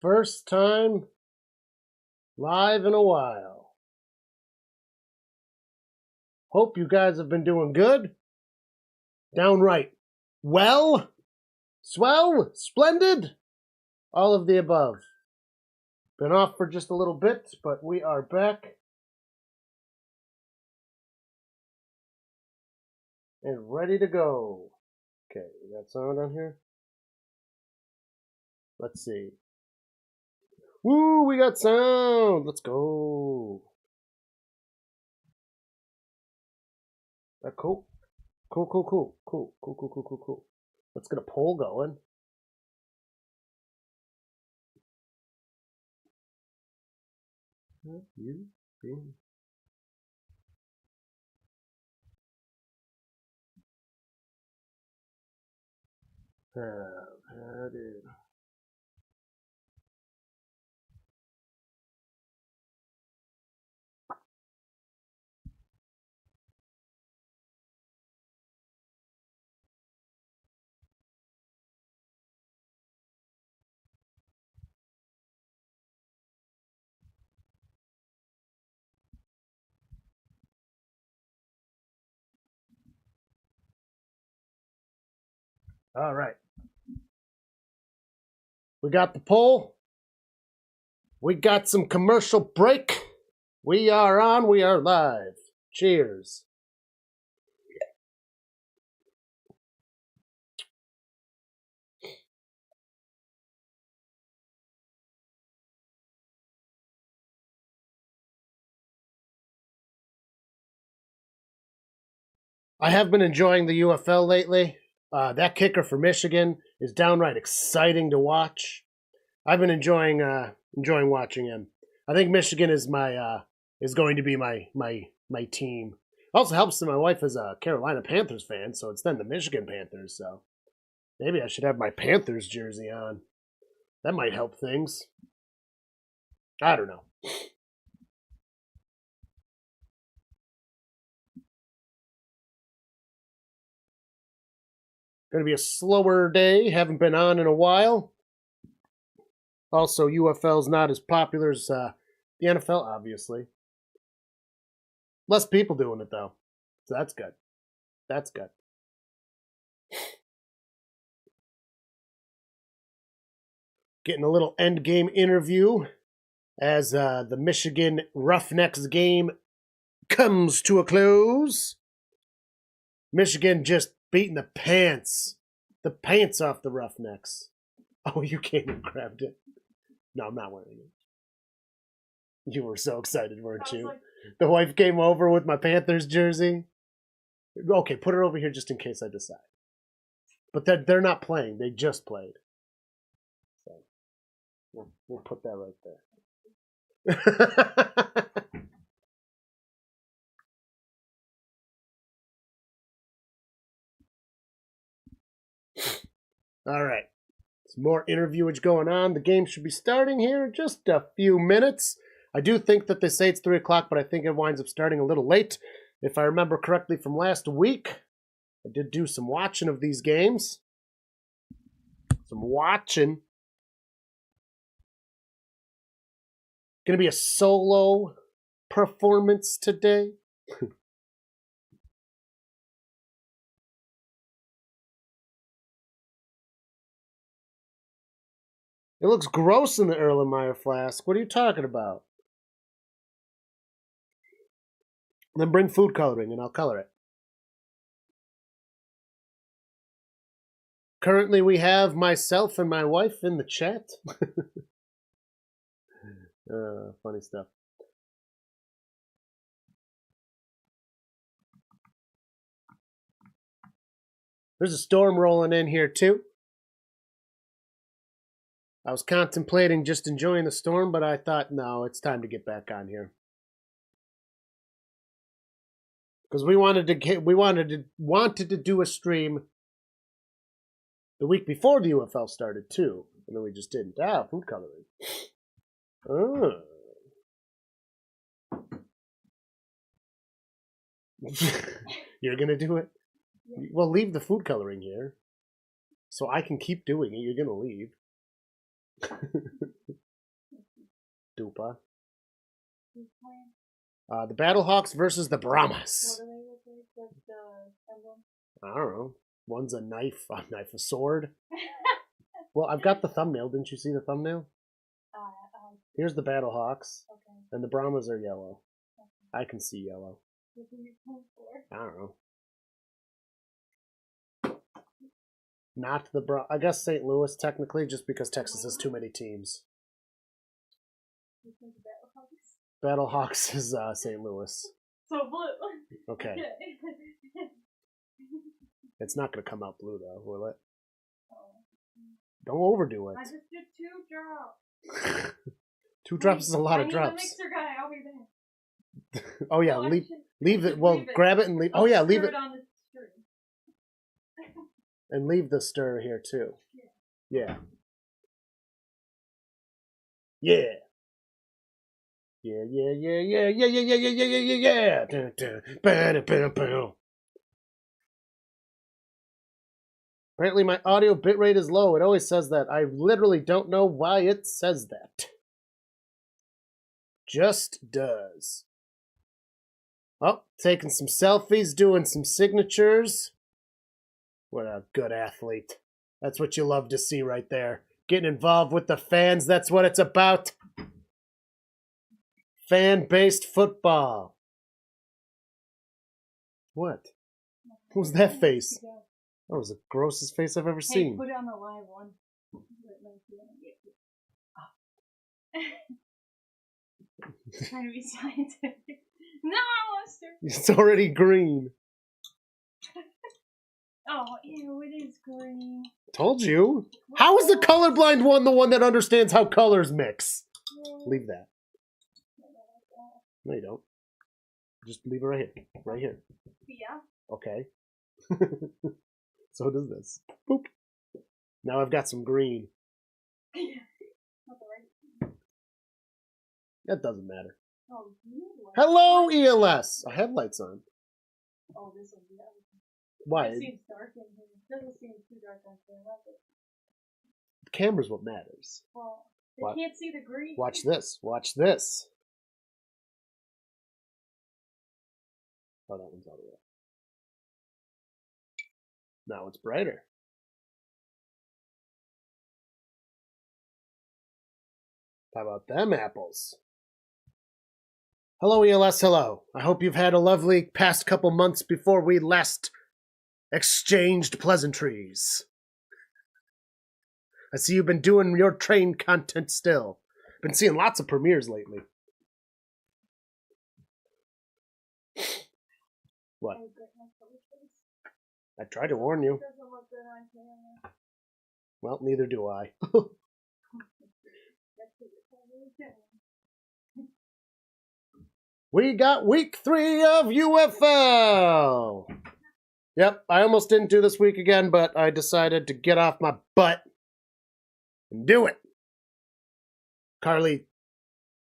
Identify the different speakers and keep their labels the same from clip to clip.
Speaker 1: First time live in a while. Hope you guys have been doing good. Downright well, swell, splendid, all of the above. Been off for just a little bit, but we are back. And ready to go. Okay, we got sound on here? Let's see. Woo, we got sound. Let's go. That cool? Cool. Let's get a poll going. You been? Had it. All right. We got the poll. We got some commercial break. We are on. We are live. Cheers. I have been enjoying the UFL lately. That kicker for Michigan is downright exciting to watch. I've been enjoying watching him. I think Michigan is going to be my team. Also helps that my wife is a Carolina Panthers fan, so it's then the Michigan Panthers. So maybe I should have my Panthers jersey on. That might help things. I don't know. Going to be a slower day. Haven't been on in a while. Also, UFL's not as popular as the NFL, obviously. Less people doing it, though. So that's good. That's good. Getting a little end game interview as the Michigan Roughnecks game comes to a close. Michigan just beating the pants off the Roughnecks. Oh, you came and grabbed it. No, I'm not wearing it. You were so excited, weren't you? Like... The wife came over with my Panthers jersey. Okay, put her over here just in case I decide. But they're not playing. They just played. So we'll put that right there. All right. Some more interviewage going on. The game should be starting here in just a few minutes. I do think that they say it's 3 o'clock, but I think it winds up starting a little late. If I remember correctly from last week, I did do some watching of these games. Some watching. Going to be a solo performance today. It looks gross in the Erlenmeyer flask. What are you talking about? Then bring food coloring and I'll color it. Currently, we have myself and my wife in the chat. Funny stuff. There's a storm rolling in here, too. I was contemplating just enjoying the storm, but I thought, no, it's time to get back on here. Because we wanted to do a stream the week before the UFL started too, and then we just didn't. Food coloring. You're gonna do it? Well, leave the food coloring here, so I can keep doing it. You're gonna leave. Dupa. The Battlehawks versus the Brahmas.
Speaker 2: What do they look like? What's the emblem?
Speaker 1: I don't know. One's a knife, a sword. Well, I've got the thumbnail. Didn't you see the thumbnail? Here's the Battlehawks.
Speaker 2: Okay.
Speaker 1: And the Brahmas are yellow.
Speaker 2: Okay.
Speaker 1: I can see yellow.
Speaker 2: What are you going for?
Speaker 1: I don't know. Not the I guess St. Louis, technically, just because Texas has too many teams.
Speaker 2: You think Battlehawks?
Speaker 1: Battlehawks is St. Louis.
Speaker 2: So blue.
Speaker 1: Okay. It's not going to come out blue, though, will it? Don't overdo it.
Speaker 2: I just did 2 drops.
Speaker 1: 2 drops is a lot of drops.
Speaker 2: I need the mixer guy. I'll be back.
Speaker 1: Oh, yeah. Leave it. Well, grab it and leave. Oh, yeah. Leave it.
Speaker 2: On the string.
Speaker 1: And leave the stir here, too. Yeah. Yeah. Yeah, yeah, yeah, yeah, yeah, yeah, yeah, yeah, yeah, yeah, yeah, yeah. Dun, dun, bam, bam, bam. Apparently my audio bitrate is low. It always says that. I literally don't know why it says that. Just does. Oh, taking some selfies, doing some signatures. What a good athlete. That's what you love to see right there. Getting involved with the fans, that's what it's about. Fan-based football. What? What was that face? That was the grossest face I've ever seen.
Speaker 2: Put it on the live one. Trying to be scientific. No, Lester!
Speaker 1: It's already green.
Speaker 2: Oh, ew, it is green.
Speaker 1: Told you. How is the colorblind one the one that understands how colors mix? Leave that. No, you don't. Just leave it right here. Right here.
Speaker 2: Yeah.
Speaker 1: Okay. So does this. Boop. Now I've got some green. That doesn't matter.
Speaker 2: Oh,
Speaker 1: hello, ELS! I have lights on.
Speaker 2: Oh, this will be other.
Speaker 1: Why?
Speaker 2: It seems dark in here. It doesn't seem too dark on here.
Speaker 1: The camera's what matters.
Speaker 2: Well, they can't see the green.
Speaker 1: Watch this. Watch this. Oh, that one's all the way. Now it's brighter. How about them apples? Hello, ELS, hello. I hope you've had a lovely past couple months before we last exchanged pleasantries. I see you've been doing your train content still. Been seeing lots of premieres lately. What? I tried to warn you. Well, neither do I. We got week 3 of UFL. Yep, I almost didn't do this week again, but I decided to get off my butt and do it. Carly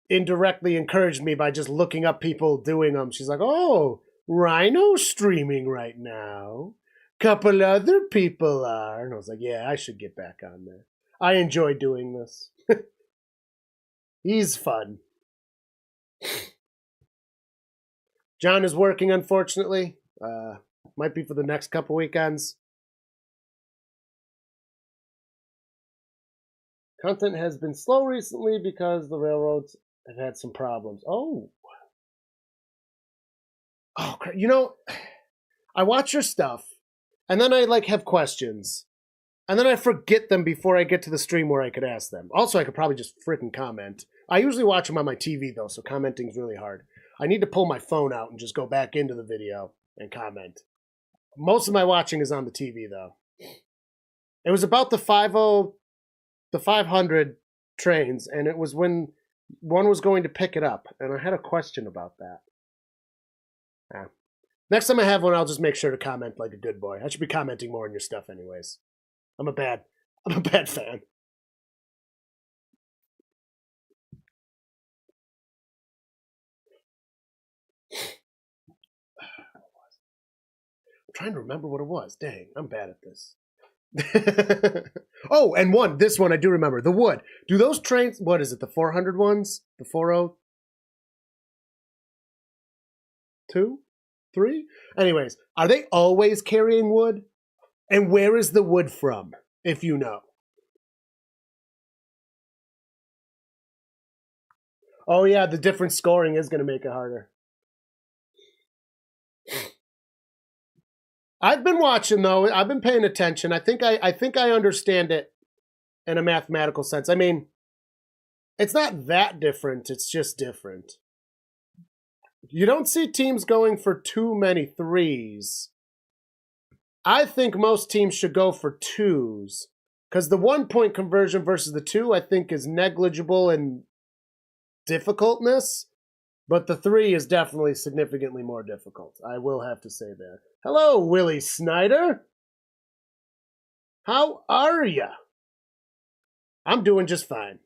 Speaker 1: indirectly encouraged me by just looking up people doing them. She's like, oh, Rhino's streaming right now. Couple other people are. And I was like, yeah, I should get back on there. I enjoy doing this. He's fun. John is working, unfortunately. Might be for the next couple weekends. Content has been slow recently because the railroads have had some problems. Oh, you know, I watch your stuff, and then I have questions, and then I forget them before I get to the stream where I could ask them. Also, I could probably just freaking comment. I usually watch them on my TV though, so commenting is really hard. I need to pull my phone out and just go back into the video and comment. Most of my watching is on the TV though. It was about the 500 trains, and it was when one was going to pick it up, and I had a question about that. Next time I have one, I'll just make sure to comment like a good boy. I should be commenting more on your stuff anyways. I'm a bad fan. I'm trying to remember what it was. Dang, I'm bad at this. Oh, and this one I do remember. The wood. Do those trains, what is it, the 400 ones? The 402? 3? Anyways, are they always carrying wood? And where is the wood from, if you know? Oh yeah, the different scoring is going to make it harder. I've been watching though. I've been paying attention. I think I understand it in a mathematical sense. I mean, it's not that different. It's just different. You don't see teams going for too many threes. I think most teams should go for twos because the 1 point conversion versus the 2 I think is negligible in difficultness, but the 3 is definitely significantly more difficult. I will have to say that. Hello, Willie Snyder. How are ya? I'm doing just fine.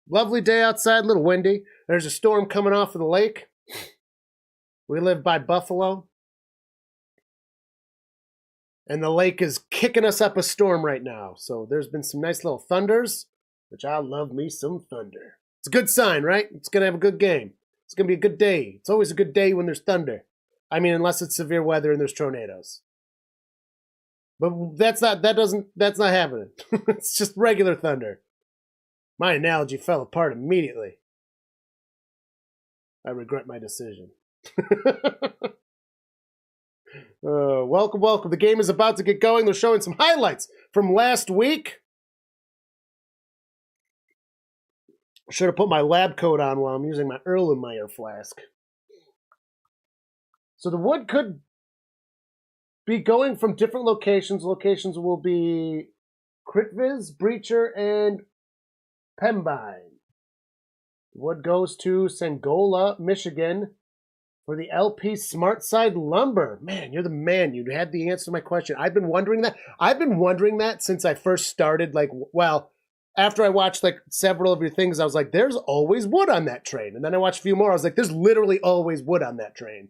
Speaker 1: Lovely day outside, a little windy. There's a storm coming off of the lake. We live by Buffalo. And the lake is kicking us up a storm right now. So there's been some nice little thunders, which I love me some thunder. It's a good sign, right? It's going to have a good game. It's going to be a good day. It's always a good day when there's thunder. I mean, unless it's severe weather and there's tornadoes. But that's not happening. It's just regular thunder. My analogy fell apart immediately. I regret my decision. Welcome. The game is about to get going. They're showing some highlights from last week. I should have put my lab coat on while I'm using my Erlenmeyer flask. So the wood could be going from different locations. Locations will be Critviz, Breacher, and Pembine. Wood goes to Sangola, Michigan for the LP SmartSide Lumber. Man, you're the man. You had the answer to my question. I've been wondering that since I first started. After I watched several of your things, I was like, there's always wood on that train. And then I watched a few more. I was like, there's literally always wood on that train.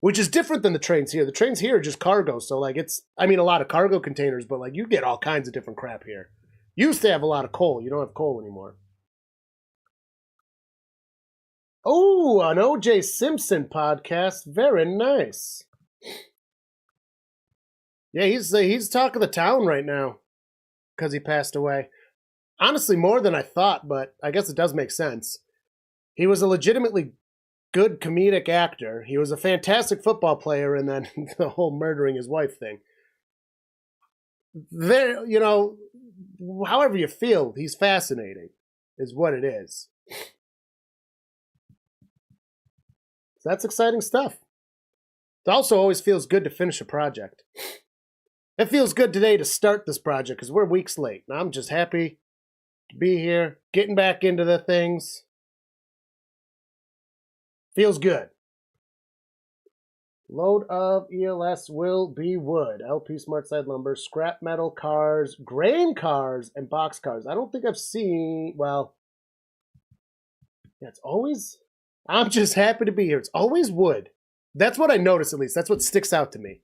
Speaker 1: Which is different than the trains here. The trains here are just cargo. So a lot of cargo containers, but you get all kinds of different crap here. You used to have a lot of coal. You don't have coal anymore. Oh, an O.J. Simpson podcast. Very nice. Yeah, he's talk of the town right now because he passed away. Honestly, more than I thought, but I guess it does make sense. He was a legitimately good comedic actor. He was a fantastic football player, and then the whole murdering his wife thing. There, however you feel, he's fascinating, is what it is. So that's exciting stuff. It also always feels good to finish a project. It feels good today to start this project because we're weeks late. And I'm just happy to be here, getting back into the things. Feels good. Load of ELS will be wood, LP SmartSide Lumber, scrap metal cars, grain cars, and box cars. I don't think I've seen, it's always, I'm just happy to be here. It's always wood. That's what I notice, at least. That's what sticks out to me.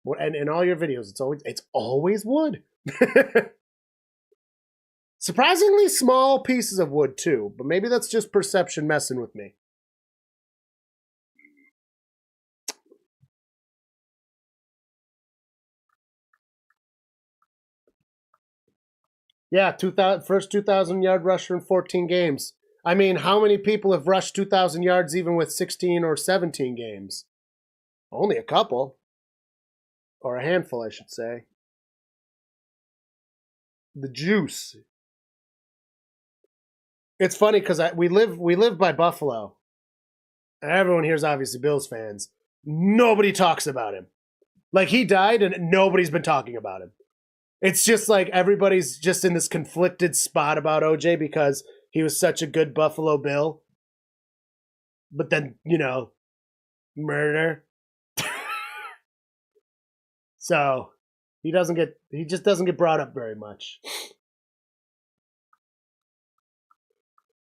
Speaker 1: And in all your videos, it's always wood. Surprisingly small pieces of wood, too. But maybe that's just perception messing with me. Yeah, first 2,000-yard rusher in 14 games. I mean, how many people have rushed 2,000 yards even with 16 or 17 games? Only a couple. Or a handful, I should say. The juice. It's funny because we live by Buffalo. And everyone here is obviously Bills fans. Nobody talks about him. He died and nobody's been talking about him. It's just everybody's just in this conflicted spot about OJ because he was such a good Buffalo Bill. But then, murder. So he just doesn't get brought up very much.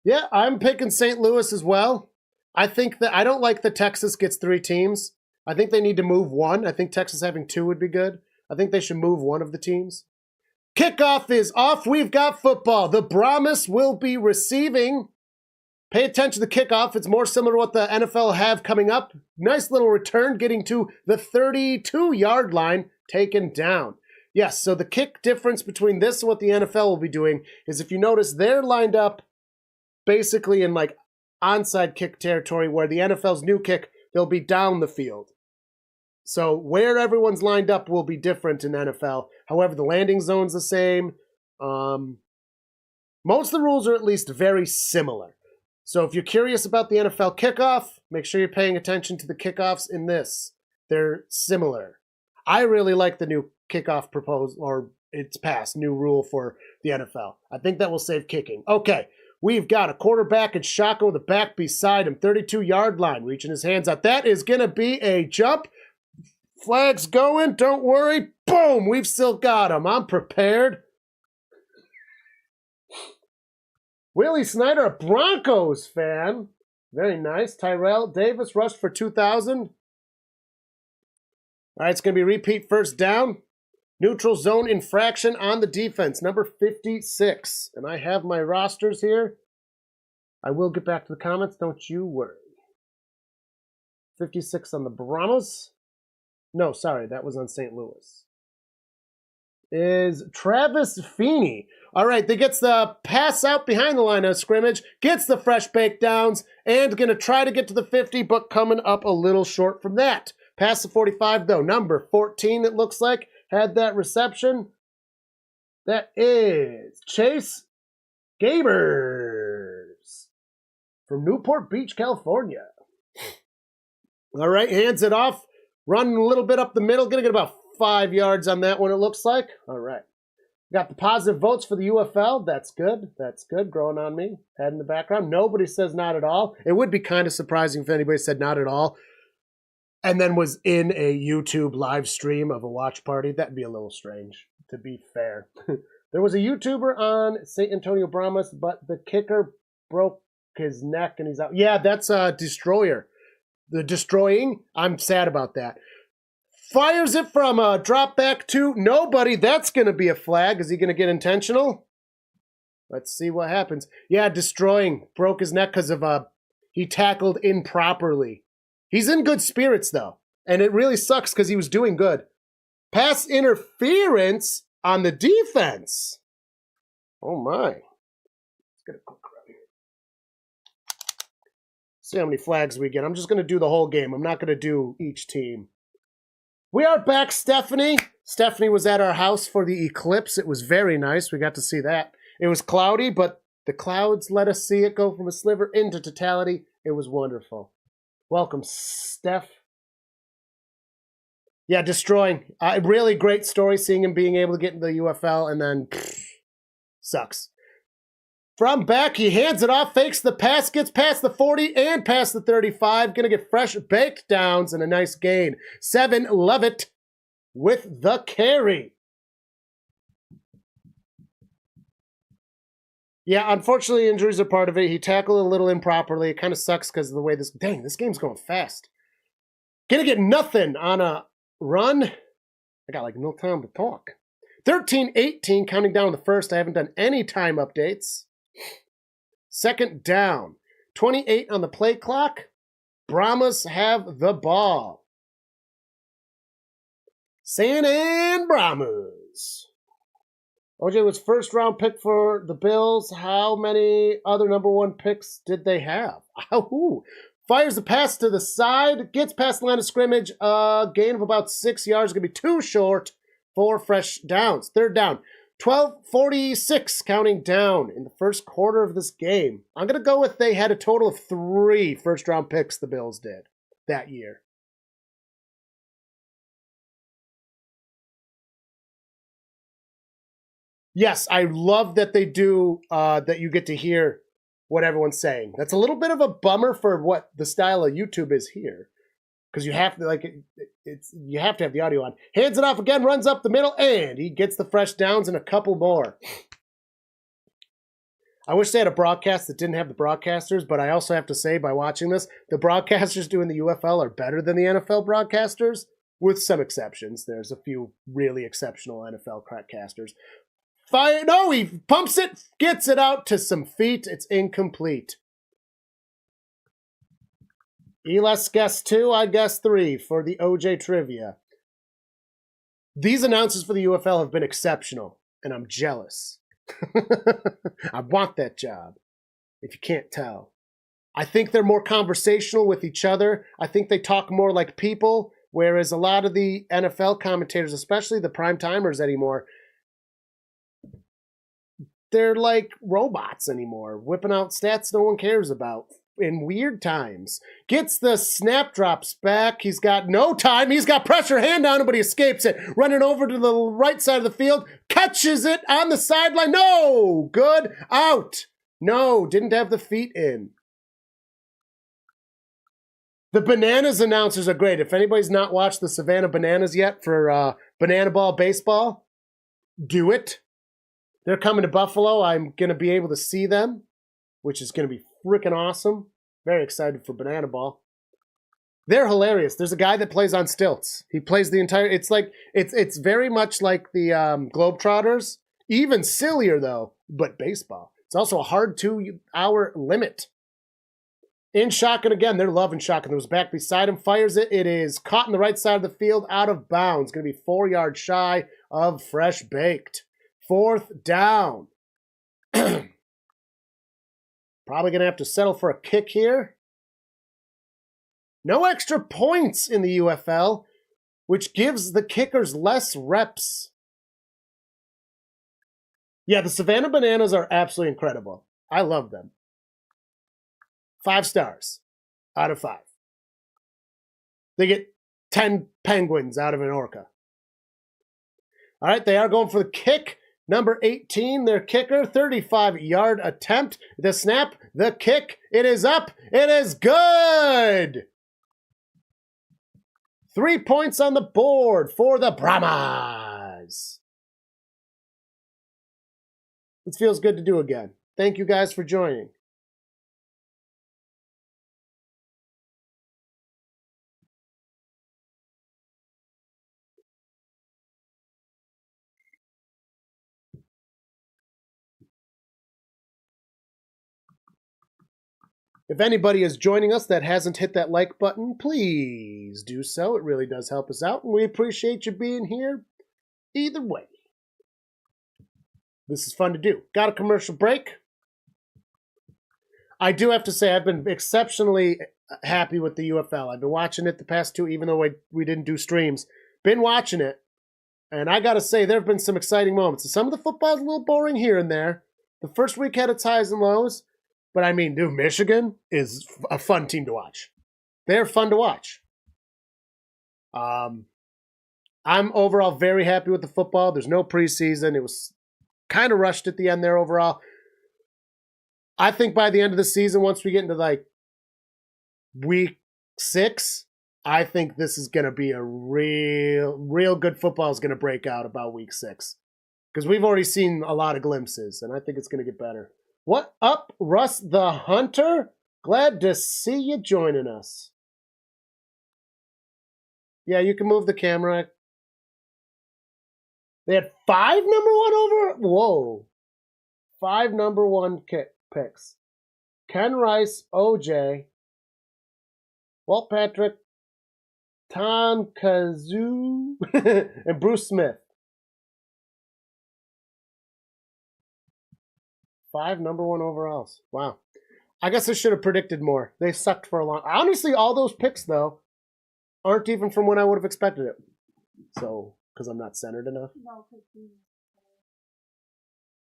Speaker 1: Yeah, I'm picking St. Louis as well. I think that I don't like that Texas gets 3 teams. I think they need to move one. I think Texas having 2 would be good. I think they should move one of the teams. Kickoff is off. We've got football. The Brahmas will be receiving. Pay attention to the kickoff. It's more similar to what the NFL have coming up. Nice little return, getting to the 32-yard line, taken down. Yes, so the kick difference between this and what the NFL will be doing is, if you notice, they're lined up basically in like onside kick territory, where the NFL's new kick, they'll be down the field. So where everyone's lined up will be different in NFL. However, the landing zone's the same. Most of the rules are at least very similar. So if you're curious about the NFL kickoff, make sure you're paying attention to the kickoffs in this. They're similar. I really like the new kickoff proposed, or it's passed, new rule for the NFL. I think that will save kicking. Okay, we've got a quarterback and shotgun with a back beside him, 32-yard line, reaching his hands out. That is going to be a jump. Flag's going, don't worry. Boom, we've still got him. I'm prepared. Willie Snyder, a Broncos fan. Very nice. Tyrell Davis rushed for 2,000. All right, it's going to be repeat first down. Neutral zone infraction on the defense, number 56. And I have my rosters here. I will get back to the comments, don't you worry. 56 on the Brahmas. No, sorry, that was on St. Louis. Is Travis Feeney. All right, they gets the pass out behind the line of scrimmage, gets the fresh bake downs, and going to try to get to the 50, but coming up a little short from that. Past the 45, though. Number 14, it looks like, had that reception. That is Chase Gabers from Newport Beach, California. All right, hands it off. Running a little bit up the middle. Going to get about 5 yards on that one, it looks like. All right. Got the positive votes for the UFL. That's good. That's good. Growing on me. Head in the background. Nobody says not at all. It would be kind of surprising if anybody said not at all and then was in a YouTube live stream of a watch party. That'd be a little strange, to be fair. There was a YouTuber on St. Antonio Brahmas, but the kicker broke his neck and he's out. Yeah, that's Destroyer. The destroying. I'm sad about that. Fires it from a drop back to nobody. That's going to be a flag. Is he going to get intentional? Let's see what happens. Yeah, destroying. Broke his neck because of he tackled improperly. He's in good spirits, though. And it really sucks because he was doing good. Pass interference on the defense. Oh, my. Let's get a quick grab here. See how many flags we get. I'm just going to do the whole game. I'm not going to do each team. We are back, Stephanie. Stephanie was at our house for the eclipse. It was very nice. We got to see that. It was cloudy, but the clouds let us see it go from a sliver into totality. It was wonderful. Welcome, Steph. Yeah, destroying. Really great story, seeing him being able to get into the UFL, and then sucks. From back, he hands it off, fakes the pass, gets past the 40 and past the 35. Going to get fresh baked downs and a nice gain. 7 Levitt with the carry. Yeah, unfortunately, injuries are part of it. He tackled a little improperly. It kind of sucks because of the way this game's going fast. Going to get nothing on a run. I got like no time to talk. 13-18, counting down the first. I haven't done any time updates. Second down. 28 on the play clock. Brahmas have the ball. San An Brahmas. OJ was first round pick for the Bills. How many other number 1 picks did they have? Ooh. Fires the pass to the side. Gets past the line of scrimmage. Gain of about 6 yards. Going to be too short for fresh downs. Third down. 12:46 counting down in the first quarter of this game. I'm going to go with they had a total of 3 first-round picks, the Bills did, that year. Yes, I love that they do, that you get to hear what everyone's saying. That's a little bit of a bummer for what the style of YouTube is here. Because you have to you have to have the audio on. Hands it off again, runs up the middle, and he gets the fresh downs and a couple more. I wish they had a broadcast that didn't have the broadcasters, but I also have to say, by watching this, the broadcasters doing the UFL are better than the NFL broadcasters, with some exceptions. There's a few really exceptional NFL casters. Fire! No, he pumps it, gets it out to some feet. It's incomplete. Elas guessed 2, I guessed 3 for the OJ trivia. These announcers for the UFL have been exceptional, and I'm jealous. I want that job, if you can't tell. I think they're more conversational with each other. I think they talk more like people, whereas a lot of the NFL commentators, especially the prime timers anymore, they're like robots anymore, whipping out stats no one cares about in weird times. Gets the snap, drops back. He's got no time. He's got pressure, hand on him, but he escapes it. Running over to the right side of the field, catches it on the sideline. No! Good. Out. No, didn't have the feet in. The Bananas announcers are great. If anybody's not watched the Savannah Bananas yet for Banana Ball Baseball, do it. They're coming to Buffalo. I'm going to be able to see them, which is going to be freaking awesome. Very excited for Banana Ball. They're hilarious. There's a guy that plays on stilts. He plays the entire... It's very much like the Globetrotters. Even sillier, though, but baseball. It's also a hard 2-hour limit. In shotgun again. They're loving shotgun. There was back beside him. Fires it. It is caught in the right side of the field. Out of bounds. Going to be 4 yards shy of fresh baked. 4th down. Probably going to have to settle for a kick here. No extra points in the UFL, which gives the kickers less reps. Yeah, the Savannah Bananas are absolutely incredible. I love them. 5 stars out of 5. They get 10 penguins out of an orca. All right, they are going for the kick. Number 18, their kicker, 35-yard attempt. The snap, the kick, it is up. It is good. 3 points on the board for the Brahmas. It feels good to do again. Thank you guys for joining. If anybody is joining us that hasn't hit that like button, please do so. It really does help us out, and we appreciate you being here either way. This is fun to do. Got a commercial break. I do have to say I've been exceptionally happy with the UFL. I've been watching it the past 2, even though we didn't do streams. Been watching it, and I got to say there have been some exciting moments. Some of the football's a little boring here and there. The first week had its highs and lows. But I mean, dude, Michigan is a fun team to watch. They're fun to watch. I'm overall very happy with the football. There's no preseason. It was kind of rushed at the end there overall. I think by the end of the season, once we get into like week 6, I think this is going to be a real good football is going to break out about week 6. Because we've already seen a lot of glimpses, and I think it's going to get better. What up, Russ the Hunter? Glad to see you joining us. Yeah, you can move the camera. They had 5 number 1 over? Whoa. 5 number 1 picks. Ken Rice, OJ, Walt Patrick, Tom Kazoo, and Bruce Smith. 5 number 1 overalls. Wow. I guess I should have predicted more. They sucked for a long... Honestly, all those picks, though, aren't even from when I would have expected it. So, because I'm not centered enough?
Speaker 2: No,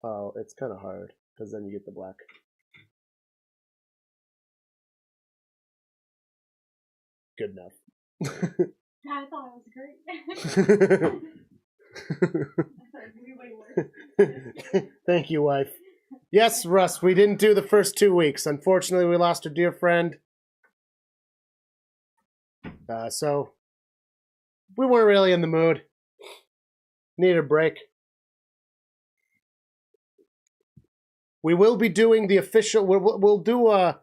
Speaker 1: Oh, it's kind of hard, because then you get the black. Good enough.
Speaker 2: I thought it was great.
Speaker 1: Thank you, wife. Yes, Russ, we didn't do the first 2 weeks. Unfortunately, we lost a dear friend. So, we weren't really in the mood. Needed a break. We will be doing the official. We'll do a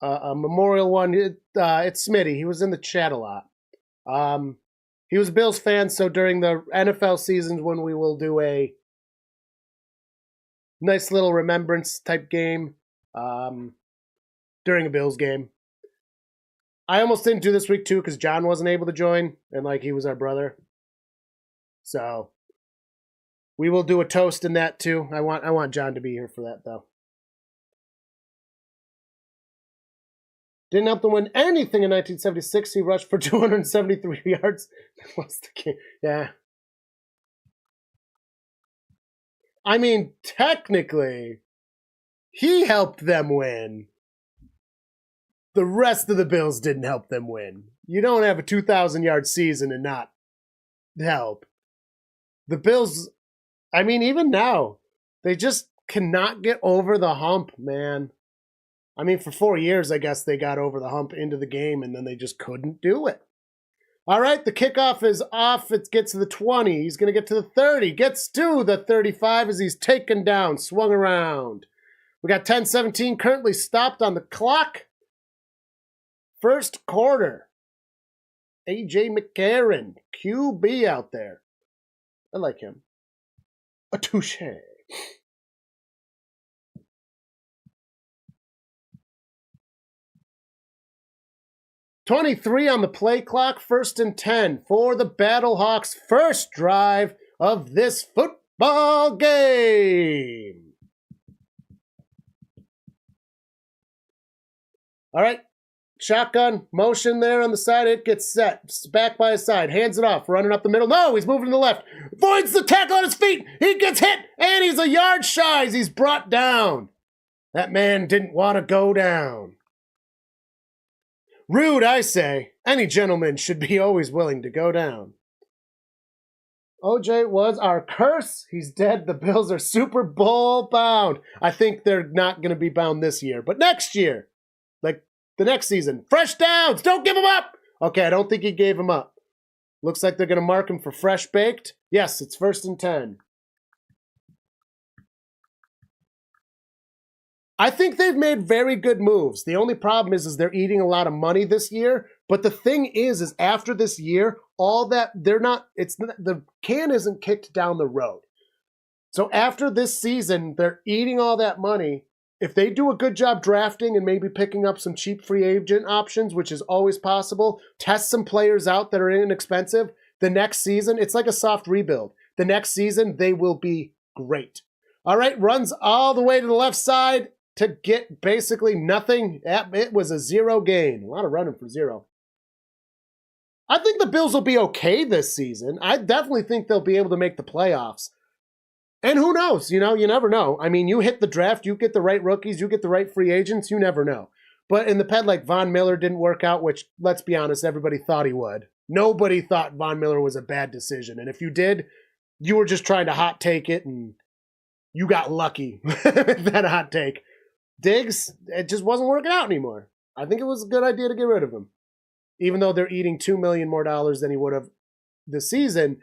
Speaker 1: memorial one. It's Smitty. He was in the chat a lot. He was a Bills fan, so during the NFL seasons when we will do a nice little remembrance type game during a Bills game. I almost didn't do this week too because John wasn't able to join, and he was our brother. So we will do a toast in that too. I want John to be here for that though. Didn't help them win anything in 1976. He rushed for 273 yards. What's the game? Yeah. I mean, technically, he helped them win. The rest of the Bills didn't help them win. You don't have a 2,000-yard season and not help. The Bills, I mean, even now, they just cannot get over the hump, man. I mean, for 4 years, I guess they got over the hump into the game, and then they just couldn't do it. All right, the kickoff is off. It gets to the 20. He's going to get to the 30. Gets to the 35 as he's taken down, swung around. We got 10-17 currently stopped on the clock. First quarter. A.J. McCarron, QB out there. I like him. A touche. 23 on the play clock, 1st and 10 for the Battlehawks' first drive of this football game. All right, shotgun, motion there on the side, it gets set. Back by his side, hands it off, running up the middle. No, he's moving to the left. Avoids the tackle on his feet. He gets hit, and he's a yard shy as he's brought down. That man didn't want to go down. Rude, I say. Any gentleman should be always willing to go down. OJ was our curse. He's dead. The Bills are Super Bowl bound. I think they're not going to be bound this year, but next year, like the next season. Fresh downs. Don't give him up. Okay, I don't think he gave him up. Looks like they're going to mark him for fresh baked. Yes, it's 1st and 10. I think they've made very good moves. The only problem is they're eating a lot of money this year. But the thing is after this year, all that the can isn't kicked down the road. So after this season, they're eating all that money. If they do a good job drafting and maybe picking up some cheap free agent options, which is always possible, test some players out that are inexpensive, the next season, it's like a soft rebuild. The next season, they will be great. All right, runs all the way to the left side to get basically nothing. It was a 0 gain. A lot of running for 0. I think the Bills will be okay this season. I definitely think they'll be able to make the playoffs. And who knows? You never know. I mean, you hit the draft, you get the right rookies, you get the right free agents, you never know. But in the Ped, Von Miller didn't work out, which, let's be honest, everybody thought he would. Nobody thought Von Miller was a bad decision. And if you did, you were just trying to hot take it, and you got lucky with that hot take. Diggs, it just wasn't working out anymore. I think it was a good idea to get rid of him. Even though they're eating $2 million more than he would have this season,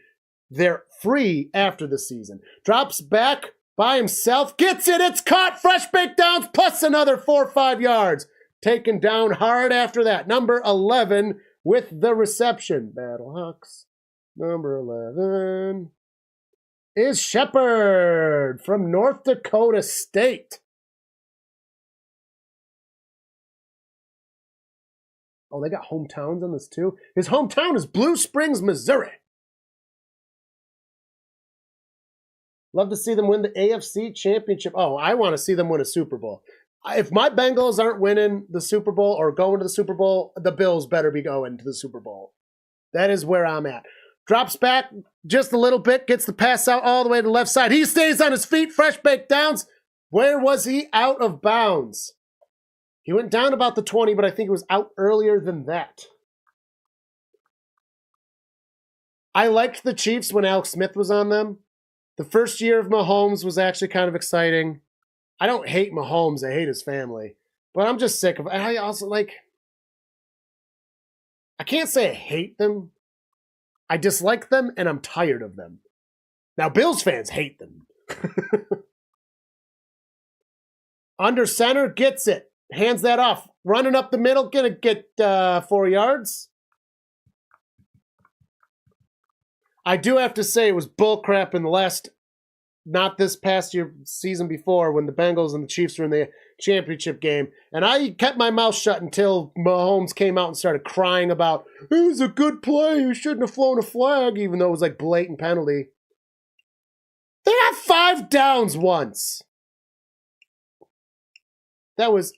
Speaker 1: they're free after the season. Drops back by himself, gets it, it's caught, fresh baked downs, plus another 4 or 5 yards. Taken down hard after that. Number 11 with the reception. Battlehawks, number 11 is Shepard from North Dakota State. Oh, they got hometowns on this too? His hometown is Blue Springs, Missouri. Love to see them win the AFC Championship. Oh, I want to see them win a Super Bowl. If my Bengals aren't winning the Super Bowl or going to the Super Bowl, the Bills better be going to the Super Bowl. That is where I'm at. Drops back just a little bit, gets the pass out all the way to the left side. He stays on his feet, fresh baked downs. Where was he? Out of bounds. He went down about the 20, but I think it was out earlier than that. I liked the Chiefs when Alex Smith was on them. The first year of Mahomes was actually kind of exciting. I don't hate Mahomes. I hate his family. But I'm just sick of it. I also I can't say I hate them. I dislike them, and I'm tired of them. Now, Bills fans hate them. Under center, gets it. Hands that off. Running up the middle, gonna get 4 yards. I do have to say it was bullcrap in the last, not this past year, season before, when the Bengals and the Chiefs were in the championship game. And I kept my mouth shut until Mahomes came out and started crying about, it was a good play, you shouldn't have flown a flag, even though it was like blatant penalty. They got 5 downs once. That was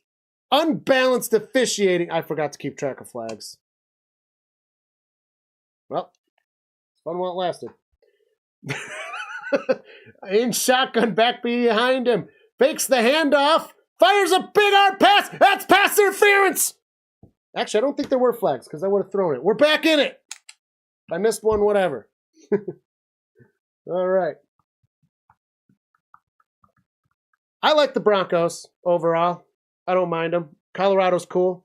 Speaker 1: unbalanced officiating. I forgot to keep track of flags. Well, fun while it lasted. In shotgun, back behind him. Fakes the handoff. Fires a big arm pass. That's pass interference. Actually, I don't think there were flags because I would have thrown it. We're back in it. If I missed one, whatever. All right. I like the Broncos overall. I don't mind them. Colorado's cool.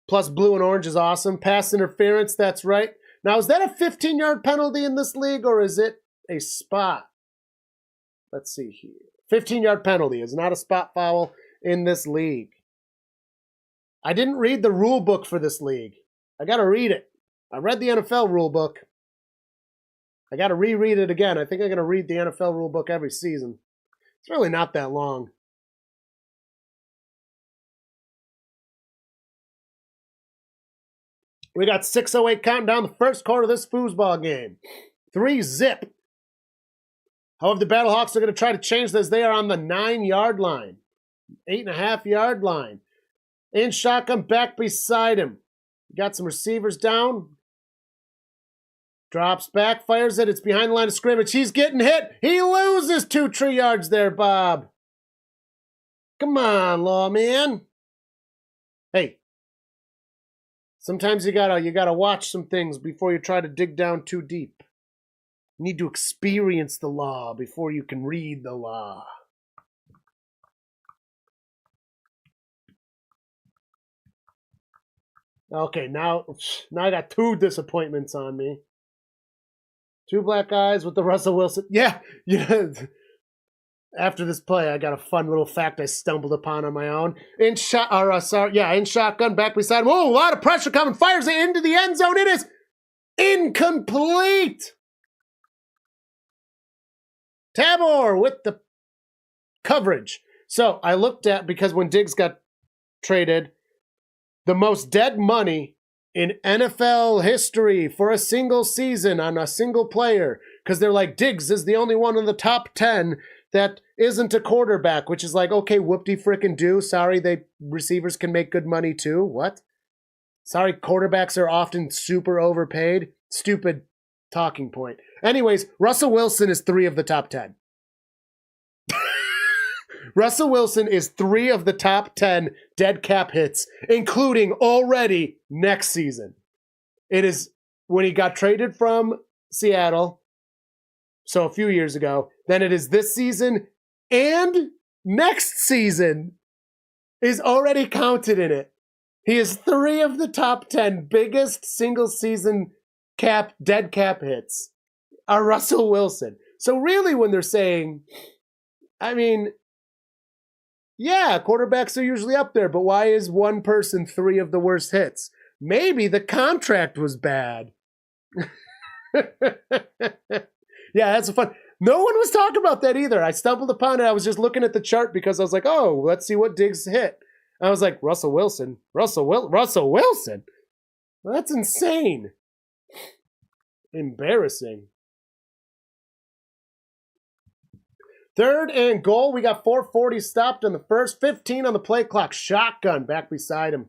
Speaker 1: Plus, blue and orange is awesome. Pass interference, that's right. Now, is that a 15-yard penalty in this league, or is it a spot? Let's see here. 15-yard penalty is not a spot foul in this league. I didn't read the rule book for this league. I got to read it. I read the NFL rule book. I got to reread it again. I think I'm going to read the NFL rule book every season. It's really not that long. We got 6:08 counting down the first quarter of this foosball game. 3-zip. However, the Battlehawks are going to try to change this. They are on the 9-yard line. 8.5-yard line. In shotgun, back beside him. Got some receivers down. Drops back, fires it. It's behind the line of scrimmage. He's getting hit. He loses 2-3 yards there, Bob. Come on, lawman. Hey. Sometimes you gotta watch some things before you try to dig down too deep. You need to experience the law before you can read the law. Okay, now I got 2 disappointments on me. 2 black guys with the Russell Wilson. Yeah. After this play, I got a fun little fact I stumbled upon on my own. In shotgun, back beside him. Oh, a lot of pressure coming. Fires it into the end zone. It is incomplete. Tabor with the coverage. So I looked at, because when Diggs got traded, the most dead money in NFL history for a single season on a single player, because they're like, Diggs is the only one in the top 10 that isn't a quarterback, which is like, okay, whoop-de-frickin-do. Sorry, receivers can make good money too. What? Sorry, quarterbacks are often super overpaid. Stupid talking point. Anyways, Russell Wilson is 3 of the top 10. Russell Wilson is 3 of the top 10 dead cap hits, including already next season. It is when he got traded from Seattle, so a few years ago. Then it is this season, and next season is already counted in it. He is 3 of the top 10 biggest single season dead cap hits are Russell Wilson. So really when they're saying, I mean, yeah, quarterbacks are usually up there, but why is one person 3 of the worst hits? Maybe the contract was bad. Yeah, that's fun. No one was talking about that either. I stumbled upon it. I was just looking at the chart because I was like, oh, let's see what Diggs hit. I was like, Russell Wilson. Russell Wilson? Well, that's insane. Embarrassing. 3rd and goal. We got 4:40 stopped on the first. 15 on the play clock. Shotgun back beside him.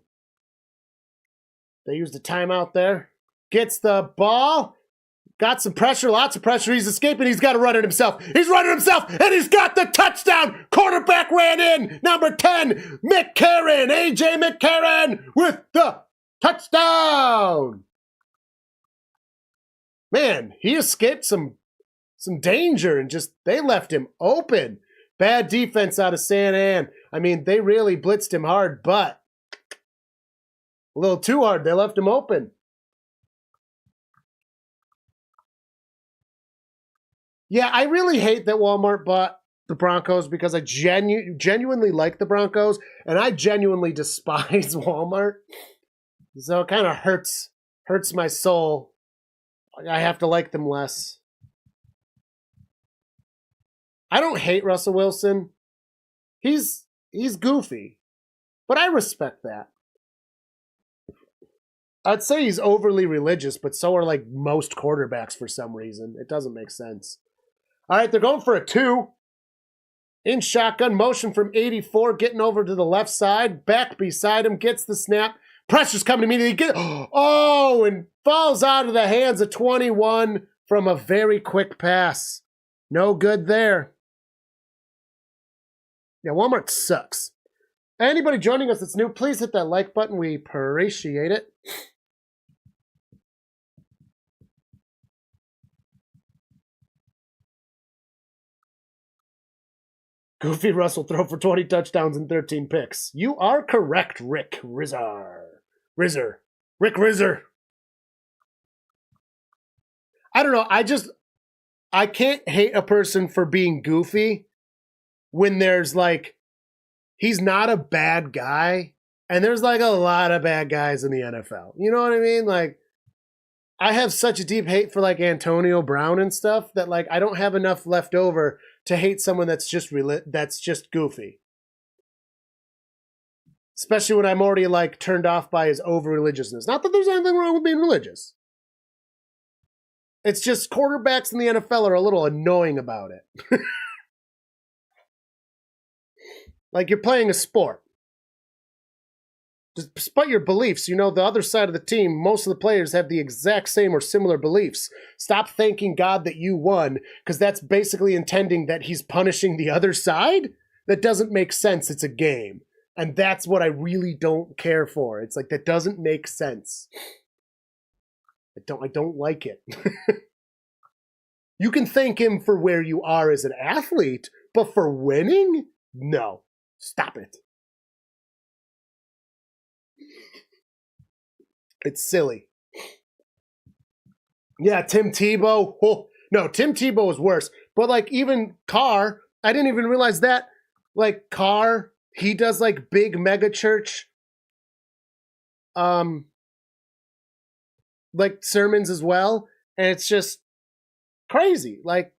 Speaker 1: They used a timeout there. Gets the ball. Got some pressure, lots of pressure. He's escaping. He's got to run it himself. He's running himself, and he's got the touchdown. Quarterback ran in. Number 10, McCarron. A.J. McCarron with the touchdown. Man, he escaped some danger, and they left him open. Bad defense out of San Ann. I mean, they really blitzed him hard, but a little too hard. They left him open. Yeah, I really hate that Walmart bought the Broncos because I genuinely like the Broncos, and I genuinely despise Walmart. So it kind of hurts my soul. I have to like them less. I don't hate Russell Wilson. He's goofy, but I respect that. I'd say he's overly religious, but so are like most quarterbacks for some reason. It doesn't make sense. All right, they're going for a 2. In shotgun motion from 84, getting over to the left side. Back beside him, gets the snap. Pressure's coming immediately. And falls out of the hands of 21 from a very quick pass. No good there. Yeah, Walmart sucks. Anybody joining us that's new, please hit that like button. We appreciate it. Goofy Russell throw for 20 touchdowns and 13 picks. You are correct, Rick Rizzer. Rick Rizzer. I don't know. I can't hate a person for being goofy when there's like, he's not a bad guy. And there's like a lot of bad guys in the NFL. You know what I mean? Like, I have such a deep hate for like Antonio Brown and stuff that like I don't have enough left over to hate someone that's just goofy. Especially when I'm already like turned off by his over religiousness. Not that there's anything wrong with being religious. It's just quarterbacks in the NFL are a little annoying about it. Like you're playing a sport. Despite your beliefs, the other side of the team, most of the players have the exact same or similar beliefs. Stop thanking God that you won, because that's basically intending that he's punishing the other side. That doesn't make sense. It's a game. And that's what I really don't care for. It's like, that doesn't make sense. I don't like it. You can thank him for where you are as an athlete, but for winning? No. Stop it. It's silly. Yeah, Tim Tebow. Oh, no, Tim Tebow is worse. But like even Carr, I didn't even realize that. Like Carr, he does like big mega church like sermons as well. And it's just crazy. Like,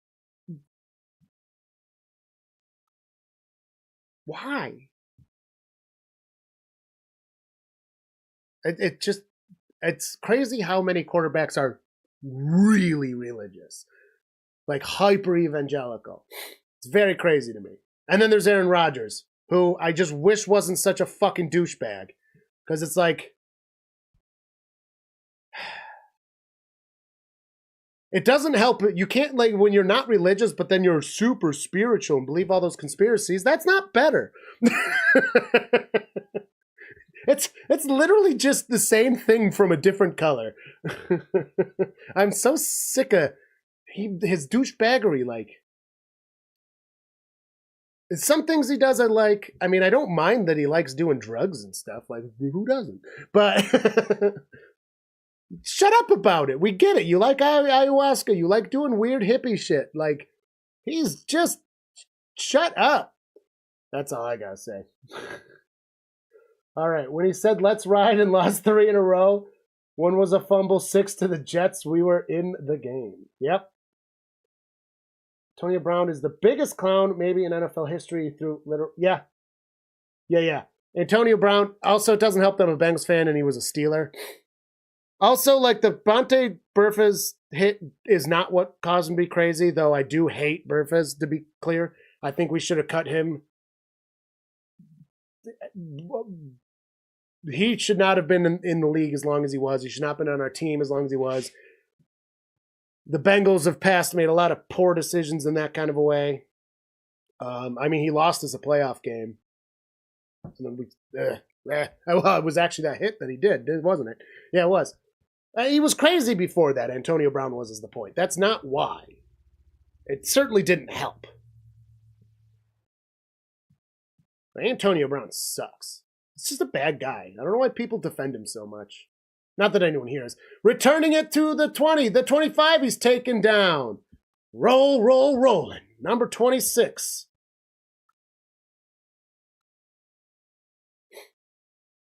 Speaker 1: why? It's crazy how many quarterbacks are really religious, like hyper evangelical. It's very crazy to me. And then there's Aaron Rodgers, who I just wish wasn't such a fucking douchebag, because it's like, it doesn't help. You can't, like, when you're not religious, but then you're super spiritual and believe all those conspiracies, that's not better. It's literally just the same thing from a different color. I'm so sick of his douchebaggery. Like, some things he does I like. I mean, I don't mind that he likes doing drugs and stuff. Like, who doesn't? But shut up about it. We get it. You like ayahuasca. You like doing weird hippie shit. Like, he's just shut up. That's all I gotta say. All right, when he said let's ride and lost 3 in a row, one was a fumble, 6 to the Jets, we were in the game. Yep. Antonio Brown is the biggest clown maybe in NFL history through literal. Yeah. Antonio Brown, also, it doesn't help that I'm a Bengals fan and he was a Steeler. Also, like, the Vontae Burfict hit is not what caused him to be crazy, though I do hate Burfict, to be clear. I think we should have cut him. He should not have been in the league as long as he was. He should not have been on our team as long as he was. The Bengals have made a lot of poor decisions in that kind of a way. I mean, he lost us a playoff game. And then well, it was actually that hit that he did, wasn't it? Yeah, it was. He was crazy before that. Antonio Brown was, is the point. That's not why. It certainly didn't help. But Antonio Brown sucks. He's just a bad guy. I don't know why people defend him so much. Not that anyone here is. Returning it to the 20. The 25 he's taken down. Rolling. Number 26.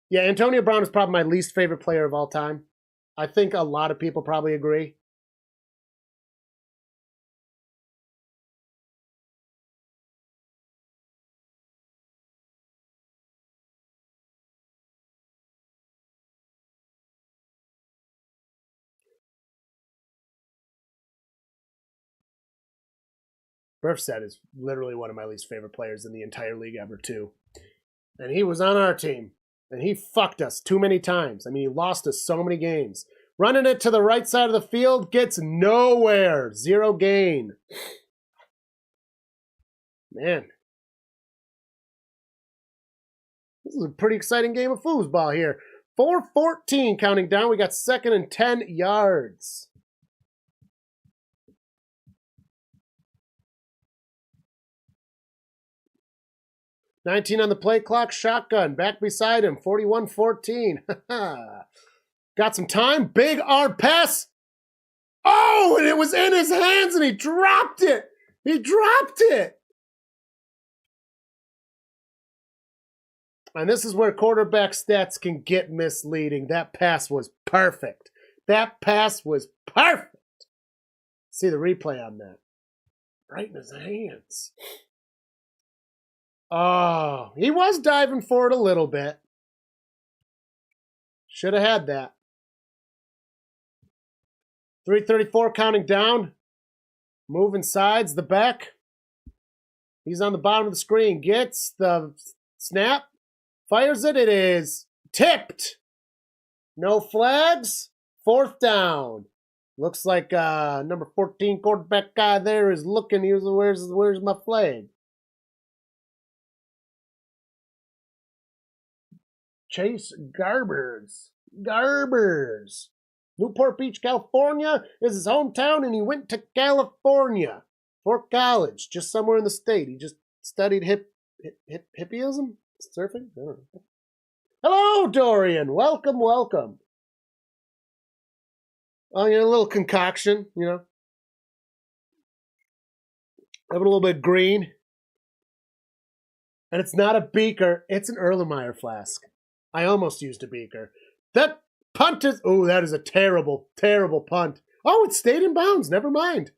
Speaker 1: Yeah, Antonio Brown is probably my least favorite player of all time. I think a lot of people probably agree. Burfstead is literally one of my least favorite players in the entire league ever, too. And he was on our team. And he fucked us too many times. I mean, he lost us so many games. Running it to the right side of the field gets nowhere. 0 gain. Man. This is a pretty exciting game of foosball here. 4:14 counting down. We got 2nd and 10 yards. $19 on the play clock. Shotgun. Back beside him. 41-14. Got some time. Big arm pass. Oh, and it was in his hands and he dropped it. He dropped it. And this is where quarterback stats can get misleading. That pass was perfect. That pass was perfect. See the replay on that. Right in his hands. Oh, he was diving for it a little bit. Should have had that. 3:34 counting down. Moving sides, the back. He's on the bottom of the screen. Gets the snap. Fires it. It is tipped. No flags. 4th down. Looks like number 14 quarterback guy there is looking. He was, where's my flag? Chase Garbers. Newport Beach, California is his hometown, and he went to California for college, just somewhere in the state. He just studied hippieism? Surfing? I don't know. Hello, Dorian. Welcome. Oh, a little concoction, Having a little bit of green. And it's not a beaker. It's an Erlenmeyer flask. I almost used a beaker. That punt is... Oh, that is a terrible, terrible punt. Oh, it stayed in bounds. Never mind.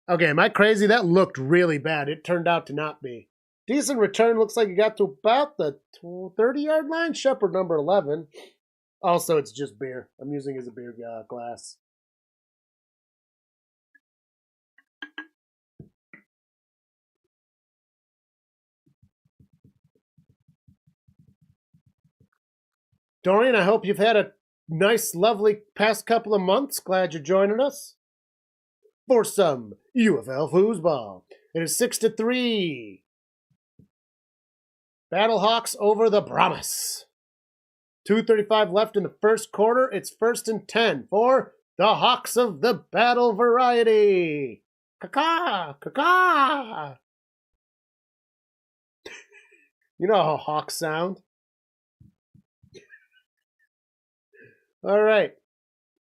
Speaker 1: Okay, am I crazy? That looked really bad. It turned out to not be. Decent return. Looks like he got to about the 30-yard line. Shepherd number 11. Also, it's just beer. I'm using it as a beer glass. Dorian, I hope you've had a nice, lovely past couple of months. Glad you're joining us for some UFL foosball. It is 6-3. Battlehawks over the Brahmas. 2:35 left in the first quarter. It's 1st and 10 for the Hawks of the battle variety. Caw-caw. You know how hawks sound. All right.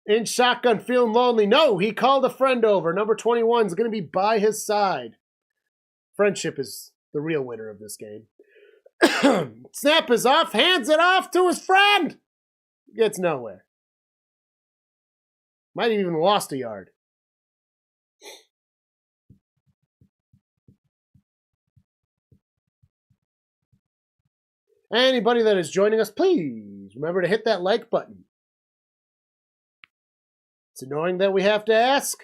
Speaker 1: In shotgun, feeling lonely. No, he called a friend over. Number 21 is going to be by his side. Friendship is the real winner of this game. Snap is off. Hands it off to his friend. Gets nowhere. Might have even lost a yard. Anybody that is joining us, please remember to hit that like button. It's annoying that we have to ask,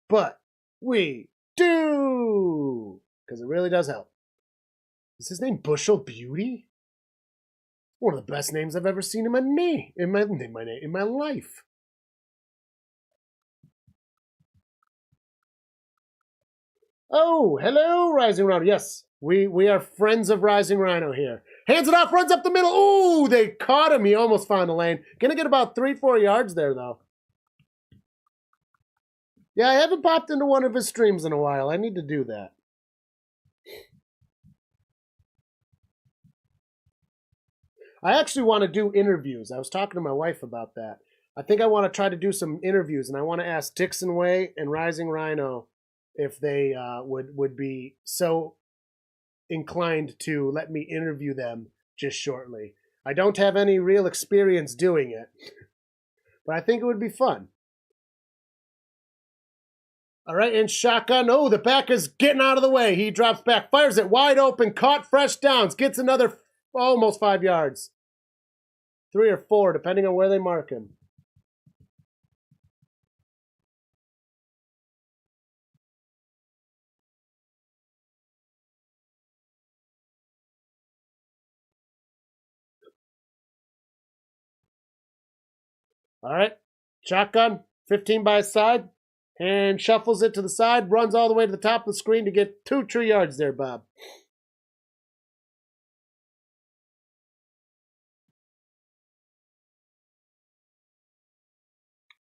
Speaker 1: but we do, because it really does help. Is his name Bushel Beauty? One of the best names I've ever seen in my life. Oh, hello, Rising Rhino. Yes, we are friends of Rising Rhino here. Hands it off, runs up the middle. Ooh, they caught him. He almost found the lane. Gonna get about 3-4 yards there, though. Yeah, I haven't popped into one of his streams in a while. I need to do that. I actually want to do interviews. I was talking to my wife about that. I think I want to try to do some interviews, and I want to ask Dixon Way and Rising Rhino if they would be so inclined to let me interview them just shortly. I don't have any real experience doing it, but I think it would be fun. All right, and shotgun. Oh, the back is getting out of the way. He drops back, fires it wide open, caught fresh downs, gets another almost 5 yards. 3 or 4, depending on where they mark him. All right, shotgun, 15 by his side, and shuffles it to the side, runs all the way to the top of the screen to get 2 true yards there, Bob.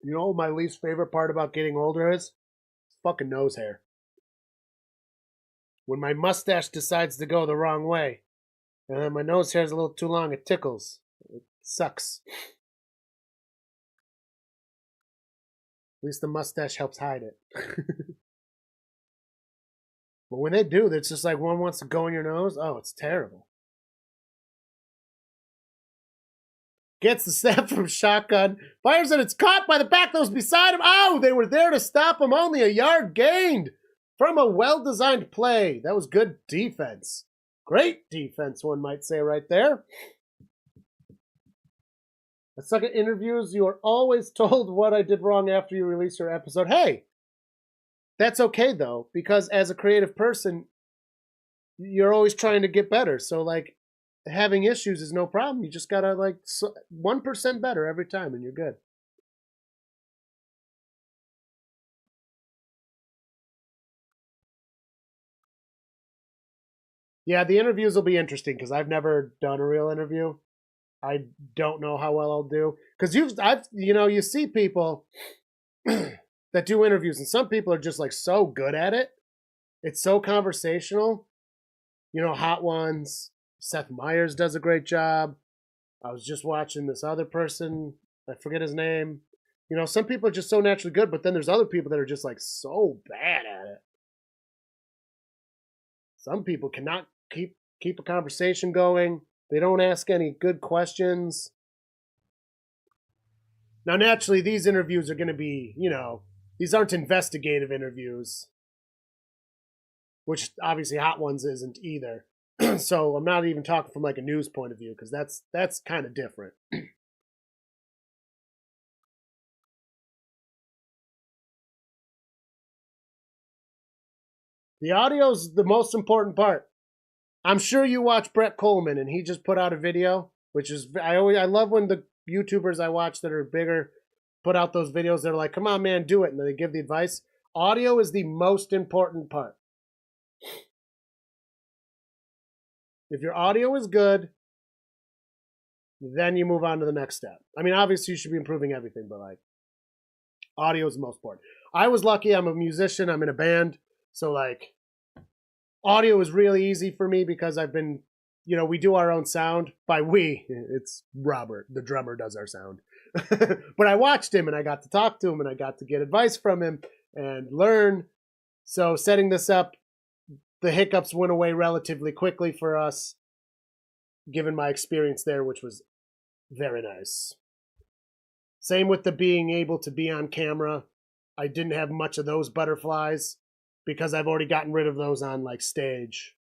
Speaker 1: You know what my least favorite part about getting older is? Fucking nose hair. When my mustache decides to go the wrong way, and then my nose hair is a little too long, it tickles. It sucks. At least the mustache helps hide it. But when they do, it's just like one wants to go in your nose. Oh, it's terrible. Gets the snap from shotgun. Fires it. It's caught by the back that was beside him. Oh, they were there to stop him. Only a yard gained from a well-designed play. That was good defense. Great defense, one might say right there. I suck at interviews. You are always told what I did wrong after you release your episode. Hey, that's okay, though, because as a creative person, you're always trying to get better. So, like, having issues is no problem. You just got to, like, 1% better every time, and you're good. Yeah, the interviews will be interesting because I've never done a real interview. I don't know how well I'll do because you see people that do interviews, and some people are just like so good at it. It's so conversational. You know, Hot Ones. Seth Meyers does a great job. I was just watching this other person. I forget his name. You know, some people are just so naturally good, but then there's other people that are just like so bad at it. Some people cannot keep a conversation going. They don't ask any good questions. Now, naturally, these interviews are going to be, these aren't investigative interviews, which obviously Hot Ones isn't either. So I'm not even talking from like a news point of view because that's kind of different. The audio's the most important part. I'm sure you watch Brett Coleman, and he just put out a video, which is I love when the YouTubers I watch that are bigger put out those videos. They're like, "Come on, man, do it," and then they give the advice. Audio is the most important part. If your audio is good, then you move on to the next step. I mean, obviously you should be improving everything, but like, audio is the most important. I was lucky. I'm a musician. I'm in a band, so like, audio is really easy for me because I've been, we do our own sound. By we, it's Robert, the drummer, does our sound. But I watched him and I got to talk to him and I got to get advice from him and learn. So setting this up, the hiccups went away relatively quickly for us, given my experience there, which was very nice. Same with the being able to be on camera. I didn't have much of those butterflies because I've already gotten rid of those on like stage,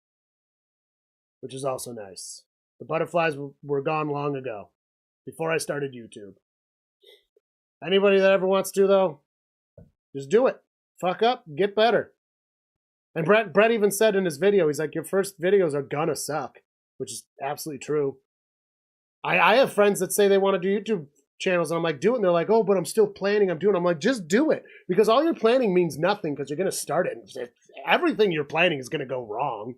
Speaker 1: which is also nice. The butterflies were gone long ago, before I started YouTube. Anybody that ever wants to, though, just do it. Fuck up, get better. And Brett even said in his video, he's like, your first videos are gonna suck, which is absolutely true. I have friends that say they want to do YouTube channels, and I'm like, do it. And they're like, oh, but I'm still planning. I'm like, just do it. Because all your planning means nothing because you're going to start it. Everything you're planning is going to go wrong.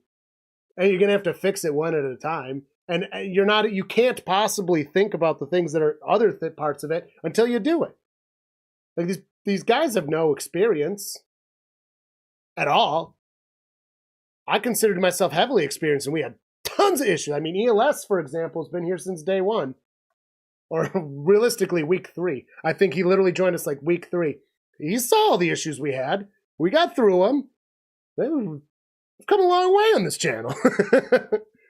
Speaker 1: And you're going to have to fix it one at a time. And you can't possibly think about the things that are other parts of it until you do it. Like these guys have no experience at all. I considered myself heavily experienced, and we had tons of issues. I mean, ELS, for example, has been here since day one. Or realistically, week 3. I think he literally joined us like week 3. He saw all the issues we had. We got through them. We've come a long way on this channel.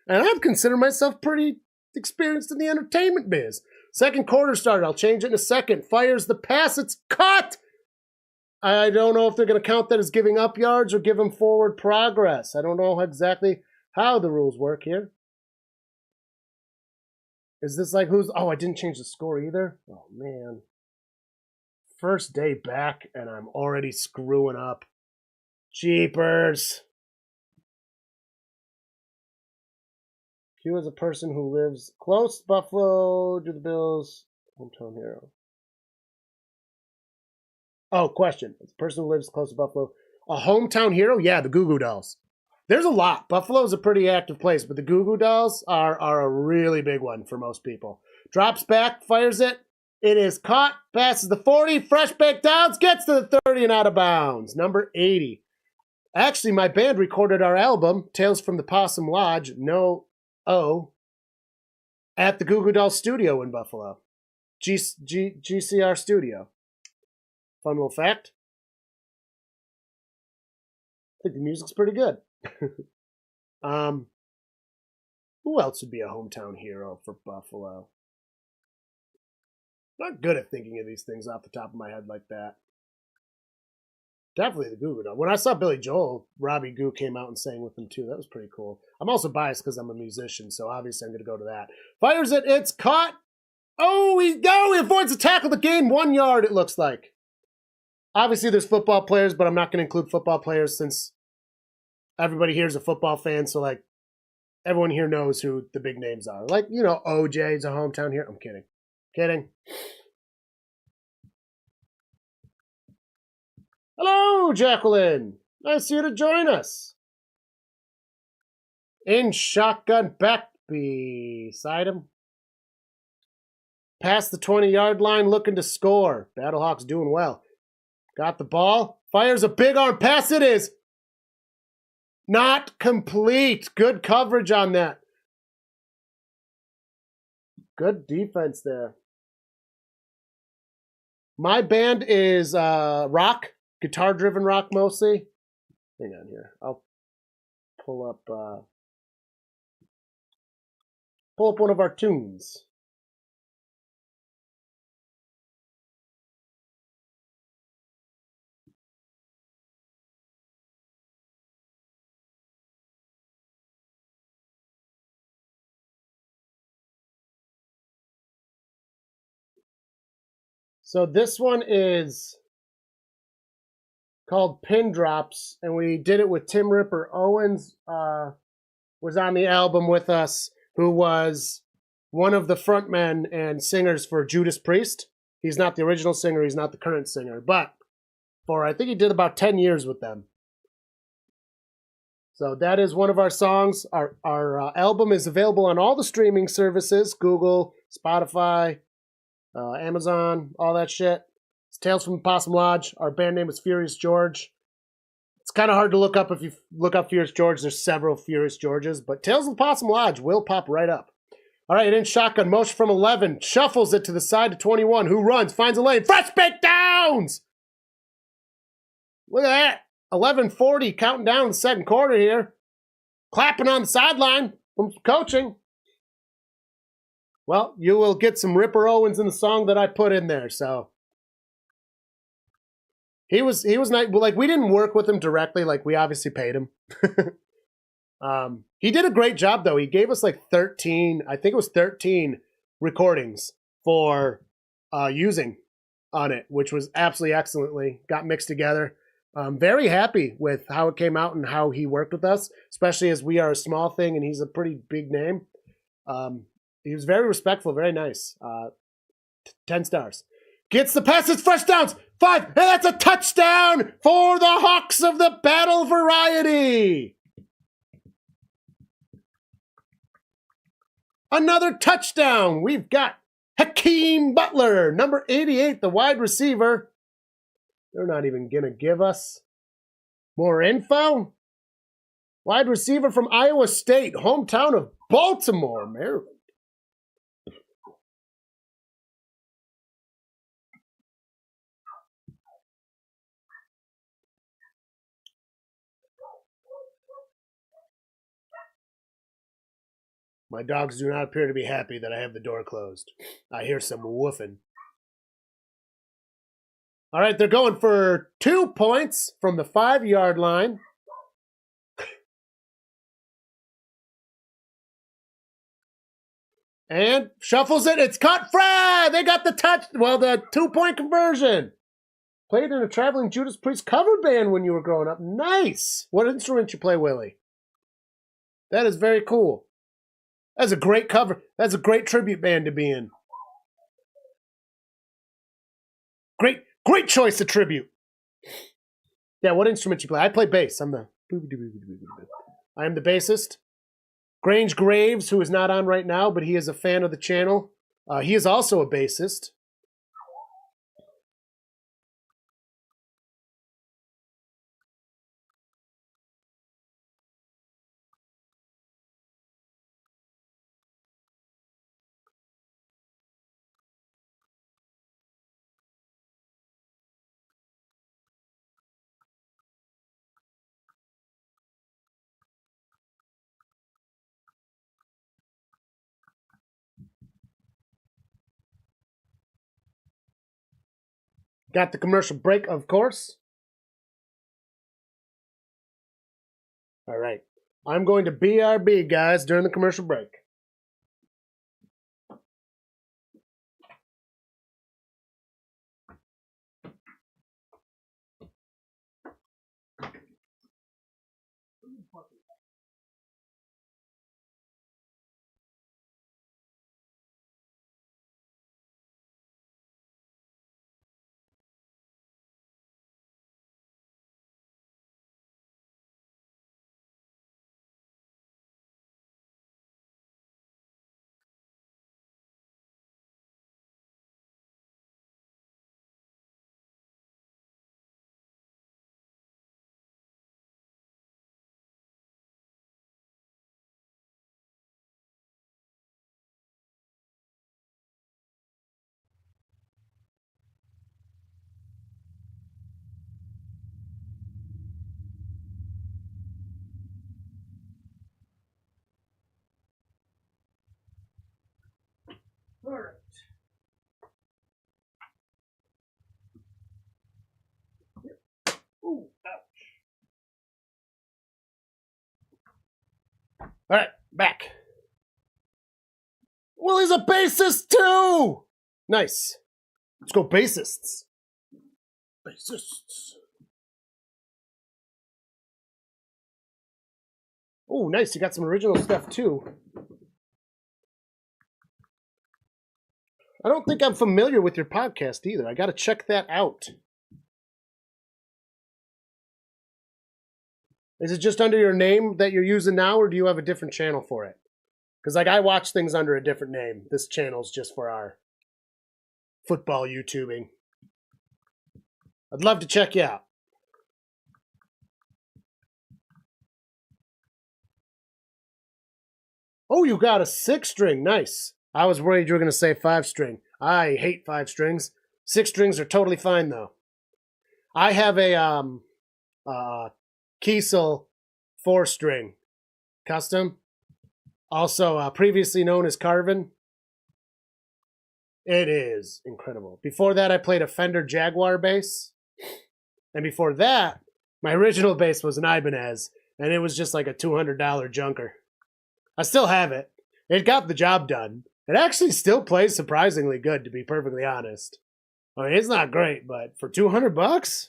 Speaker 1: And I'd consider myself pretty experienced in the entertainment biz. Second quarter started. I'll change it in a second. Fires the pass. It's caught. I don't know if they're going to count that as giving up yards or give him forward progress. I don't know exactly how the rules work here. Is this like who's... Oh, I didn't change the score either? Oh, man. First day back, and I'm already screwing up. Jeepers. Q is a person who lives close to Buffalo to the Bills. Hometown hero. Oh, question. It's a person who lives close to Buffalo. A hometown hero? Yeah, the Goo Goo Dolls. There's a lot. Buffalo's a pretty active place, but the Goo Goo Dolls are a really big one for most people. Drops back, fires it. It is caught, passes the 40, fresh baked downs, gets to the 30 and out of bounds. Number 80. Actually, my band recorded our album, Tales from the Possum Lodge, at the Goo Goo Dolls studio in Buffalo. GCR studio. Fun little fact. I think the music's pretty good. Who else would be a hometown hero for Buffalo? Not good at thinking of these things off the top of my head like that. Definitely the Goo Goo Dolls. When I saw Billy Joel, Robbie Goo came out and sang with them too. That was pretty cool. I'm also biased because I'm a musician, so obviously I'm going to go to that. Fires it. It's caught. Oh, he avoids the tackle to gain 1 yard, it looks like. Obviously there's football players, but I'm not going to include football players since everybody here is a football fan, so like everyone here knows who the big names are. Like, you know, OJ's a hometown hero. I'm kidding. Kidding. Hello, Jacqueline. Nice you to join us. In shotgun back beside him. Past the 20-yard line, looking to score. Battlehawks doing well. Got the ball. Fires a big arm pass. It is not complete. Good coverage on that. Good defense there. My band is rock. Guitar-driven rock mostly. Hang on here. I'll pull up one of our tunes. So this one is called Pin Drops, and we did it with Tim Ripper Owens, was on the album with us, who was one of the frontmen and singers for Judas Priest. He's not the original singer, he's not the current singer, but I think he did about 10 years with them. So that is one of our songs. Our album is available on all the streaming services, Google, Spotify, Amazon, all that shit. It's Tales from the Possum Lodge. Our band name is Furious George. It's kind of hard to look up. If you look up Furious George, there's several Furious Georges, but Tales of the Possum Lodge will pop right up. All right, in shotgun, motion from 11, shuffles it to the side to 21, who runs, finds a lane, fresh baked downs! Look at that. 11:40, counting down the second quarter here. Clapping on the sideline from coaching. Well, you will get some Ripper Owens in the song that I put in there, so. He was nice. Like, we didn't work with him directly. Like, we obviously paid him. He did a great job, though. He gave us like 13 recordings for using on it, which was absolutely excellently got mixed together. Very happy with how it came out and how he worked with us, especially as we are a small thing and he's a pretty big name. He was very respectful, very nice. 10 stars. Gets the pass, it's fresh downs. 5, and that's a touchdown for the Hawks of the Battle variety. Another touchdown. We've got Hakeem Butler, number 88, the wide receiver. They're not even going to give us more info. Wide receiver from Iowa State, hometown of Baltimore, Maryland. My dogs do not appear to be happy that I have the door closed. I hear some woofing. All right, they're going for 2 points from the 5-yard line. And shuffles it. It's caught. Fry! They got the touch. Well, the 2-point conversion. Played in a traveling Judas Priest cover band when you were growing up. Nice. What instrument you play, Willie? That is very cool. That's a great cover. That's a great tribute band to be in. Great choice of tribute. Yeah, what instrument you play? I play bass. I am the bassist. Grange Graves, who is not on right now, but he is a fan of the channel. He is also a bassist. Got the commercial break, of course. All right. I'm going to BRB, guys, during the commercial break. All right. Ooh, ouch. All right, back. Well, he's a bassist too. Nice. Let's go bassists. Bassists. Oh, nice. You got some original stuff too. I don't think I'm familiar with your podcast either. I got to check that out. Is it just under your name that you're using now, or do you have a different channel for it? Because like I watch things under a different name. This channel's just for our football YouTubing. I'd love to check you out. Oh, you got a 6-string. Nice. I was worried you were going to say 5-string. I hate 5 strings. 6 strings are totally fine, though. I have a Kiesel 4-string custom, also previously known as Carvin. It is incredible. Before that, I played a Fender Jaguar bass. And before that, my original bass was an Ibanez, and it was just like a $200 junker. I still have it. It got the job done. It actually still plays surprisingly good, to be perfectly honest. I mean, it's not great, but for $200,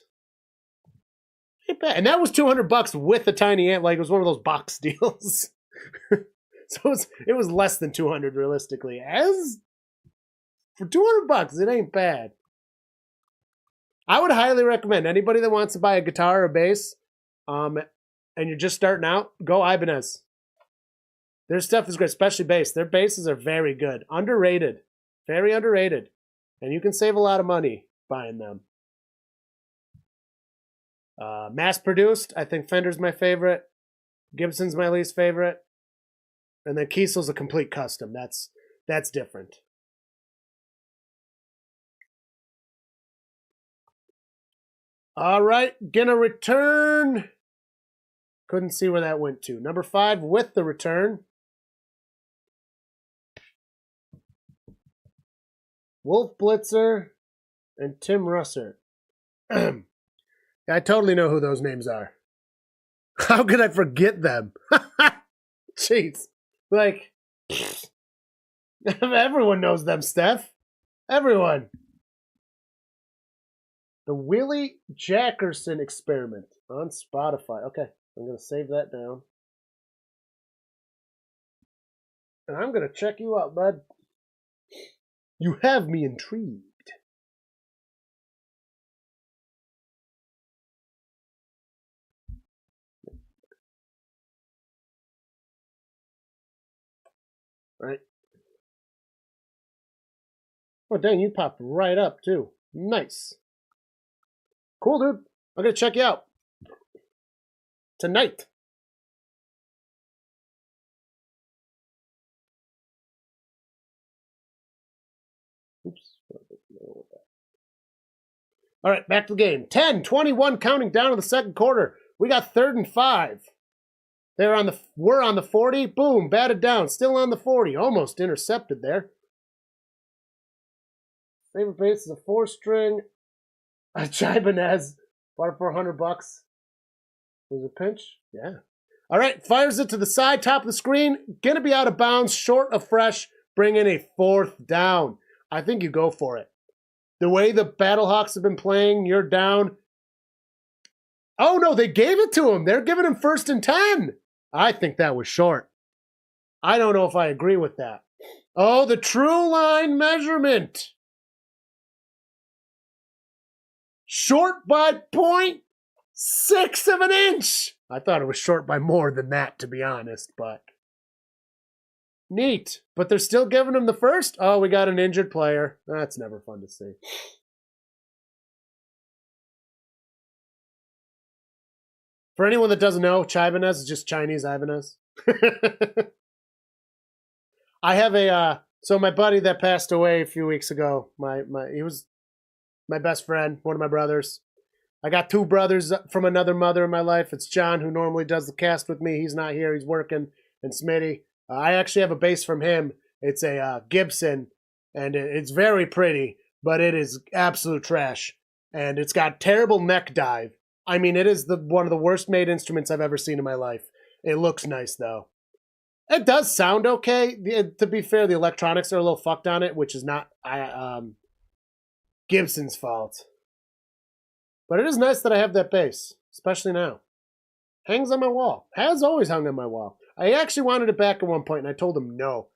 Speaker 1: ain't bad. And that was $200 with a tiny amp. Like it was one of those box deals. So it was less than 200 realistically. As for $200, it ain't bad. I would highly recommend anybody that wants to buy a guitar or a bass, and you're just starting out, go Ibanez. Their stuff is great, especially bass. Their basses are very good. Underrated. Very underrated. And you can save a lot of money buying them. Mass-produced, I think Fender's my favorite. Gibson's my least favorite. And then Kiesel's a complete custom. That's different. All right, gonna return. Couldn't see where that went to. Number 5 with the return. Wolf Blitzer, and Tim Russer. I totally know who those names are. How could I forget them? Jeez. Like, everyone knows them, Steph. Everyone. The Willie Jackerson Experiment on Spotify. Okay, I'm going to save that down. And I'm going to check you out, bud. You have me intrigued. Right. Oh, dang, you popped right up, too. Nice. Cool, dude. I'm going to check you out. Tonight. Oops. All right, back to the game. 10-21 counting down to the second quarter. We got 3rd and 5. We're on the 40. Boom, batted down. Still on the 40. Almost intercepted there. Favorite base is a 4-string. Chibanez. Bought it for $100. Was it a pinch? Yeah. All right, fires it to the side, top of the screen. Gonna be out of bounds, short of fresh. Bring in a 4th down. I think you go for it. The way the Battlehawks have been playing, you're down. Oh, no, they gave it to him. They're giving him 1st and 10. I think that was short. I don't know if I agree with that. Oh, the true line measurement. Short by 0.6 of an inch. I thought it was short by more than that, to be honest, but neat. But they're still giving him the 1st. Oh, we got an injured player. That's never fun to see. For anyone that doesn't know, Chibanez is just Chinese Ibanez. I have so my buddy that passed away a few weeks ago, he was my best friend, one of my brothers. I got 2 brothers from another mother in my life. It's John, who normally does the cast with me. He's not here. He's working. And Smitty. I actually have a bass from him. It's a Gibson, and it's very pretty, but it is absolute trash. And it's got terrible neck dive. I mean, it is one of the worst made instruments I've ever seen in my life. It looks nice, though. It does sound okay. To be fair, the electronics are a little fucked on it, which is not Gibson's fault. But it is nice that I have that bass, especially now. Hangs on my wall. Has always hung on my wall. I actually wanted it back at one point, and I told him no.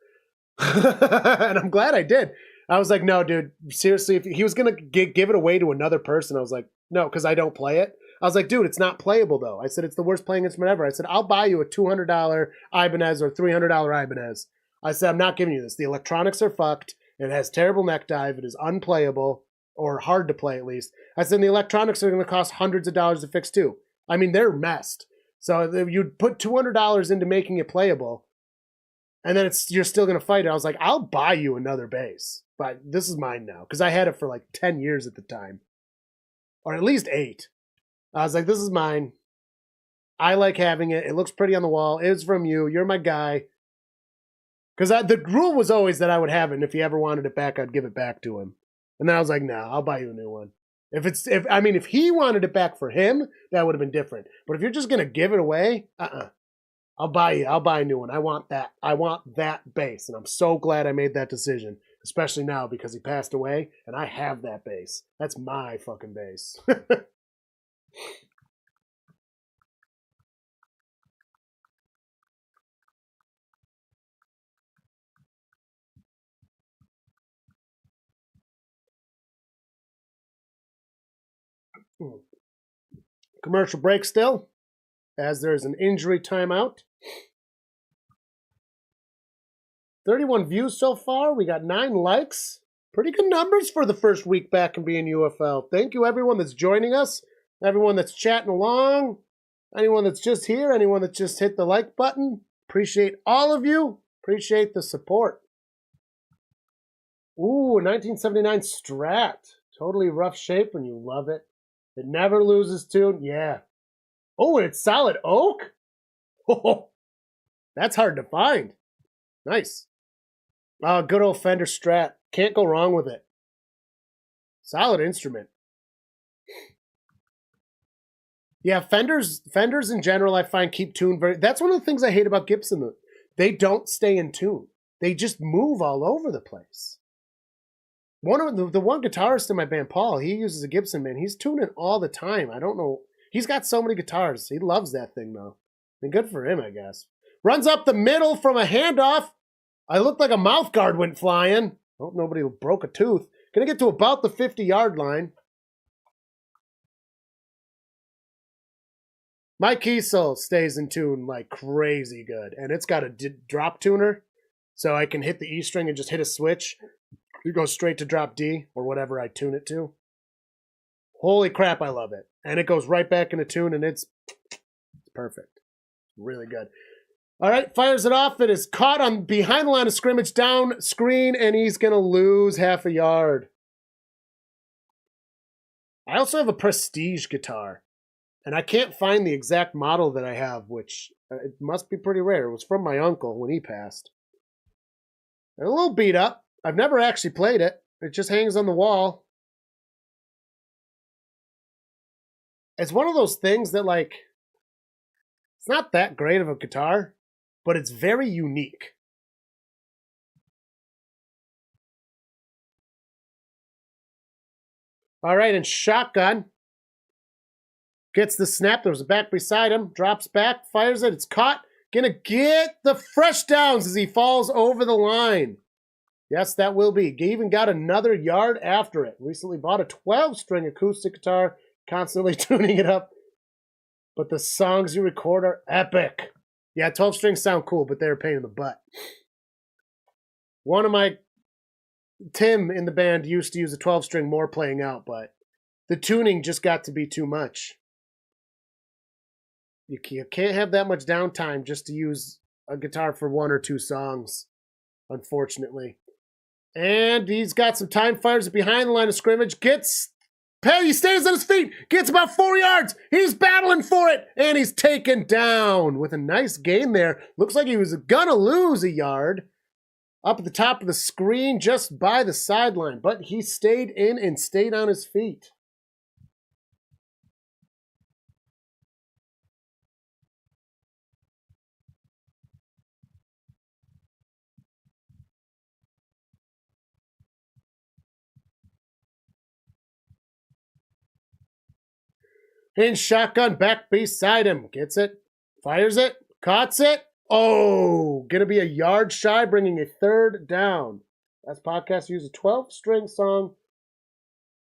Speaker 1: And I'm glad I did. I was like, no, dude, seriously, if he was going to give it away to another person, I was like, no, because I don't play it. I was like, dude, it's not playable, though. I said, it's the worst playing instrument ever. I said, I'll buy you a $200 Ibanez or $300 Ibanez. I said, I'm not giving you this. The electronics are fucked. It has terrible neck dive. It is unplayable, or hard to play at least. I said, the electronics are going to cost hundreds of dollars to fix, too. I mean, they're messed. So you'd put $200 into making it playable, and then you're still going to fight it. I was like, I'll buy you another bass, but this is mine now, because I had it for like 10 years at the time, or at least 8. I was like, this is mine. I like having it. It looks pretty on the wall. It's from you. You're my guy. Because the rule was always that I would have it, and if he ever wanted it back, I'd give it back to him. And then I was like, no, I'll buy you a new one. If he wanted it back for him, that would have been different. But if you're just gonna give it away, I'll buy a new one. I want that. I want that bass, and I'm so glad I made that decision, especially now because he passed away, and I have that bass. That's my fucking bass. Commercial break still, as there's an injury timeout. 31 views so far. We got 9 likes. Pretty good numbers for the first week back in being UFL. Thank you, everyone that's joining us, everyone that's chatting along, anyone that's just here, anyone that just hit the like button. Appreciate all of you. Appreciate the support. Ooh, 1979 Strat. Totally rough shape, and you love it. It never loses tune. Yeah. Oh, and it's solid oak? Oh, that's hard to find. Nice. Good old Fender Strat. Can't go wrong with it. Solid instrument. Yeah, Fenders in general, I find keep tune very. That's one of the things I hate about Gibson. They don't stay in tune. They just move all over the place. One of the one guitarist in my band, Paul, he uses a Gibson, man. He's tuning all the time. I don't know. He's got so many guitars. He loves that thing, though. And good for him, I guess. Runs up the middle from a handoff. I looked like a mouth guard went flying. Hope nobody broke a tooth. Gonna get to about the 50-yard line. My Kiesel stays in tune like crazy good. And it's got a drop tuner. So I can hit the E string and just hit a switch. It goes straight to drop D or whatever I tune it to. Holy crap, I love it. And it goes right back into tune and it's perfect. Really good. All right, fires it off. It is caught on behind the line of scrimmage, down screen, and he's going to lose half a yard. I also have a Prestige guitar, and I can't find the exact model that I have, which it must be pretty rare. It was from my uncle when he passed. And a little beat up. I've never actually played it. It just hangs on the wall. It's one of those things that, like, it's not that great of a guitar, but it's very unique. All right, and shotgun. Gets the snap. There's a back beside him. Drops back, fires it. It's caught. Gonna get the fresh downs as he falls over the line. Yes, that will be. He even got another yard after it. Recently bought a 12-string acoustic guitar, constantly tuning it up. But the songs you record are epic. Yeah, 12 strings sound cool, but they're a pain in the butt. One of my, Tim in the band used to use a 12-string more playing out, but the tuning just got to be too much. You can't have that much downtime just to use a guitar for one or two songs, unfortunately. And he's got some time, fires it behind the line of scrimmage, he stays on his feet, gets about 4 yards. He's battling for it, and he's taken down with a nice gain there. Looks like he was gonna lose a yard up at the top of the screen just by the sideline, but he stayed in and stayed on his feet. In shotgun, back beside him. Gets it, fires it, caught it. Oh, gonna be a yard shy, bringing a third down. Last podcast used a 12-string song.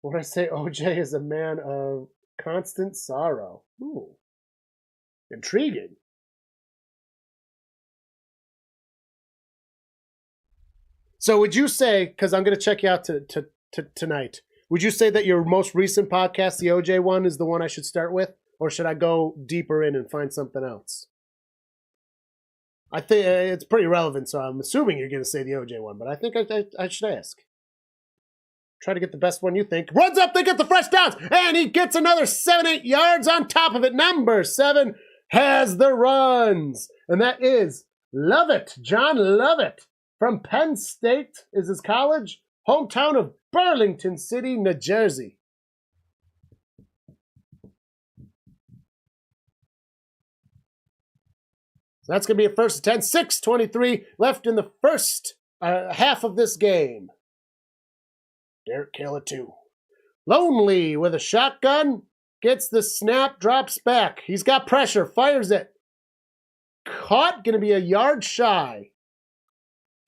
Speaker 1: What I say, OJ is a man of constant sorrow. Ooh, intriguing. So would you say, because I'm gonna check you out tonight, would you say that your most recent podcast, the OJ one, is the one I should start with? Or should I go deeper in and find something else? I think it's pretty relevant, so I'm assuming you're going to say the OJ one, but I think I should ask. Try to get the best one you think. Runs up, they get the fresh downs, and he gets another 7-8 yards on top of it. Number 7 has the runs, and that is Lovett, John Lovett, from Penn State is his college, hometown of Burlington City, New Jersey. So that's going to be a first and 10, 6:23 left in the first half of this game. Derek Kayla 2. Lonely with a shotgun, gets the snap, drops back. He's got pressure, fires it. Caught, going to be a yard shy.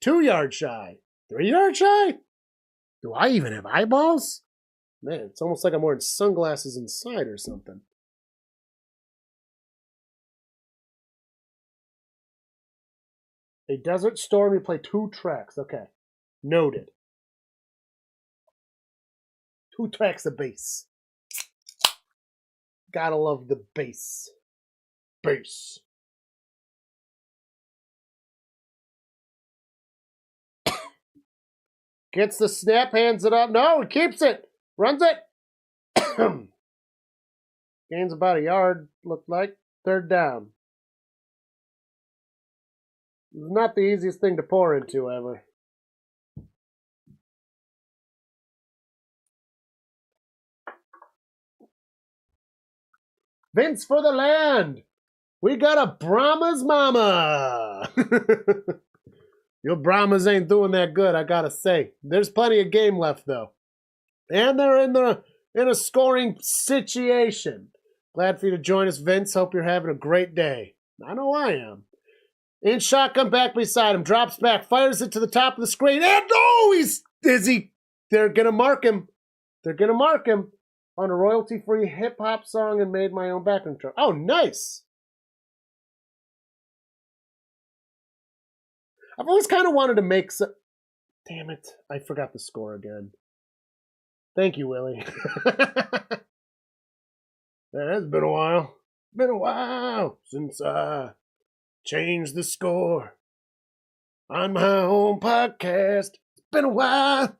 Speaker 1: 2 yards shy. 3 yards shy? Do I even have eyeballs? Man, it's almost like I'm wearing sunglasses inside or something. A Desert Storm, you play 2 tracks. Okay. Noted. 2 tracks of bass. Gotta love the bass. Bass. Gets the snap, hands it up. No, he keeps it. Runs it. Gains about a yard, looked like. Third down. Not the easiest thing to pour into, ever. Vince for the land. We got a Brahmas mama. Your Brahmas ain't doing that good, I gotta say. There's plenty of game left, though. And they're in a scoring situation. Glad for you to join us, Vince. Hope you're having a great day. I know I am. In shotgun back beside him. Drops back. Fires it to the top of the screen. And they're going to mark him. They're going to mark him on a royalty-free hip-hop song and made my own background track. Oh, nice. I've always kind of wanted to make some... Damn it. I forgot the score again. Thank you, Willie. It's been a while. Been a while since I changed the score on my own podcast. It's been a while.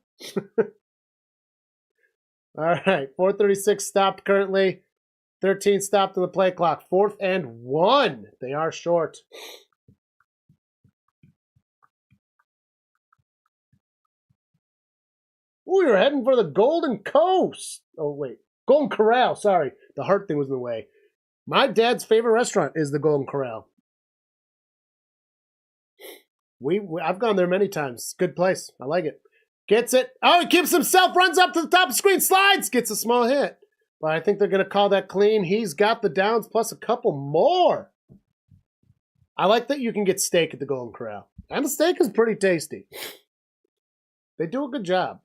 Speaker 1: All right, 4:36 stopped currently. 13 stopped on the play clock. 4th and 1. They are short. Ooh, you're heading for the Golden Coast. Oh, wait. Golden Corral, sorry. The heart thing was in the way. My dad's favorite restaurant is the Golden Corral. I've gone there many times. Good place. I like it. Gets it. Oh, he keeps himself, runs up to the top of the screen, slides, gets a small hit. But I think they're going to call that clean. He's got the downs plus a couple more. I like that you can get steak at the Golden Corral. And the steak is pretty tasty. They do a good job.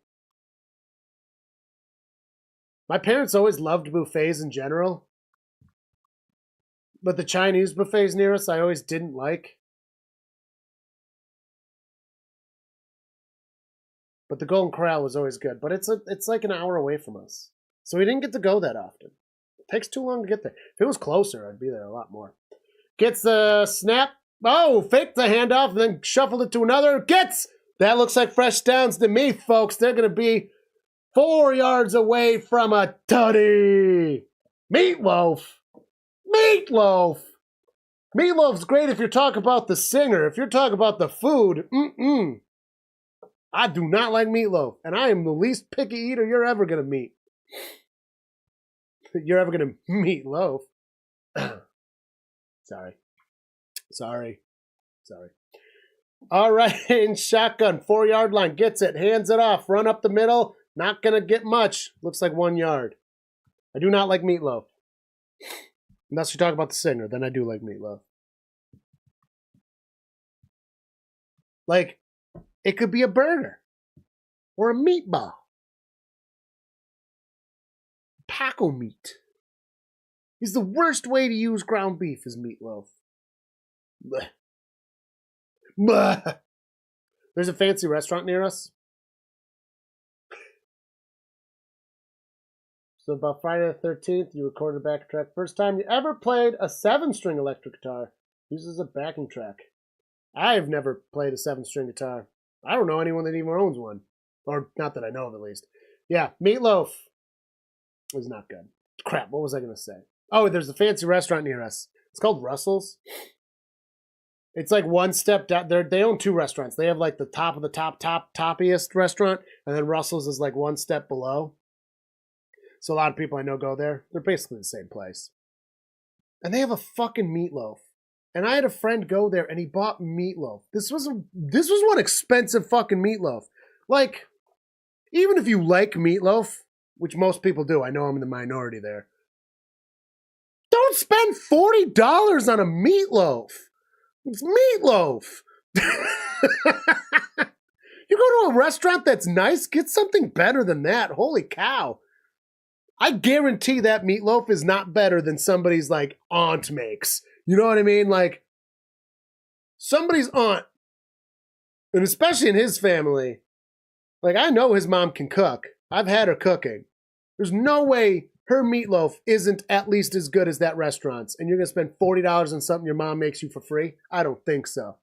Speaker 1: My parents always loved buffets in general. But the Chinese buffets near us, I always didn't like. But the Golden Corral was always good. But it's like an hour away from us. So we didn't get to go that often. It takes too long to get there. If it was closer, I'd be there a lot more. Gets the snap. Oh, faked the handoff and then shuffled it to another. Gets! That looks like fresh downs to me, folks. They're going to be 4 yards away from a tutty. Meatloaf. Meatloaf. Meatloaf's great if you're talking about the singer. If you're talking about the food, I do not like meatloaf. And I am the least picky eater you're ever going to meet. You're ever going to meatloaf. Sorry. All right, in shotgun, 4-yard line. Gets it, hands it off, run up the middle. Not going to get much. Looks like 1 yard. I do not like meatloaf. Unless you talk about the singer, then I do like meatloaf. Like, it could be a burger. Or a meatball. Paco meat. Is the worst way to use ground beef is meatloaf. Blech. Blech. There's a fancy restaurant near us. So about Friday the 13th, you recorded a backing track. First time you ever played a 7-string electric guitar. Uses a backing track. I've never played a 7-string guitar. I don't know anyone that even owns one. Or not that I know of, at least. Yeah, meatloaf was not good. Crap, what was I going to say? Oh, there's a fancy restaurant near us. It's called Russell's. It's like one step down. They own 2 restaurants. They have like the top of the toppiest restaurant, and then Russell's is like one step below. So a lot of people I know go there. They're basically the same place. And they have a fucking meatloaf. And I had a friend go there and he bought meatloaf. This was one expensive fucking meatloaf. Like, even if you like meatloaf, which most people do, I know I'm in the minority there. Don't spend $40 on a meatloaf. It's meatloaf. You go to a restaurant that's nice, get something better than that. Holy cow. I guarantee that meatloaf is not better than somebody's, like, aunt makes. You know what I mean? Like, somebody's aunt, and especially in his family, like, I know his mom can cook. I've had her cooking. There's no way her meatloaf isn't at least as good as that restaurant's, and you're going to spend $40 on something your mom makes you for free? I don't think so.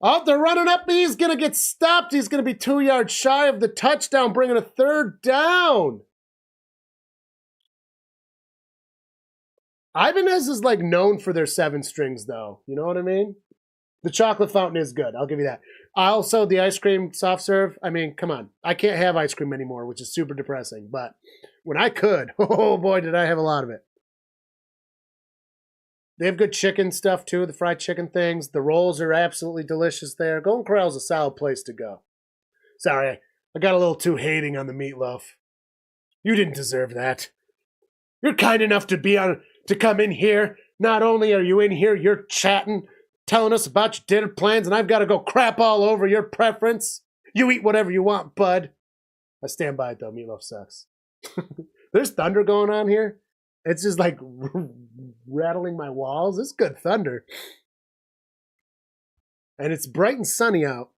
Speaker 1: Oh, they're running up. He's going to get stopped. He's going to be 2 yards shy of the touchdown, bringing a 3rd down. Ibanez is like known for their 7 strings, though. You know what I mean? The chocolate fountain is good. I'll give you that. Also, the ice cream soft serve. I mean, come on. I can't have ice cream anymore, which is super depressing. But when I could, oh boy, did I have a lot of it. They have good chicken stuff too, the fried chicken things. The rolls are absolutely delicious there. Golden Corral's a solid place to go. Sorry, I got a little too hating on the meatloaf. You didn't deserve that. You're kind enough to come in here. Not only are you in here, you're chatting, telling us about your dinner plans, and I've got to go crap all over your preference. You eat whatever you want, bud. I stand by it, though. Meatloaf sucks. There's thunder going on here. It's just like rattling my walls. It's good thunder. And it's bright and sunny out.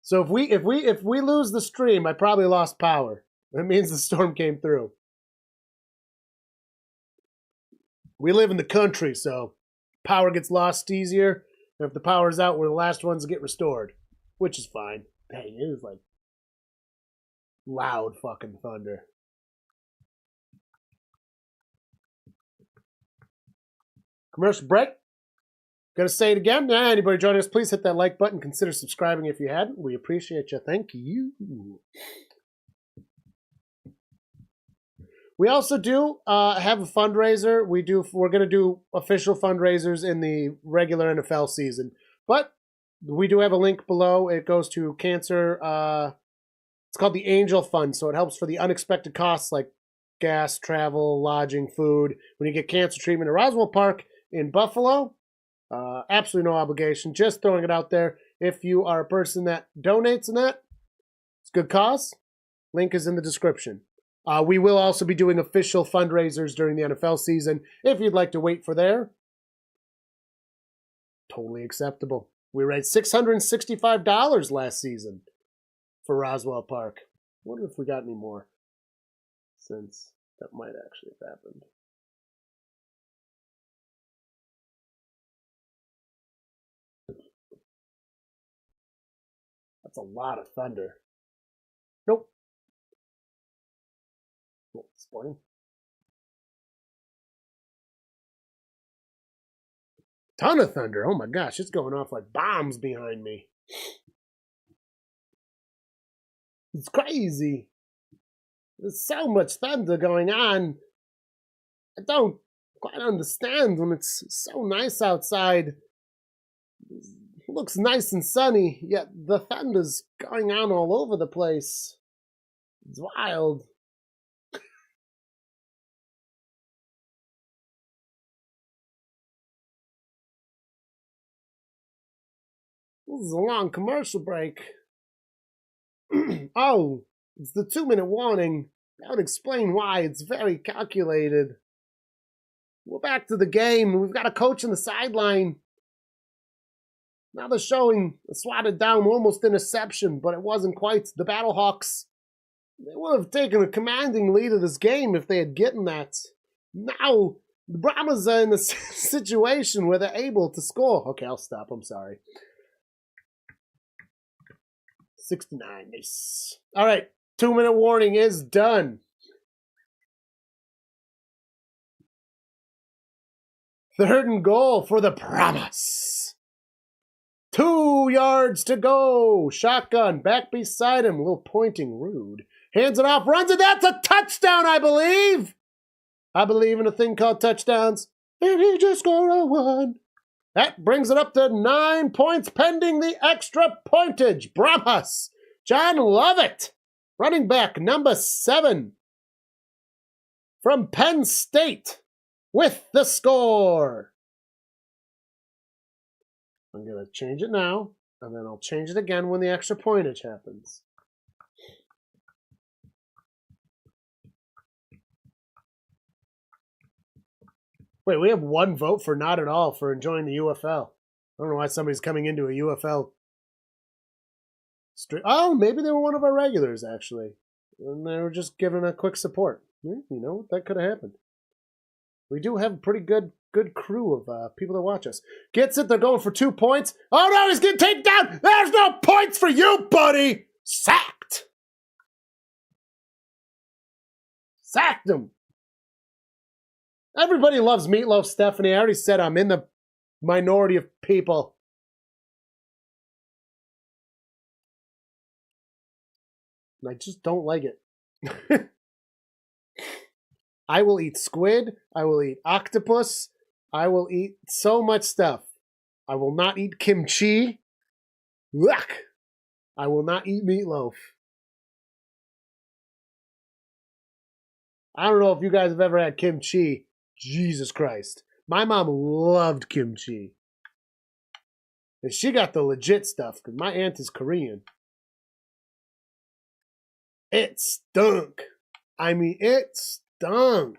Speaker 1: So if we lose the stream, I probably lost power. That means the storm came through. We live in the country, so power gets lost easier. And if the power's out, we're the last ones to get restored, which is fine. Dang, it is like loud fucking thunder. Commercial break. Gonna say it again. Anybody joining us, please hit that like button. Consider subscribing if you hadn't. We appreciate you. Thank you. We also do have a fundraiser. We're going to do official fundraisers in the regular NFL season. But we do have a link below. It goes to cancer. It's called the Angel Fund. So it helps for the unexpected costs like gas, travel, lodging, food. When you get cancer treatment at Roswell Park in Buffalo, absolutely no obligation. Just throwing it out there. If you are a person that donates in that, it's a good cause. Link is in the description. We will also be doing official fundraisers during the NFL season. If you'd like to wait for there, totally acceptable. We raised $665 last season for Roswell Park. I wonder if we got any more, since that might actually have happened. That's a lot of thunder. Nope. Disappointing. Ton of thunder. Oh my gosh, it's going off like bombs behind me. It's crazy. There's so much thunder going on. I don't quite understand when it's so nice outside. It looks nice and sunny, yet the thunder's going on all over the place. It's wild. This is a long commercial break. Oh, it's the 2-minute warning. That would explain why. It's very calculated. We're back to the game. We've got a coach on the sideline. Now they're showing a swatted down, almost interception, but it wasn't quite. The Battlehawks, they would have taken a commanding lead of this game if they had gotten that. Now, the Brahmas are in a situation where they're able to score. Okay, I'll stop. I'm sorry. 69. Nice. All right. 2-minute warning is done. Third and goal for the Brahmas. 2 yards to go. Shotgun back beside him. A little pointing rude. Hands it off. Runs it. That's a touchdown, I believe. I believe in a thing called touchdowns. And he just scored a 1. That brings it up to 9 points pending the extra pointage. Brahmas. John Lovett, running back number 7 from Penn State with the score. I'm going to change it now, and then I'll change it again when the extra pointage happens. Wait, we have 1 vote for not at all for enjoying the UFL. I don't know why somebody's coming into a UFL. Oh, maybe they were one of our regulars, actually. And they were just giving a quick support. You know, that could have happened. We do have a pretty good crew of people that watch us. Gets it, they're going for 2 points. Oh no, he's getting taken down! There's no points for you, buddy! Sacked! Sacked him! Everybody loves Meatloaf, Stephanie. I already said I'm in the minority of people. I just don't like it. I will eat squid. I will eat octopus. I will eat so much stuff. I will not eat kimchi. Yuck. I will not eat meatloaf. I don't know if you guys have ever had kimchi. Jesus Christ. My mom loved kimchi. And she got the legit stuff because my aunt is Korean. It stunk. I mean, it stunk.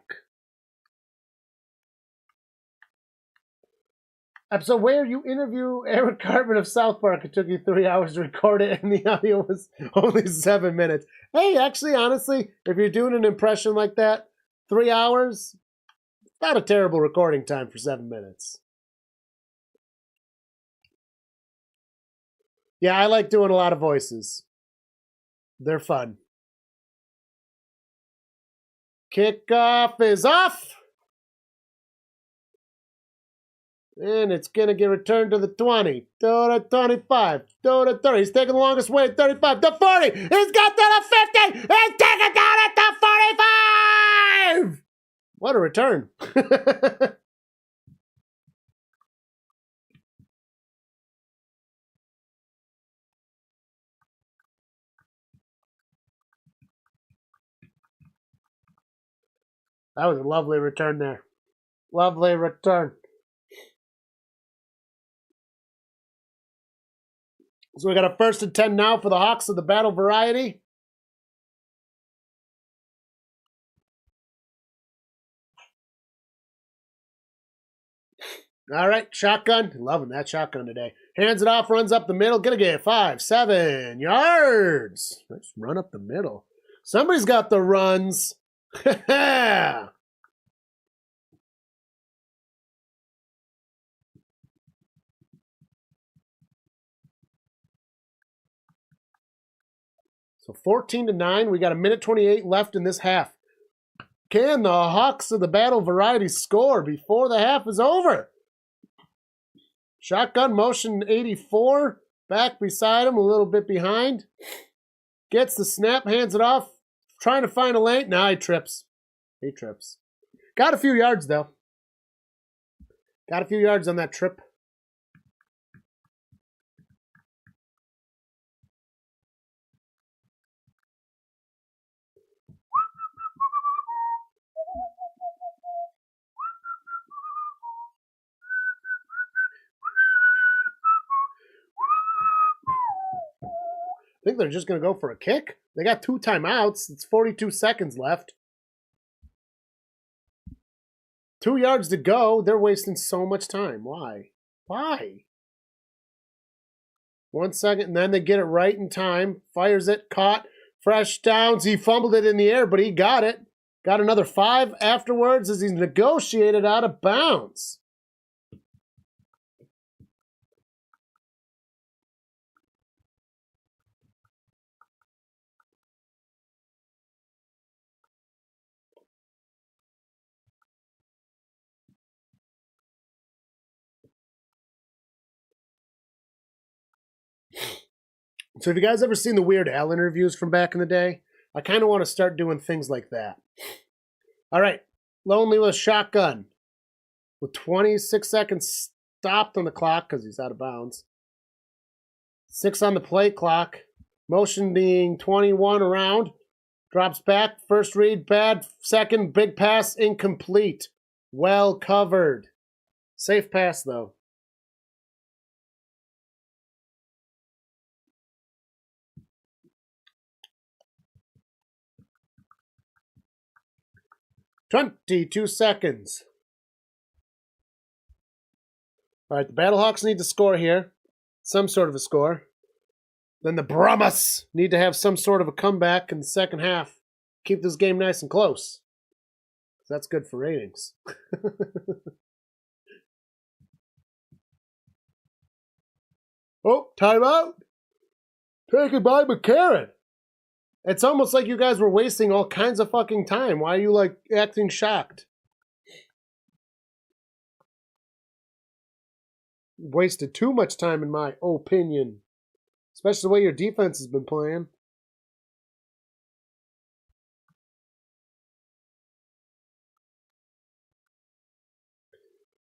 Speaker 1: Episode where you interview Eric Cartman of South Park. It took you 3 hours to record it, and the audio was only 7 minutes. Hey, actually, honestly, if you're doing an impression like that, 3 hours, not a terrible recording time for 7 minutes. Yeah, I like doing a lot of voices. They're fun. Kickoff is off. And it's going to get returned to the 20. To the 25. To the 30. He's taking the longest way. 35. To 40. He's got to the 50. He's taking down at the 45. What a return. That was a lovely return there. Lovely return. So we got a 1st and 10 now for the Hawks of the Battle variety. All right, shotgun. Loving that shotgun today. Hands it off, runs up the middle. Gonna get 5, 7 yards. Let's run up the middle. Somebody's got the runs. So 14-9. We got 1:28 left in this half. Can the Hawks of the Battle variety score before the half is over? Shotgun motion 84. Back beside him, a little bit behind. Gets the snap, hands it off. Trying to find a lane. Nah, he trips. He trips. Got a few yards, though. Got a few yards on that trip. I think they're just going to go for a kick. They got 2 timeouts. It's 42 seconds left. 2 yards to go. They're wasting so much time. Why? Why? 1 second, and then they get it right in time. Fires it, caught. Fresh downs. He fumbled it in the air, but he got it. Got another 5 afterwards as he's negotiated out of bounds. So have you guys ever seen the Weird Al interviews from back in the day? I kind of want to start doing things like that. All right. Lonely with a shotgun. With 26 seconds stopped on the clock because he's out of bounds. 6 on the play clock. Motion being 21 around. Drops back. First read, bad. Second, big pass, incomplete. Well covered. Safe pass, though. "22 seconds. All right, the Battlehawks need to score here. Some sort of a score. Then the Brahmas need to have some sort of a comeback in the second half. Keep this game nice and close. That's good for ratings. Oh, timeout. Taken by McCarron. It's almost like you guys were wasting all kinds of fucking time. Why are you, like, acting shocked? Wasted too much time, in my opinion. Especially the way your defense has been playing.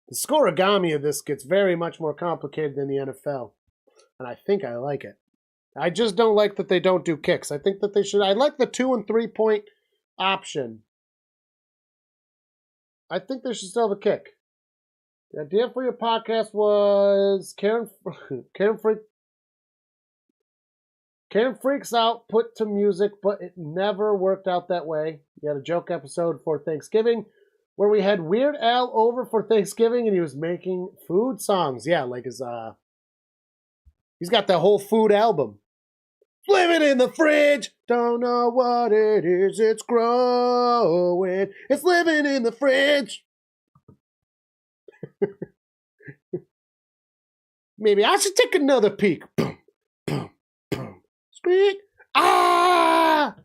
Speaker 1: The scoregami of this gets very much more complicated than the NFL. And I think I like it. I just don't like that they don't do kicks. I think that they should. I like the 2 and 3 point option. I think they should still have a kick. The idea for your podcast was Karen freaks out, put to music, but it never worked out that way. You had a joke episode for Thanksgiving where we had Weird Al over for Thanksgiving and he was making food songs. Yeah, like his he's got that whole food album. Living in the fridge, don't know what it is, it's growing. It's living in the fridge. Maybe I should take another peek. Boom, boom, boom. Squeak. Ah!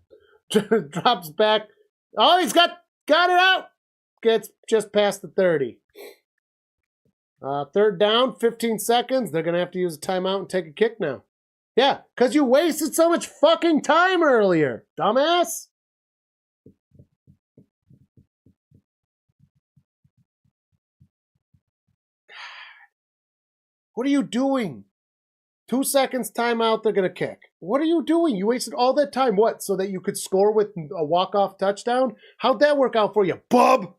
Speaker 1: Drops back. Oh, he's got it out. Gets just past the 30. Third down, 15 seconds. They're going to have to use a timeout and take a kick now. Yeah, because you wasted so much fucking time earlier, dumbass. What are you doing? 2 seconds timeout, they're going to kick. What are you doing? You wasted all that time. What, so that you could score with a walk-off touchdown? How'd that work out for you, bub?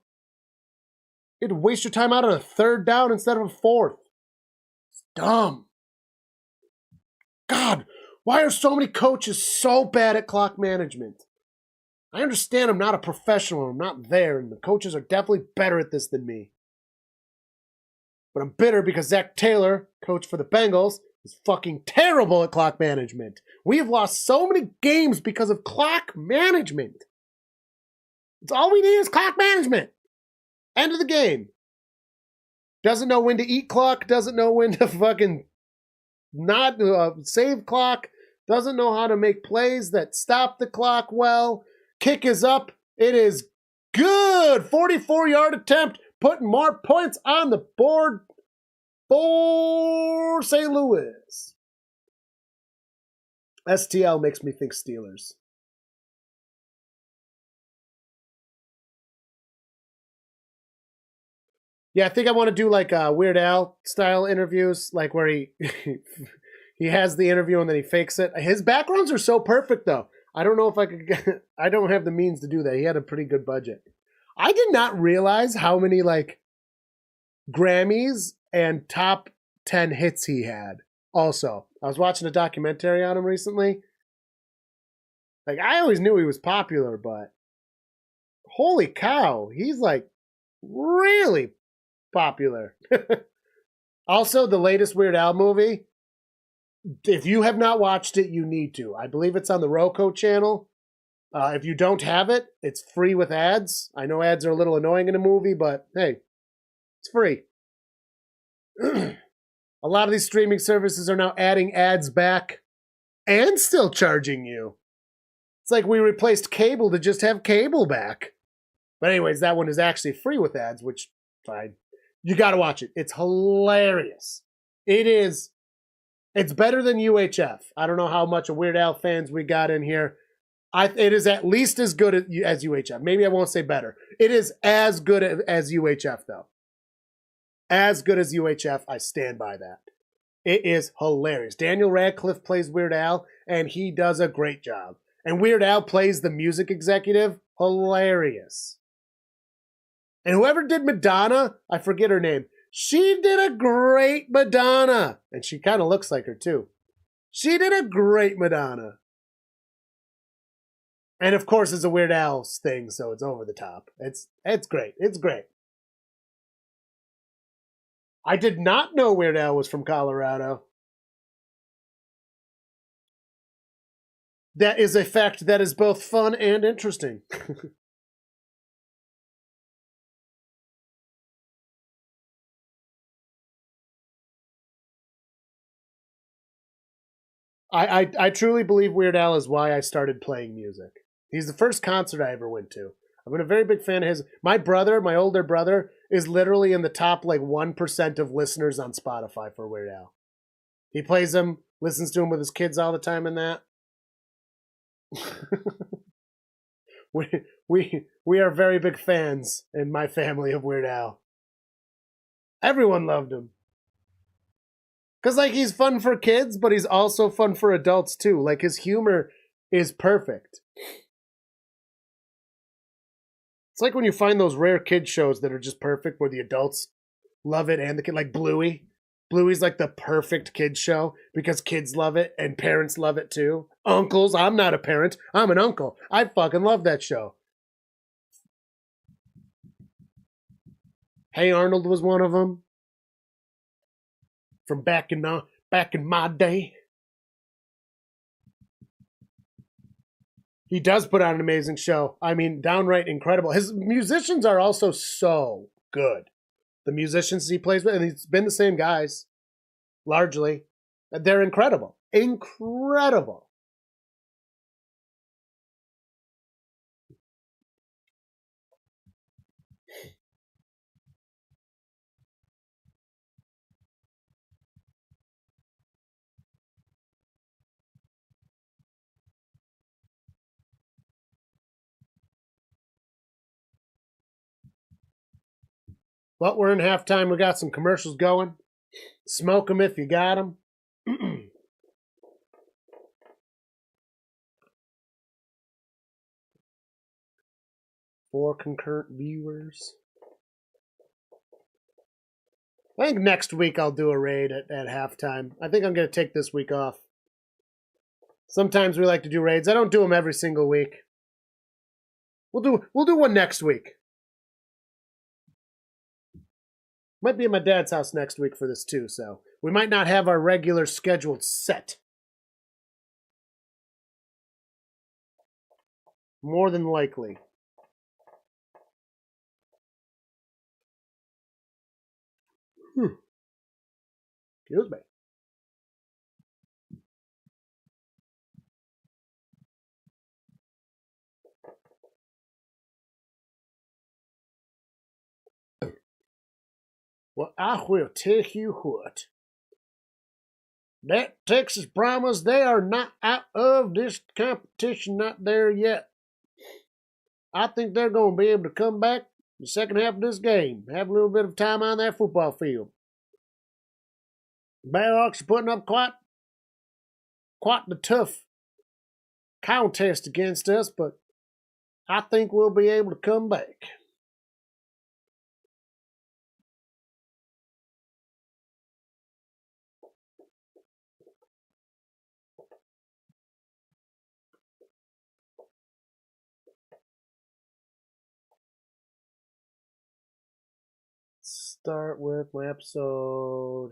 Speaker 1: You'd waste your time out on a third down instead of a fourth. It's dumb. God, why are so many coaches so bad at clock management? I understand I'm not a professional. I'm not there, and the coaches are definitely better at this than me. But I'm bitter because Zach Taylor, coach for the Bengals, is fucking terrible at clock management. We have lost so many games because of clock management. It's all we need is clock management. End of the game. Doesn't know when to eat clock, doesn't know when to fucking not save clock, doesn't know how to make plays that stop the clock well. Kick is up. It is good. 44-yard attempt, putting more points on the board for St. Louis. STL makes me think Steelers. Yeah, I think I want to do like Weird Al style interviews, like where he he has the interview and then he fakes it. His backgrounds are so perfect though. I don't know if I could get, I don't have the means to do that. He had a pretty good budget. I did not realize how many like Grammys and top 10 hits he had. Also, I was watching a documentary on him recently. Like I always knew he was popular, but holy cow, he's like really popular. Also, the latest Weird Al movie, if you have not watched it, you need to. I believe it's on the Roku channel. If you don't have it, it's free with ads. I know ads are a little annoying in a movie, but hey, it's free. A lot of these streaming services are now adding ads back and still charging you. It's like we replaced cable to just have cable back. But anyways, that one is actually free with ads, which, fine. You got to watch it. It's hilarious. It is. It's better than UHF. I don't know how much of Weird Al fans we got in here. It is at least as good as UHF. Maybe I won't say better. It is as good as UHF, though. As good as UHF. I stand by that. It is hilarious. Daniel Radcliffe plays Weird Al, and he does a great job. And Weird Al plays the music executive. Hilarious. And whoever did Madonna, I forget her name. She did a great Madonna. And she kind of looks like her, too. She did a great Madonna. And of course, it's a Weird Al thing, so it's over the top. It's great. It's great. I did not know Weird Al was from Colorado. That is a fact that is both fun and interesting. I truly believe Weird Al is why I started playing music. He's the first concert I ever went to. I've been a very big fan of his. My brother, my older brother, is literally in the top like 1% of listeners on Spotify for Weird Al. He plays them, listens to him with his kids all the time and that. we are very big fans in my family of Weird Al. Everyone loved him. Because, like, he's fun for kids, but he's also fun for adults, too. Like, his humor is perfect. It's like when you find those rare kid shows that are just perfect, where the adults love it and the kid, like Bluey. Bluey's like the perfect kid show because kids love it and parents love it, too. Uncles, I'm not a parent. I'm an uncle. I fucking love that show. Hey Arnold was one of them. From back in my day. He does put on an amazing show. I mean, downright incredible. His musicians are also so good. The musicians he plays with, and he's been the same guys, largely. They're incredible. Incredible. Well, we're in halftime. We got some commercials going. Smoke them if you got them. 4 concurrent viewers. I think next week I'll do a raid at halftime. I think I'm going to take this week off. Sometimes we like to do raids. I don't do them every single week. We'll do one next week. Might be at my dad's house next week for this too, so we might not have our regular scheduled set. More than likely. Excuse me. Well, I will tell you what. That Texas Brahmas, they are not out of this competition, not there yet. I think they're going to be able to come back the second half of this game, have a little bit of time on that football field. Battlehawks are putting up quite the tough contest against us, but I think we'll be able to come back. Start with my episode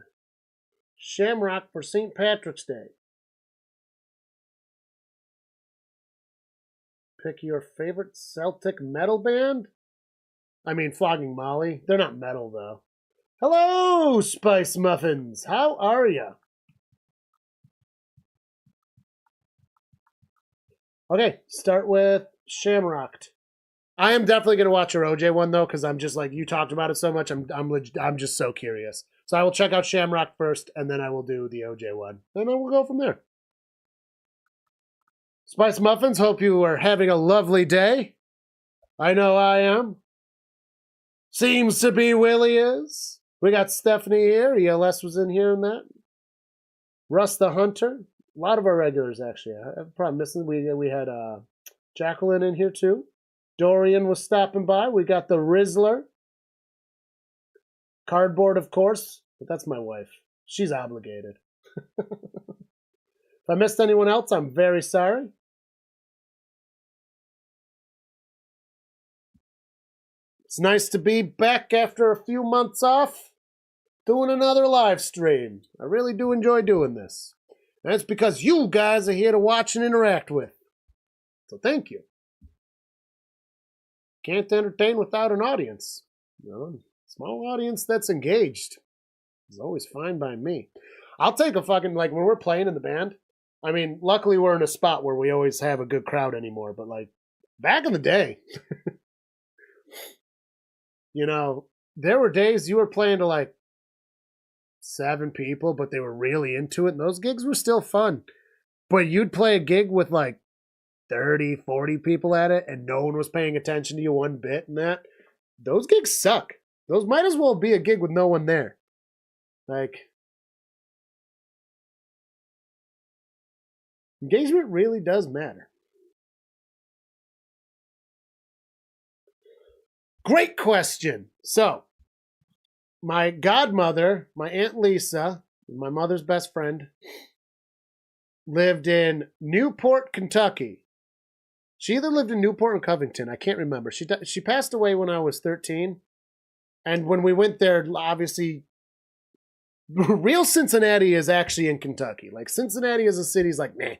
Speaker 1: Shamrock for St. Patrick's Day. Pick your favorite Celtic metal band? I mean, Flogging Molly. They're not metal, though. Hello, Spice Muffins. How are ya? Okay, start with Shamrocked. I am definitely going to watch your OJ one, though, because I'm just like, you talked about it so much, I'm just so curious. So I will check out Shamrock first, and then I will do the OJ one. And then we'll go from there. Spice Muffins, hope you are having a lovely day. I know I am. Seems to be Willie is. We got Stephanie here. ELS was in here and that. Russ the Hunter. A lot of our regulars, actually. I'm probably missing. We had Jacqueline in here, too. Dorian was stopping by. We got the Rizzler. Cardboard, of course. But that's my wife. She's obligated. If I missed anyone else, I'm very sorry. It's nice to be back after a few months off doing another live stream. I really do enjoy doing this. And it's because you guys are here to watch and interact with. So thank you. Can't entertain without an audience. You know, small audience that's engaged is always fine by me. I'll take a fucking, like, when we're playing in the band, I mean, luckily we're in a spot where we always have a good crowd anymore, but, like, back in the day, you know, there were days you were playing to, like, 7 people, but they were really into it, and those gigs were still fun. But you'd play a gig with, like, 30, 40 people at it, and no one was paying attention to you one bit, and those gigs suck. Those might as well be a gig with no one there. Like, engagement really does matter. Great question. So, my godmother, my Aunt Lisa, my mother's best friend, lived in Newport, Kentucky. She either lived in Newport or Covington. I can't remember. She passed away when I was 13. And when we went there, obviously, real Cincinnati is actually in Kentucky. Like, Cincinnati as a city is like, meh.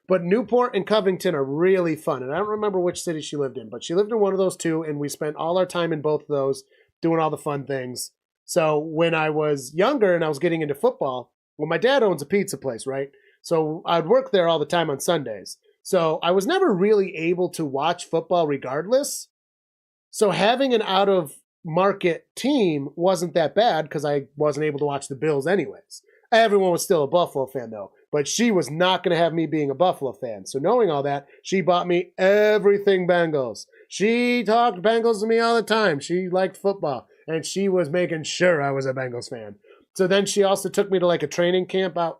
Speaker 1: But Newport and Covington are really fun. And I don't remember which city she lived in, but she lived in one of those two, and we spent all our time in both of those doing all the fun things. So when I was younger and I was getting into football, well, my dad owns a pizza place, right? So I'd work there all the time on Sundays. So I was never really able to watch football regardless. So having an out-of-market team wasn't that bad because I wasn't able to watch the Bills anyways. Everyone was still a Buffalo fan, though. But she was not going to have me being a Buffalo fan. So knowing all that, she bought me everything Bengals. She talked Bengals to me all the time. She liked football. And she was making sure I was a Bengals fan. So then she also took me to like a training camp out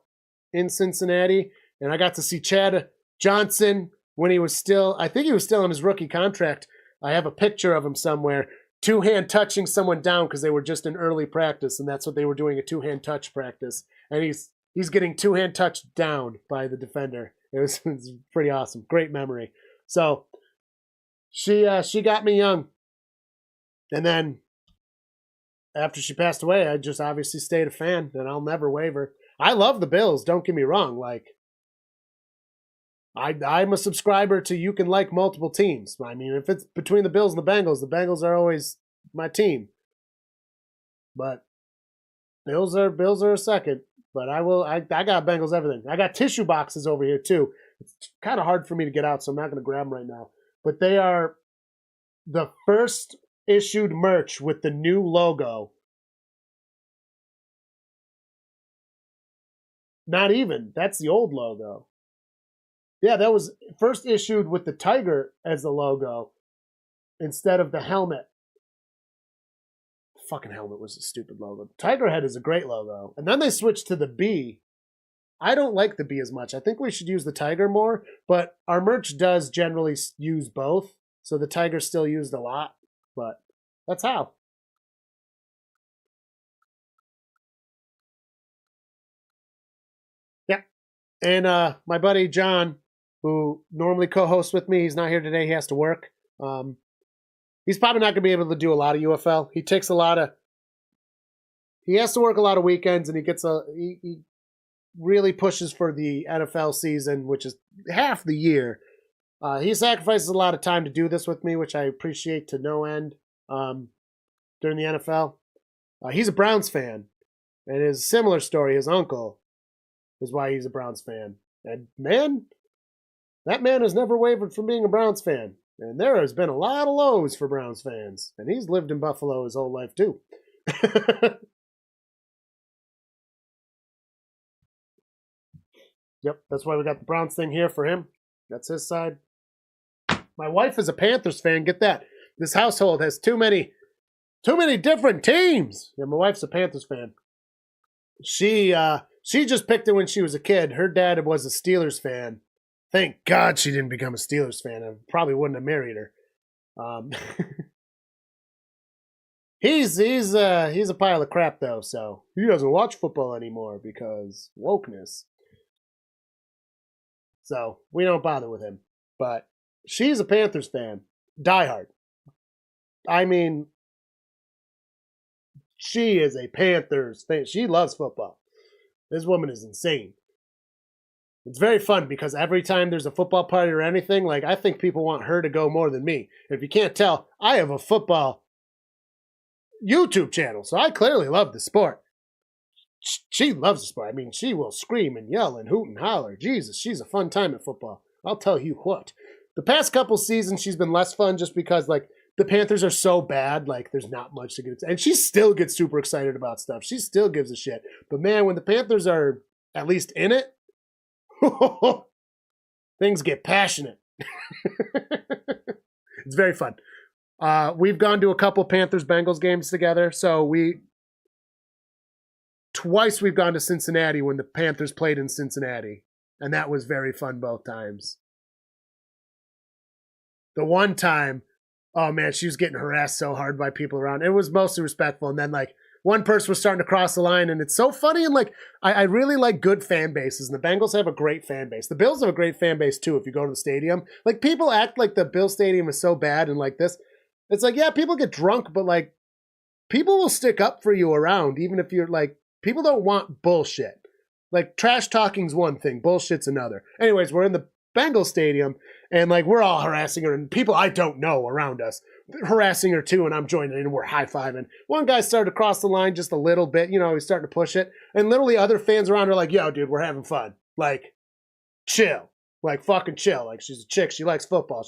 Speaker 1: in Cincinnati. And I got to see Chad Johnson when he was still, I think he was still on his rookie contract. I have a picture of him somewhere. Two-hand touching someone down because they were just in early practice. And that's what they were doing, a two-hand touch practice. And he's getting two-hand touched down by the defender. It was pretty awesome. Great memory. So she got me young. And then after she passed away, I just obviously stayed a fan, and I'll never waver. I love the Bills, don't get me wrong. Like, I'm a subscriber to you can like multiple teams. I mean, if it's between the Bills and the Bengals are always my team. But Bills are a second. But I got Bengals everything. I got tissue boxes over here too. It's kind of hard for me to get out, so I'm not going to grab them right now. But they are the first issued merch with the new logo. Not even. That's the old logo. Yeah, that was first issued with the tiger as the logo instead of the helmet. The fucking helmet was a stupid logo. Tiger head is a great logo. And then they switched to the bee. I don't like the bee as much. I think we should use the tiger more, but our merch does generally use both. So the tiger's still used a lot, but that's how. Yeah. And my buddy John, who normally co-hosts with me, he's not here today. He has to work. He's probably not going to be able to do a lot of UFL. He has to work a lot of weekends, and he really pushes for the NFL season, which is half the year. He sacrifices a lot of time to do this with me, which I appreciate to no end during the NFL. He's a Browns fan, and his similar story, his uncle, is why he's a Browns fan. And man, that man has never wavered from being a Browns fan. And there has been a lot of lows for Browns fans. And he's lived in Buffalo his whole life, too. Yep, that's why we got the Browns thing here for him. That's his side. My wife is a Panthers fan. Get that. This household has too many different teams. Yeah, my wife's a Panthers fan. She just picked it when she was a kid. Her dad was a Steelers fan. Thank God she didn't become a Steelers fan. I probably wouldn't have married her. He's a pile of crap though, so he doesn't watch football anymore because wokeness. So we don't bother with him. But she's a Panthers fan, diehard. I mean, she is a Panthers fan. She loves football. This woman is insane. It's very fun because every time there's a football party or anything, like I think people want her to go more than me. If you can't tell, I have a football YouTube channel, so I clearly love the sport. She loves the sport. I mean, she will scream and yell and hoot and holler. Jesus, she's a fun time at football. I'll tell you what. The past couple seasons, she's been less fun just because, like, the Panthers are so bad, like, there's not much to get. And she still gets super excited about stuff. She still gives a shit. But, man, when the Panthers are at least in it, things get passionate. It's very fun. We've gone to a couple Panthers Bengals games together. So twice we've gone to Cincinnati when the Panthers played in Cincinnati. And that was very fun both times. The one time, oh man, she was getting harassed so hard by people around. It was mostly respectful. And then like one person was starting to cross the line, and it's so funny. And like, I really like good fan bases, and the Bengals have a great fan base. The Bills have a great fan base too. If you go to the stadium, like people act like the Bill Stadium is so bad and like this. It's like, yeah, people get drunk, but like people will stick up for you around, even if you're like, people don't want bullshit. Like trash talking's one thing, bullshit's another. Anyways, we're in the Bengals stadium, and like we're all harassing her, and people I don't know around us harassing her too, and I'm joining in and we're high-fiving. One guy started to cross the line just a little bit, he's starting to push it, and literally other fans around are like, yo, dude, we're having fun. Like, chill. Like, fucking chill. Like, she's a chick. She likes football.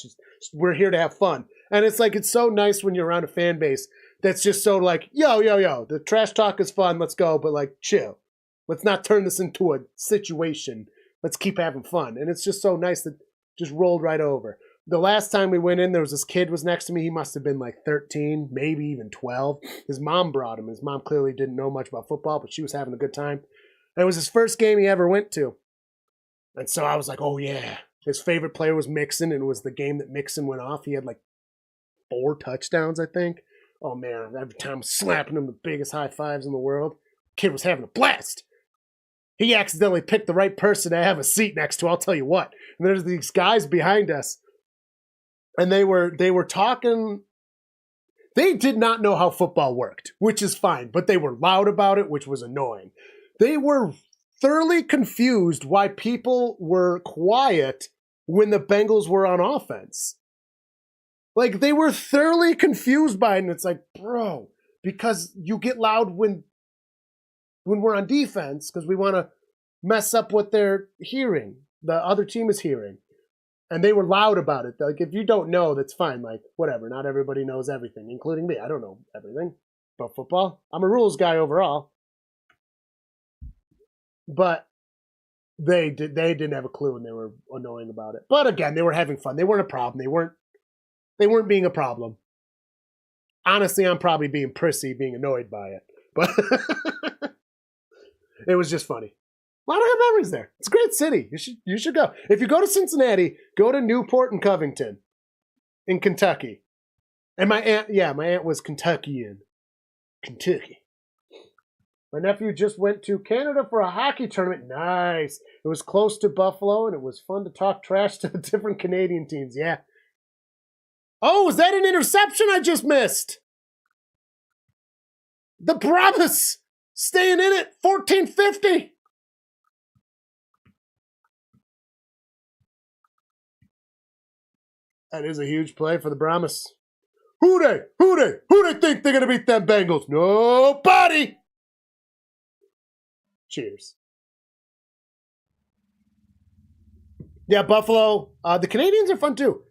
Speaker 1: We're here to have fun. And it's like, it's so nice when you're around a fan base that's just so like, yo, the trash talk is fun, let's go, but like, chill. Let's not turn this into a situation. Let's keep having fun. And it's just so nice that just rolled right over. The last time we went in, there was this kid was next to me. He must have been like 13, maybe even 12. His mom brought him. His mom clearly didn't know much about football, but she was having a good time. And it was his first game he ever went to. And so I was like, oh yeah. His favorite player was Mixon, and it was the game that Mixon went off. He had like 4 touchdowns, I think. Oh man, every time I'm slapping him the biggest high fives in the world. Kid was having a blast. He accidentally picked the right person to have a seat next to, I'll tell you what. And there's these guys behind us. And they were talking. They did not know how football worked, which is fine, but they were loud about it, which was annoying. They were thoroughly confused why people were quiet when the Bengals were on offense. Like, they were thoroughly confused by it, and it's like, bro, because you get loud when we're on defense, because we want to mess up what they're hearing, the other team is hearing. And they were loud about it. Like, if you don't know, that's fine. Like, whatever. Not everybody knows everything, including me. I don't know everything about football. I'm a rules guy overall. But they didn't have a clue, and they were annoying about it. But again, they were having fun. They weren't a problem. They weren't being a problem. Honestly, I'm probably being prissy, being annoyed by it. But it was just funny. A lot of good memories there. It's a great city. You should go. If you go to Cincinnati, go to Newport and Covington in Kentucky. And my aunt was Kentuckian. Kentucky. My nephew just went to Canada for a hockey tournament. Nice. It was close to Buffalo, and it was fun to talk trash to the different Canadian teams. Yeah. Oh, is that an interception I just missed? The Brahmas staying in it, 1450. That is a huge play for the Brahmas. Who they think they're going to beat them Bengals? Nobody! Cheers. Yeah, Buffalo. The Canadians are fun too.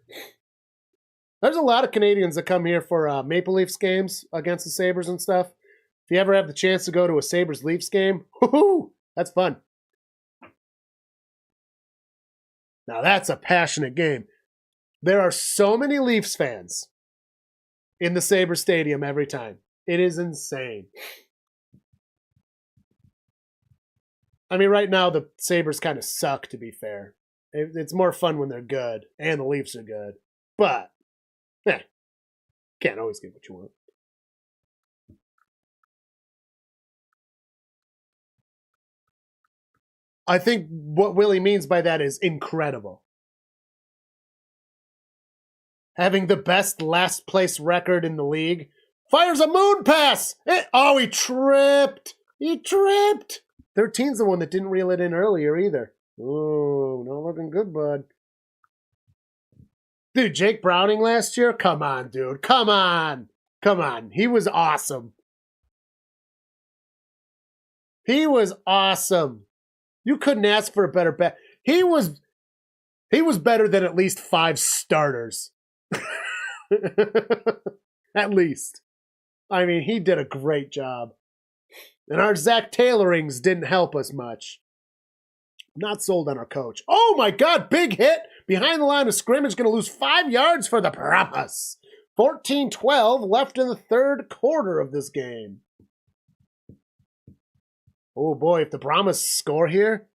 Speaker 1: There's a lot of Canadians that come here for Maple Leafs games against the Sabres and stuff. If you ever have the chance to go to a Sabres-Leafs game, whoo-hoo, that's fun. Now that's a passionate game. There are so many Leafs fans in the Sabres Stadium every time. It is insane. I mean, right now the Sabres kind of suck, to be fair. It's more fun when they're good, and the Leafs are good. But, can't always get what you want. I think what Willie means by that is incredible. Having the best last place record in the league. Fires a moon pass! He tripped! He tripped! 13's the one that didn't reel it in earlier either. Ooh, not looking good, bud. Dude, Jake Browning last year? Come on, dude. Come on. Come on. He was awesome. He was awesome. You couldn't ask for a better bet. He was better than at least 5 starters. At least. I mean, he did a great job. And our Zach Taylorings didn't help us much. Not sold on our coach. Oh my God, big hit. Behind the line of scrimmage, going to lose 5 yards for the Brahmas. 14-12 left in the third quarter of this game. Oh boy, if the Brahmas score here,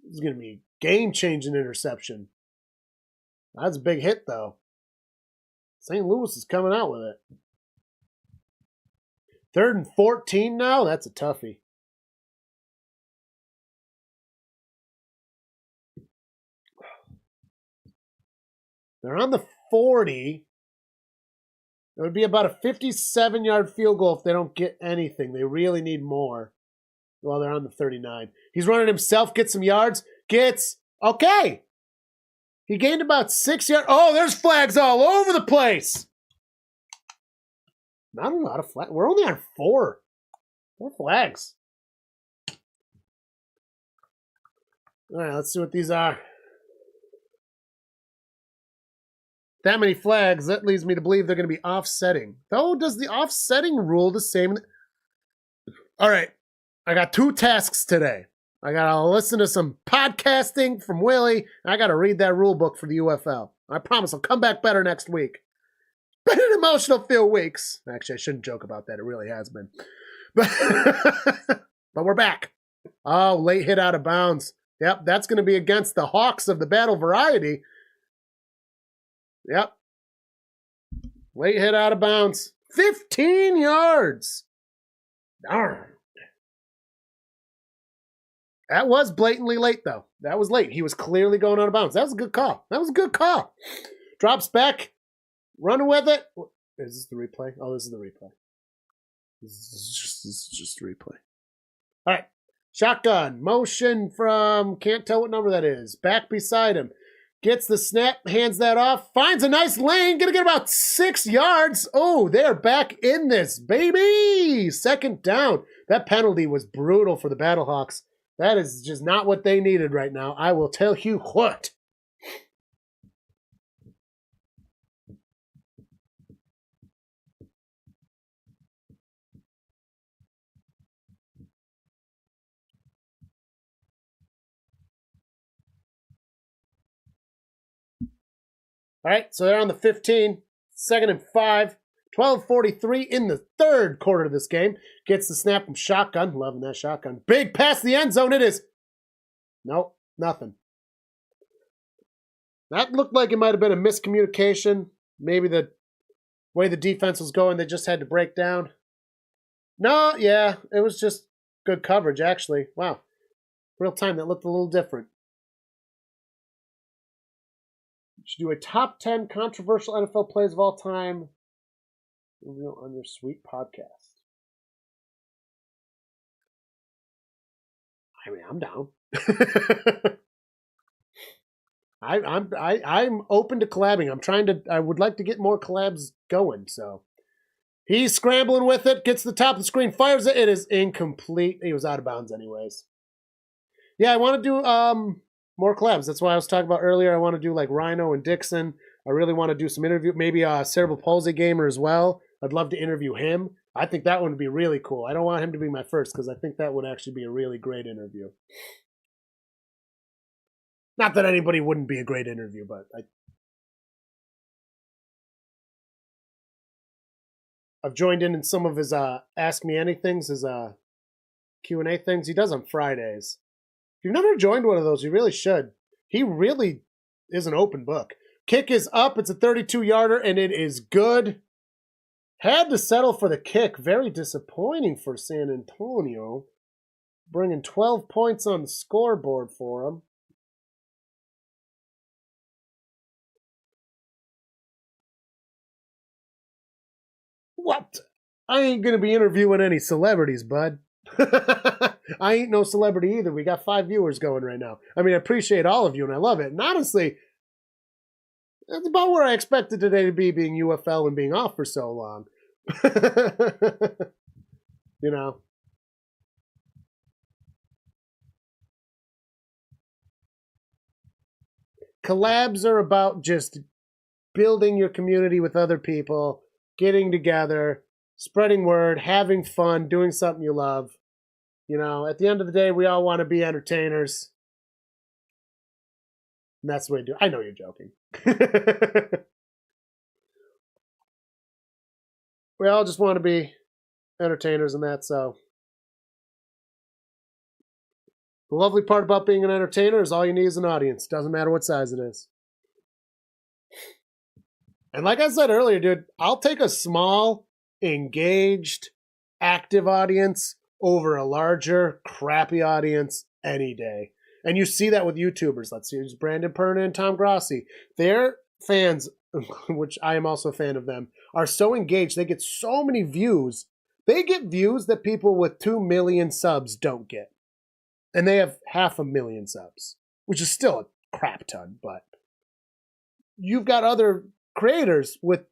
Speaker 1: this is going to be a game-changing interception. That's a big hit, though. St. Louis is coming out with it. 3rd and 14 now? That's a toughie. They're on the 40. It would be about a 57-yard field goal if they don't get anything. They really need more. Well, they're on the 39. He's running himself, gets some yards. Okay. He gained about 6 yards. Oh, there's flags all over the place. Not a lot of flags. We're only on 4. 4 flags. All right, let's see what these are. That many flags, that leads me to believe they're going to be offsetting. Though, does the offsetting rule the same? All right, I got 2 tasks today. I got to listen to some podcasting from Willie, and I got to read that rule book for the UFL. I promise I'll come back better next week. Been an emotional few weeks. Actually, I shouldn't joke about that. It really has been. But we're back. Oh, late hit out of bounds. Yep, that's going to be against the Hawks of the Battle Variety. Yep. Late hit out of bounds. 15 yards. Darn. That was blatantly late, though. That was late. He was clearly going out of bounds. That was a good call. Drops back. Running with it. Is this the replay? Oh, this is the replay. This is just the replay. All right. Shotgun. Motion from, can't tell what number that is. Back beside him. Gets the snap, hands that off, finds a nice lane, gonna get about 6 yards. Oh, they're back in this, baby! 2nd down. That penalty was brutal for the Battlehawks. That is just not what they needed right now. I will tell you what. All right, so they're on the 15. 2nd and 5. 12:43 in the third quarter of this game. Gets the snap from shotgun. Loving that shotgun. Big pass the end zone. It is. Nope, nothing. That looked like it might have been a miscommunication. Maybe the way the defense was going, they just had to break down. No, yeah, it was just good coverage, actually. Wow. Real time, that looked a little different. Should do a top 10 controversial NFL plays of all time on your sweet podcast. I mean, I'm down. I'm open to collabing. I would like to get more collabs going. So he's scrambling with it, gets to the top of the screen, fires it. It is incomplete. He was out of bounds anyways. Yeah, I want to do more collabs. That's why I was talking about earlier. I want to do like Rhino and Dixon. I really want to do some interview, maybe a cerebral palsy gamer as well. I'd love to interview him. I think that one would be really cool. I don't want him to be my first because I think that would actually be a really great interview. Not that anybody wouldn't be a great interview, but I've joined in some of his Ask Me Anythings, his Q&A things. He does on Fridays. If you've never joined one of those, you really should. He really is an open book. Kick is up. It's a 32-yarder, and it is good. Had to settle for the kick. Very disappointing for San Antonio. Bringing 12 points on the scoreboard for him. What? I ain't going to be interviewing any celebrities, bud. I ain't no celebrity either. We got 5 viewers going right now. I mean, I appreciate all of you, and I love it. And honestly, that's about where I expected today to be, being UFL and being off for so long. You know. Collabs are about just building your community with other people, getting together, spreading word, having fun, doing something you love. You know, at the end of the day, we all want to be entertainers. And that's the way to do it. I know you're joking. we all just want to be entertainers and that, so. The lovely part about being an entertainer is all you need is an audience. Doesn't matter what size it is. And like I said earlier, dude, I'll take a small, engaged, active audience over a larger, crappy audience any day. And you see that with YouTubers. Let's use Brandon Perna and Tom Grossi. Their fans, which I am also a fan of them, are so engaged. They get so many views. They get views that people with 2 million subs don't get. And they have 500,000 subs, which is still a crap ton, but you've got other creators with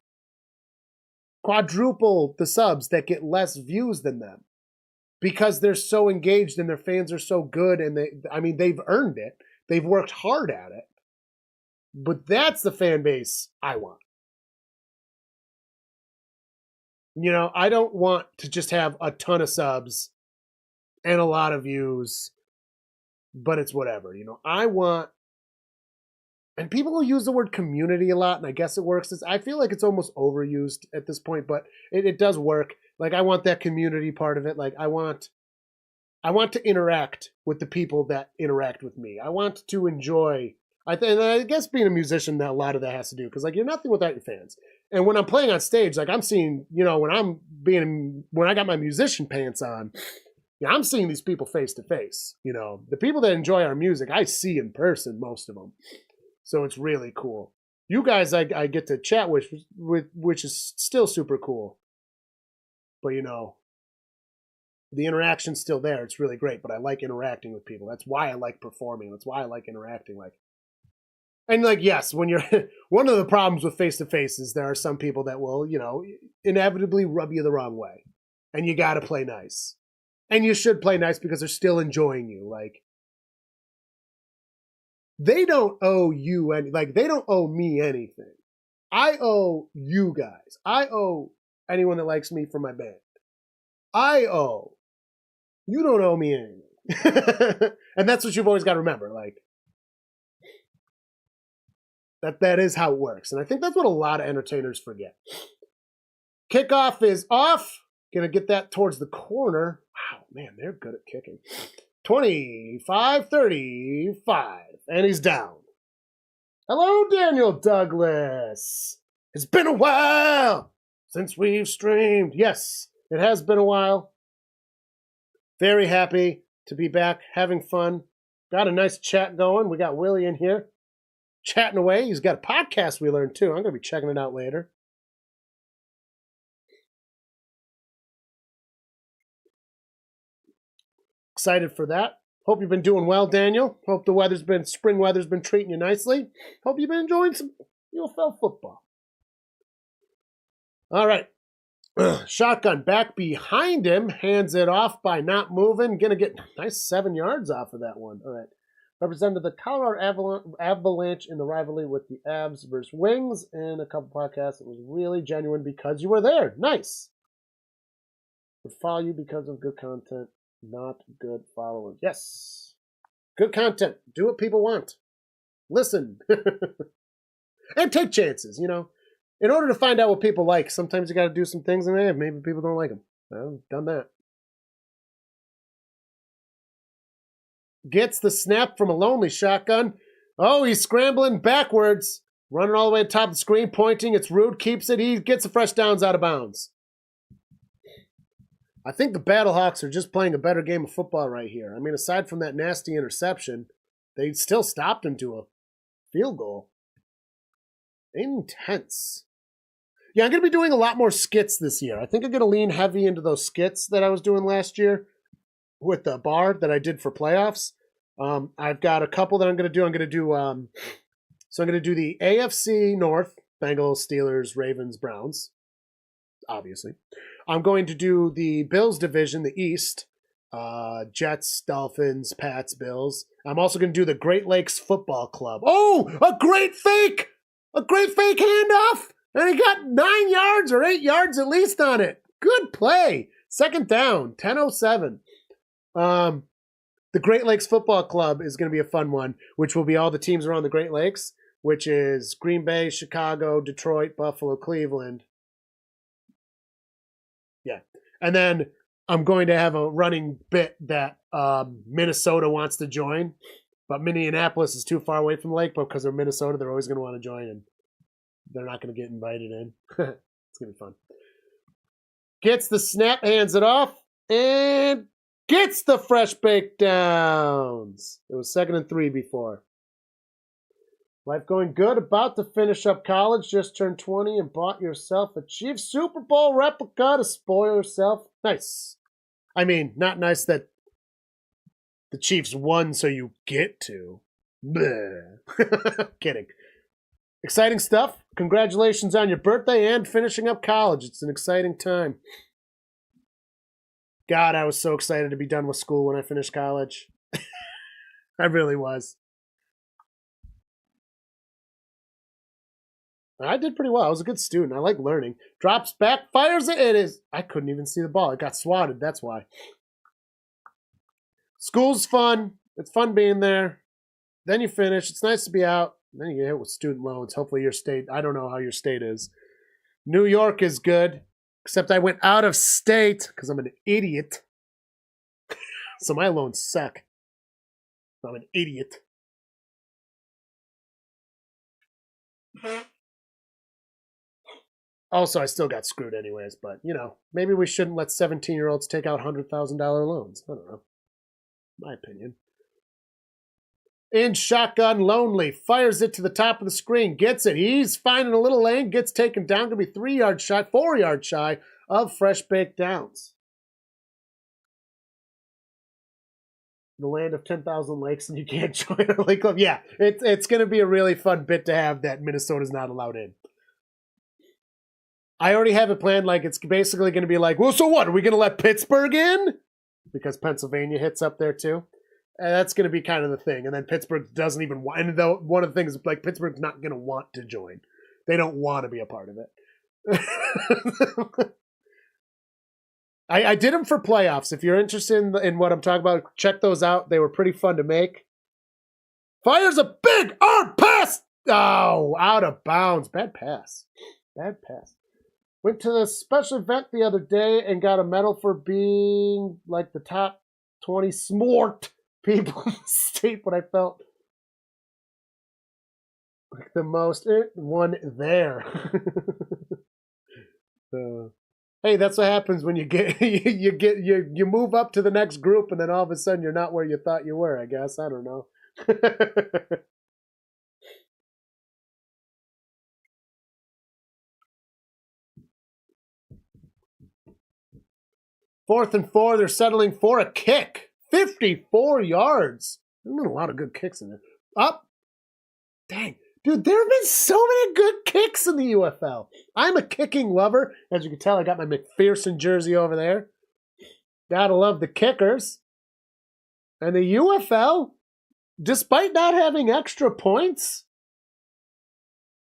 Speaker 1: quadruple the subs that get less views than them because they're so engaged and their fans are so good, and they've earned it. They've worked hard at it. But that's the fan base I want. You know, I don't want to just have a ton of subs and a lot of views, but it's whatever. You know, I want, and people will use the word community a lot, and I guess it works. I feel like it's almost overused at this point, but it does work. Like, I want that community part of it. Like, I want to interact with the people that interact with me. I want to enjoy. And I guess being a musician, that a lot of that has to do, because like, you're nothing without your fans. And when I'm playing on stage, like, I'm seeing, you know, when I got my musician pants on, yeah, I'm seeing these people face to face. You know, the people that enjoy our music, I see in person, most of them. So it's really cool. You guys, I get to chat with, which is still super cool. But, you know, the interaction's still there. It's really great. But I like interacting with people. That's why I like performing. That's why I like interacting. And like, yes, when you're one of the problems with face to face is there are some people that will, you know, inevitably rub you the wrong way, and you got to play nice. And you should play nice because they're still enjoying you. Like, they don't owe you they don't owe me anything. I owe you guys. I owe anyone that likes me for my band. You don't owe me anything. And that's what you've always got to remember. Like, that is how it works. And I think that's what a lot of entertainers forget. Kickoff is off. Gonna get that towards the corner. Wow, man, they're good at kicking. 25-35, and he's down. Hello, Daniel Douglas. It's been a while since we've streamed. Yes, it has been a while. Very happy to be back, having fun. Got a nice chat going. We got Willie in here chatting away. He's got a podcast we learned too. I'm going to be checking it out later. Excited for that. Hope you've been doing well, Daniel. Hope the spring weather's been treating you nicely. Hope you've been enjoying some UFL football. All right. Shotgun back behind him. Hands it off by not moving. Gonna get nice 7 yards off of that one. All right. Represented the Colorado Avalanche in the rivalry with the Avs versus Wings in a couple podcasts. It was really genuine because you were there. Nice. Would follow you because of good content. Not good followers. Yes. Good content. Do what people want. Listen. And take chances, you know. In order to find out what people like, sometimes you got to do some things, and maybe people don't like them. I've done that. Gets the snap from a lonely shotgun. Oh, he's scrambling backwards. Running all the way to the top of the screen, pointing. It's rude. Keeps it. He gets the fresh downs out of bounds. I think the Battlehawks are just playing a better game of football right here. I mean, aside from that nasty interception, they still stopped him to a field goal. Intense. Yeah, I'm going to be doing a lot more skits this year. I think I'm going to lean heavy into those skits that I was doing last year with the bar that I did for playoffs. I've got a couple that I'm going to do. I'm going to do the AFC North, Bengals, Steelers, Ravens, Browns, obviously. I'm going to do the Bills division, the East, Jets, Dolphins, Pats, Bills. I'm also going to do the Great Lakes Football Club. Oh, a great fake! A great fake handoff! And he got 9 yards or 8 yards at least on it. Good play. Second down, 10:07. The Great Lakes Football Club is going to be a fun one, which will be all the teams around the Great Lakes, which is Green Bay, Chicago, Detroit, Buffalo, Cleveland. And then I'm going to have a running bit that Minnesota wants to join, but Minneapolis is too far away from the lake. But because they're Minnesota, they're always going to want to join, and they're not going to get invited in. It's going to be fun. Gets the snap, hands it off, and gets the fresh baked downs. It was 2nd and 3 before. Life going good. About to finish up college. Just turned 20 and bought yourself a Chiefs Super Bowl replica to spoil yourself. Nice. I mean, not nice that the Chiefs won so you get to. Kidding. Exciting stuff. Congratulations on your birthday and finishing up college. It's an exciting time. God, I was so excited to be done with school when I finished college. I really was. I did pretty well. I was a good student. I like learning. Drops back, fires it. It is. I couldn't even see the ball. It got swatted. That's why. School's fun. It's fun being there. Then you finish. It's nice to be out. Then you get hit with student loans. Hopefully your state, I don't know how your state is. New York is good, except I went out of state because I'm an idiot. So my loans suck. I'm an idiot. Also, I still got screwed anyways, but, you know, maybe we shouldn't let 17-year-olds take out $100,000 loans. I don't know. My opinion. In shotgun, lonely. Fires it to the top of the screen. Gets it. He's finding a little lane. Gets taken down. Going to be 3 yards shy, 4 yards shy of fresh baked downs. The land of 10,000 lakes and you can't join a lake club. Yeah, it's going to be a really fun bit to have that Minnesota's not allowed in. I already have it planned. Like, it's basically going to be like, well, so what? Are we going to let Pittsburgh in? Because Pennsylvania hits up there too. And that's going to be kind of the thing. And then Pittsburgh doesn't even want, and though one of the things, like, Pittsburgh's not going to want to join. They don't want to be a part of it. I did them for playoffs. If you're interested in what I'm talking about, check those out. They were pretty fun to make. Fires a big arm pass. Oh, out of bounds. Bad pass. Bad pass. Went to the special event the other day and got a medal for being like the top 20 smart people in the state, but I felt like the most one there. Hey, that's what happens when you get you move up to the next group and then all of a sudden you're not where you thought you were, I guess. I don't know. 4th and 4, they're settling for a kick. 54 yards. There's been a lot of good kicks in there. Up. Dang. Dude, there have been so many good kicks in the UFL. I'm a kicking lover. As you can tell, I got my McPherson jersey over there. Gotta love the kickers. And the UFL, despite not having extra points,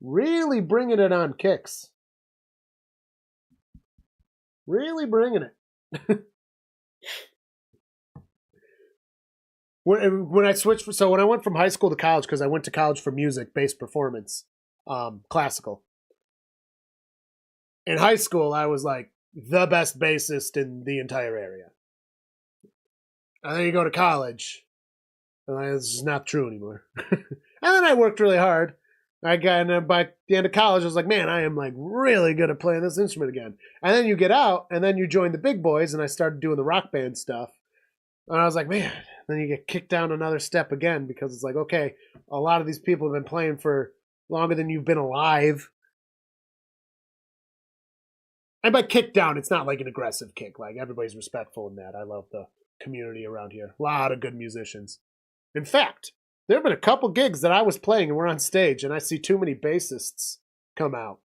Speaker 1: really bringing it on kicks. Really bringing it. When I switched, so when I went from high school to college, because I went to college for music-based performance, classical. In high school, I was like the best bassist in the entire area. And then you go to college, and this is not true anymore. And then I worked really hard. And by the end of college, I was like, man, I am like really good at playing this instrument again. And then you get out, and then you join the big boys, and I started doing the rock band stuff. And I was like, man, then you get kicked down another step again because it's like, okay, a lot of these people have been playing for longer than you've been alive. And by kick down, it's not like an aggressive kick. Like, everybody's respectful in that. I love the community around here. A lot of good musicians. In fact, there have been a couple gigs that I was playing and we're on stage and I see too many bassists come out.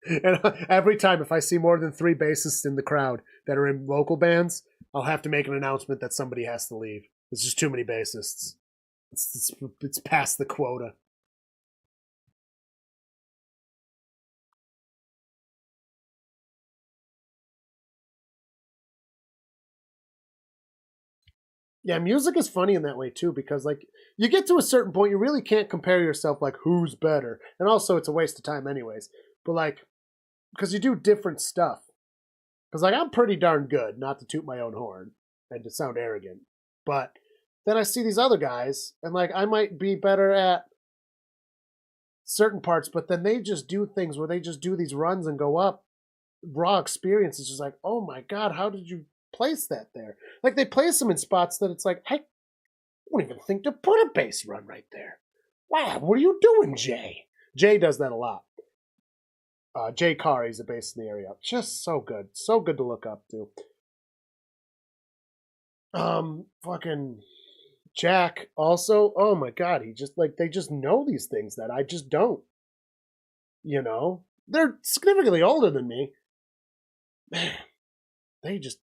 Speaker 1: And every time if I see more than 3 bassists in the crowd that are in local bands, I'll have to make an announcement that somebody has to leave. There's just too many bassists. It's past the quota. Yeah, music is funny in that way too, because like you get to a certain point, you really can't compare yourself like who's better, and also it's a waste of time anyways. But like, because you do different stuff. Because, like, I'm pretty darn good, not to toot my own horn and to sound arrogant. But then I see these other guys, and, like, I might be better at certain parts, but then they just do things where they just do these runs and go up. Raw experience is just like, oh my God, how did you place that there? Like, they place them in spots that it's like, I wouldn't even think to put a base run right there. Wow, what are you doing, Jay? Jay does that a lot. Jay Carr, he's a base in the area. Just so good. So good to look up to. Fucking Jack also. Oh my God, he just, like, they just know these things that I just don't. You know? They're significantly older than me. Man, they just,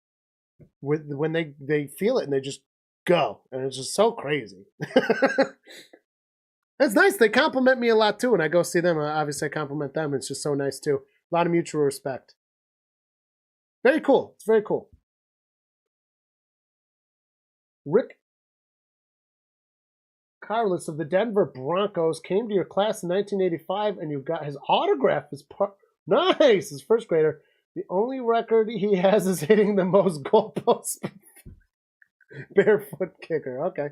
Speaker 1: when they feel it and they just go. And it's just so crazy. It's nice. They compliment me a lot too. When I go see them, obviously I compliment them. It's just so nice too. A lot of mutual respect. Very cool. It's very cool. Rick Carlos of the Denver Broncos came to your class in 1985 and you got his autograph as part. Nice. His first grader. The only record he has is hitting the most goalposts. Barefoot kicker. Okay.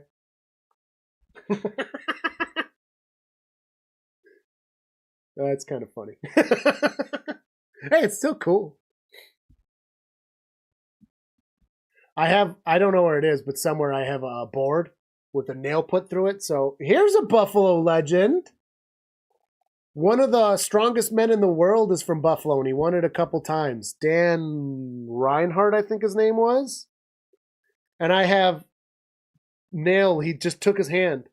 Speaker 1: That's kind of funny. Hey, it's still cool. I don't know where it is, but somewhere I have a board with a nail put through it. So here's a Buffalo legend. One of the strongest men in the world is from Buffalo, and he won it a couple times. Dan Reinhardt, I think his name was. And I have nail. He just took his hand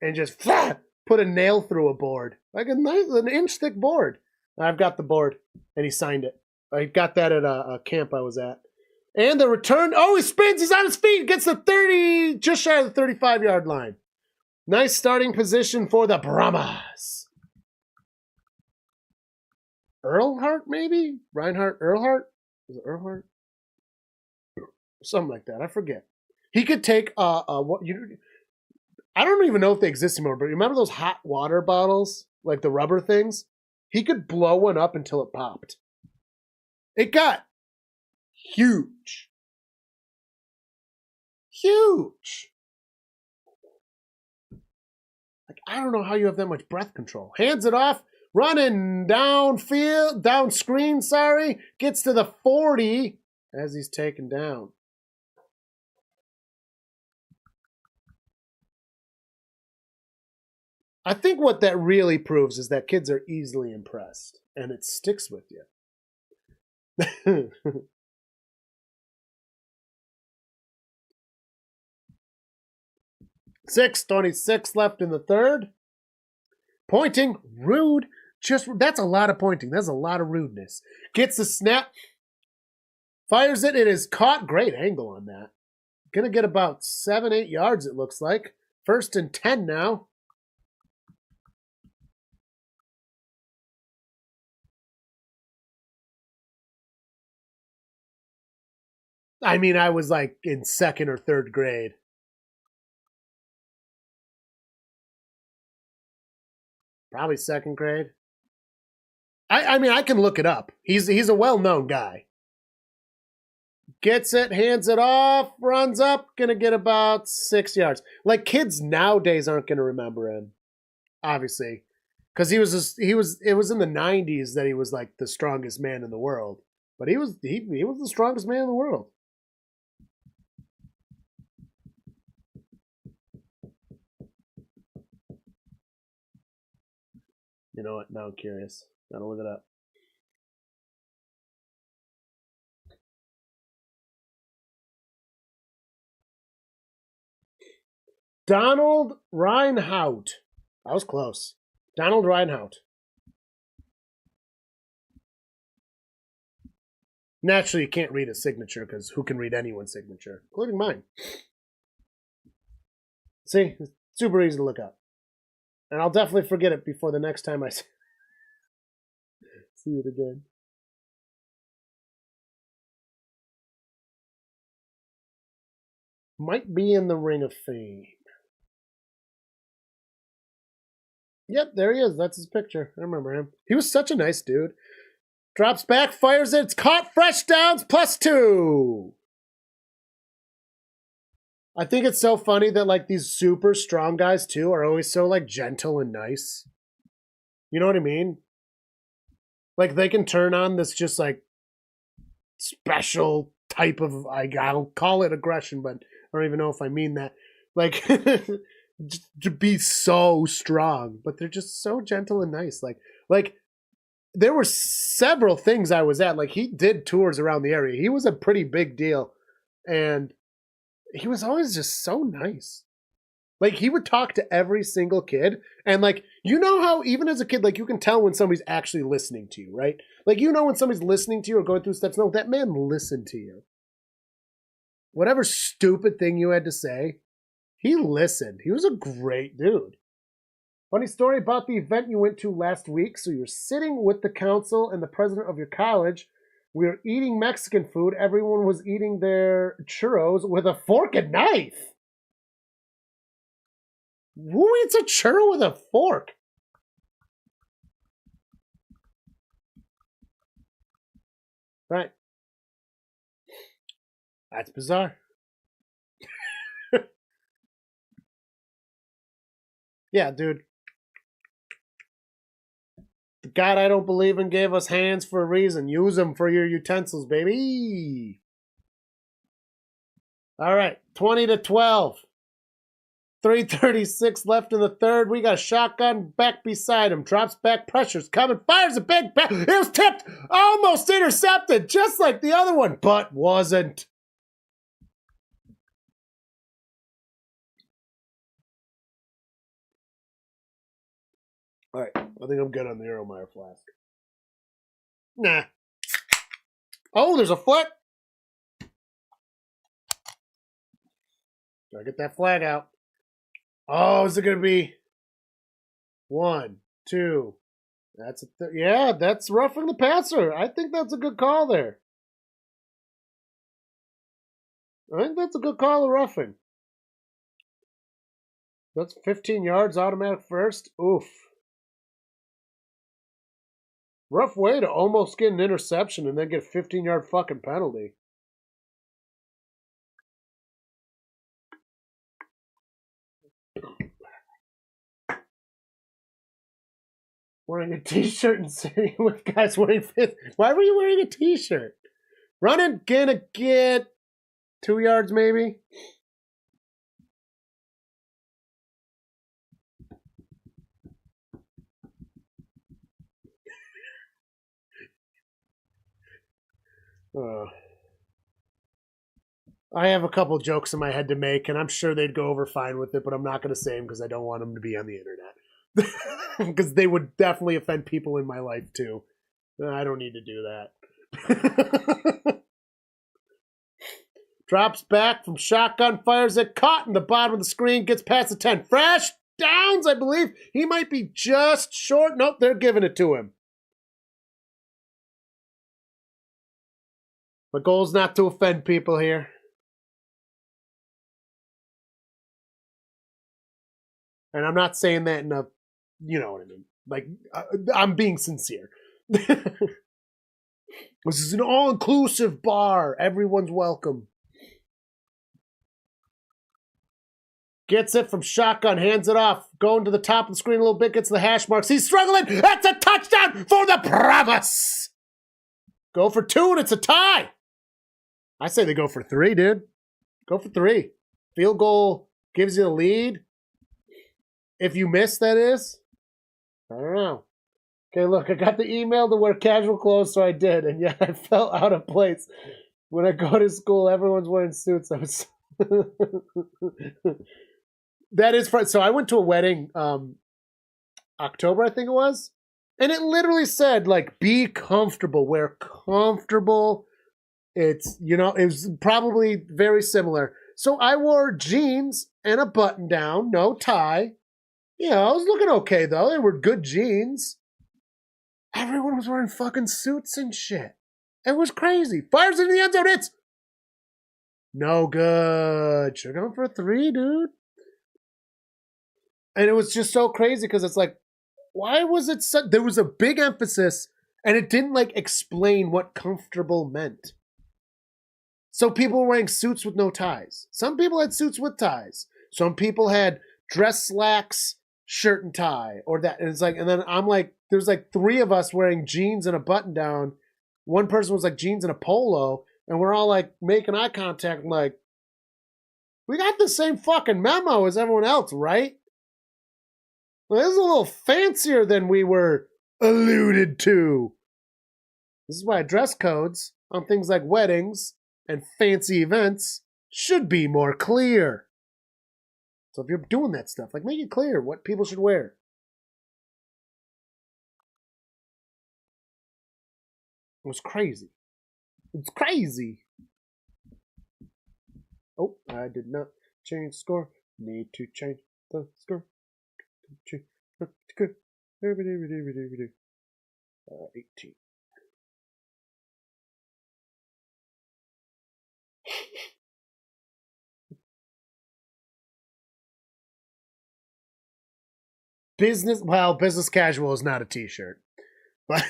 Speaker 1: and just put a nail through a board. Like an inch thick board. I've got the board, and he signed it. I got that at a camp I was at. And the return, he spins, he's on his feet, gets the 30, just shy of the 35-yard line. Nice starting position for the Brahmas. Earlhart, maybe? Reinhardt, Earlhart? Is it Earlhart? Something like that, I forget. He could take, I don't even know if they exist anymore, but remember those hot water bottles? Like the rubber things? He could blow one up until it popped. It got huge. Huge. Like, I don't know how you have that much breath control. Hands it off, running downfield, down screen, gets to the 40 as he's taken down. I think what that really proves is that kids are easily impressed, and it sticks with you. 6:26 left in the third. Pointing, rude. That's a lot of pointing. That's a lot of rudeness. Gets the snap, fires it. It is caught. Great angle on that. Gonna get about 7-8 yards, it looks like. 1st and 10 now. I mean, I was like in 2nd or 3rd grade. Probably 2nd grade. I mean, I can look it up. He's a well-known guy. Gets it, hands it off, runs up, gonna get about 6 yards. Like, kids nowadays aren't gonna remember him, obviously, because it was in the 90s that he was like the strongest man in the world. But he was the strongest man in the world. You know what? Now I'm curious. Gotta look it up. Donald Reinhardt. I was close. Donald Reinhardt. Naturally, you can't read a signature because who can read anyone's signature, including mine? See, it's super easy to look up. And I'll definitely forget it before the next time I see it again. Might be in the Ring of Fame. Yep, there he is. That's his picture. I remember him. He was such a nice dude. Drops back, fires it. It's caught. Fresh downs, +2. I think it's so funny that, like, these super strong guys, too, are always so, like, gentle and nice. You know what I mean? Like, they can turn on this just, like, special type of, I'll call it aggression, but I don't even know if I mean that. Like, to be so strong, but they're just so gentle and nice. Like, there were several things I was at. Like, he did tours around the area. He was a pretty big deal. And he was always just so nice. Like, he would talk to every single kid. And, like, you know how even as a kid, like, you can tell when somebody's actually listening to you, right? Like, you know when somebody's listening to you or going through steps. No, that man listened to you. Whatever stupid thing you had to say, he listened. He was a great dude. Funny story about the event you went to last week. So you're sitting with the council and the president of your college. We were eating Mexican food. Everyone was eating their churros with a fork and knife. Who eats a churro with a fork? Right. That's bizarre. Yeah, dude. The God I don't believe in gave us hands for a reason. Use them for your utensils, baby. All right, 20-12. 3:36 left in the third. We got a shotgun back beside him. Drops back, pressures coming, fires a big back. It was tipped, almost intercepted, just like the other one, but wasn't. All right, I think I'm good on the Euromeyer flask. Nah. Oh, there's a foot. Gotta get that flag out. Oh, is it going to be 1, 2? That's yeah, that's roughing the passer. I think that's a good call there. I think that's a good call of roughing. That's 15 yards, automatic first. Oof. Rough way to almost get an interception and then get a 15-yard fucking penalty. Wearing a t-shirt and sitting with guys wearing fifth. Why were you wearing a t-shirt? Running, gonna get 2 yards maybe. I have a couple jokes in my head to make, and I'm sure they'd go over fine with it, but I'm not going to say them because I don't want them to be on the internet. Because they would definitely offend people in my life, too. I don't need to do that. Drops back from shotgun, fires it, caught in the bottom of the screen, gets past the 10. Fresh downs, I believe. He might be just short. Nope, they're giving it to him. My goal is not to offend people here. And I'm not saying that in a, you know what I mean. Like, I'm being sincere. This is an all-inclusive bar. Everyone's welcome. Gets it from shotgun, hands it off. Going to the top of the screen a little bit, gets the hash marks. He's struggling. That's a touchdown for the Brahmas. Go for 2 and it's a tie. I say they go for 3, dude. Go for 3. Field goal gives you the lead. If you miss, that is. I don't know. Okay, look, I got the email to wear casual clothes, so I did. And yeah, I felt out of place. When I go to school, everyone's wearing suits. I was... That is fun. So I went to a wedding October, I think it was. And it literally said, like, be comfortable. Wear comfortable. It's, you know, it was probably very similar. So I wore jeans and a button down, no tie. Yeah, I was looking okay, though. They were good jeans. Everyone was wearing fucking suits and shit. It was crazy. Fires into the end zone. It's no good. Should have gone for a 3, dude. And it was just so crazy because it's like, why was it so... There was a big emphasis And it didn't like explain what comfortable meant. So people were wearing suits with no ties. Some people had suits with ties. Some people had dress slacks, shirt and tie, or that. And it's like, and then I'm like, there's like 3 of us wearing jeans and a button down. One person was like jeans and a polo, and we're all like making eye contact, like, we got the same fucking memo as everyone else, right? Well, this is a little fancier than we were alluded to. This is why dress codes on things like weddings and fancy events should be more clear. So if you're doing that stuff, like, make it clear what people should wear. It was crazy. It's crazy. Oh, I did not change the score. Need to change the score. 18. Business casual is not a t-shirt. But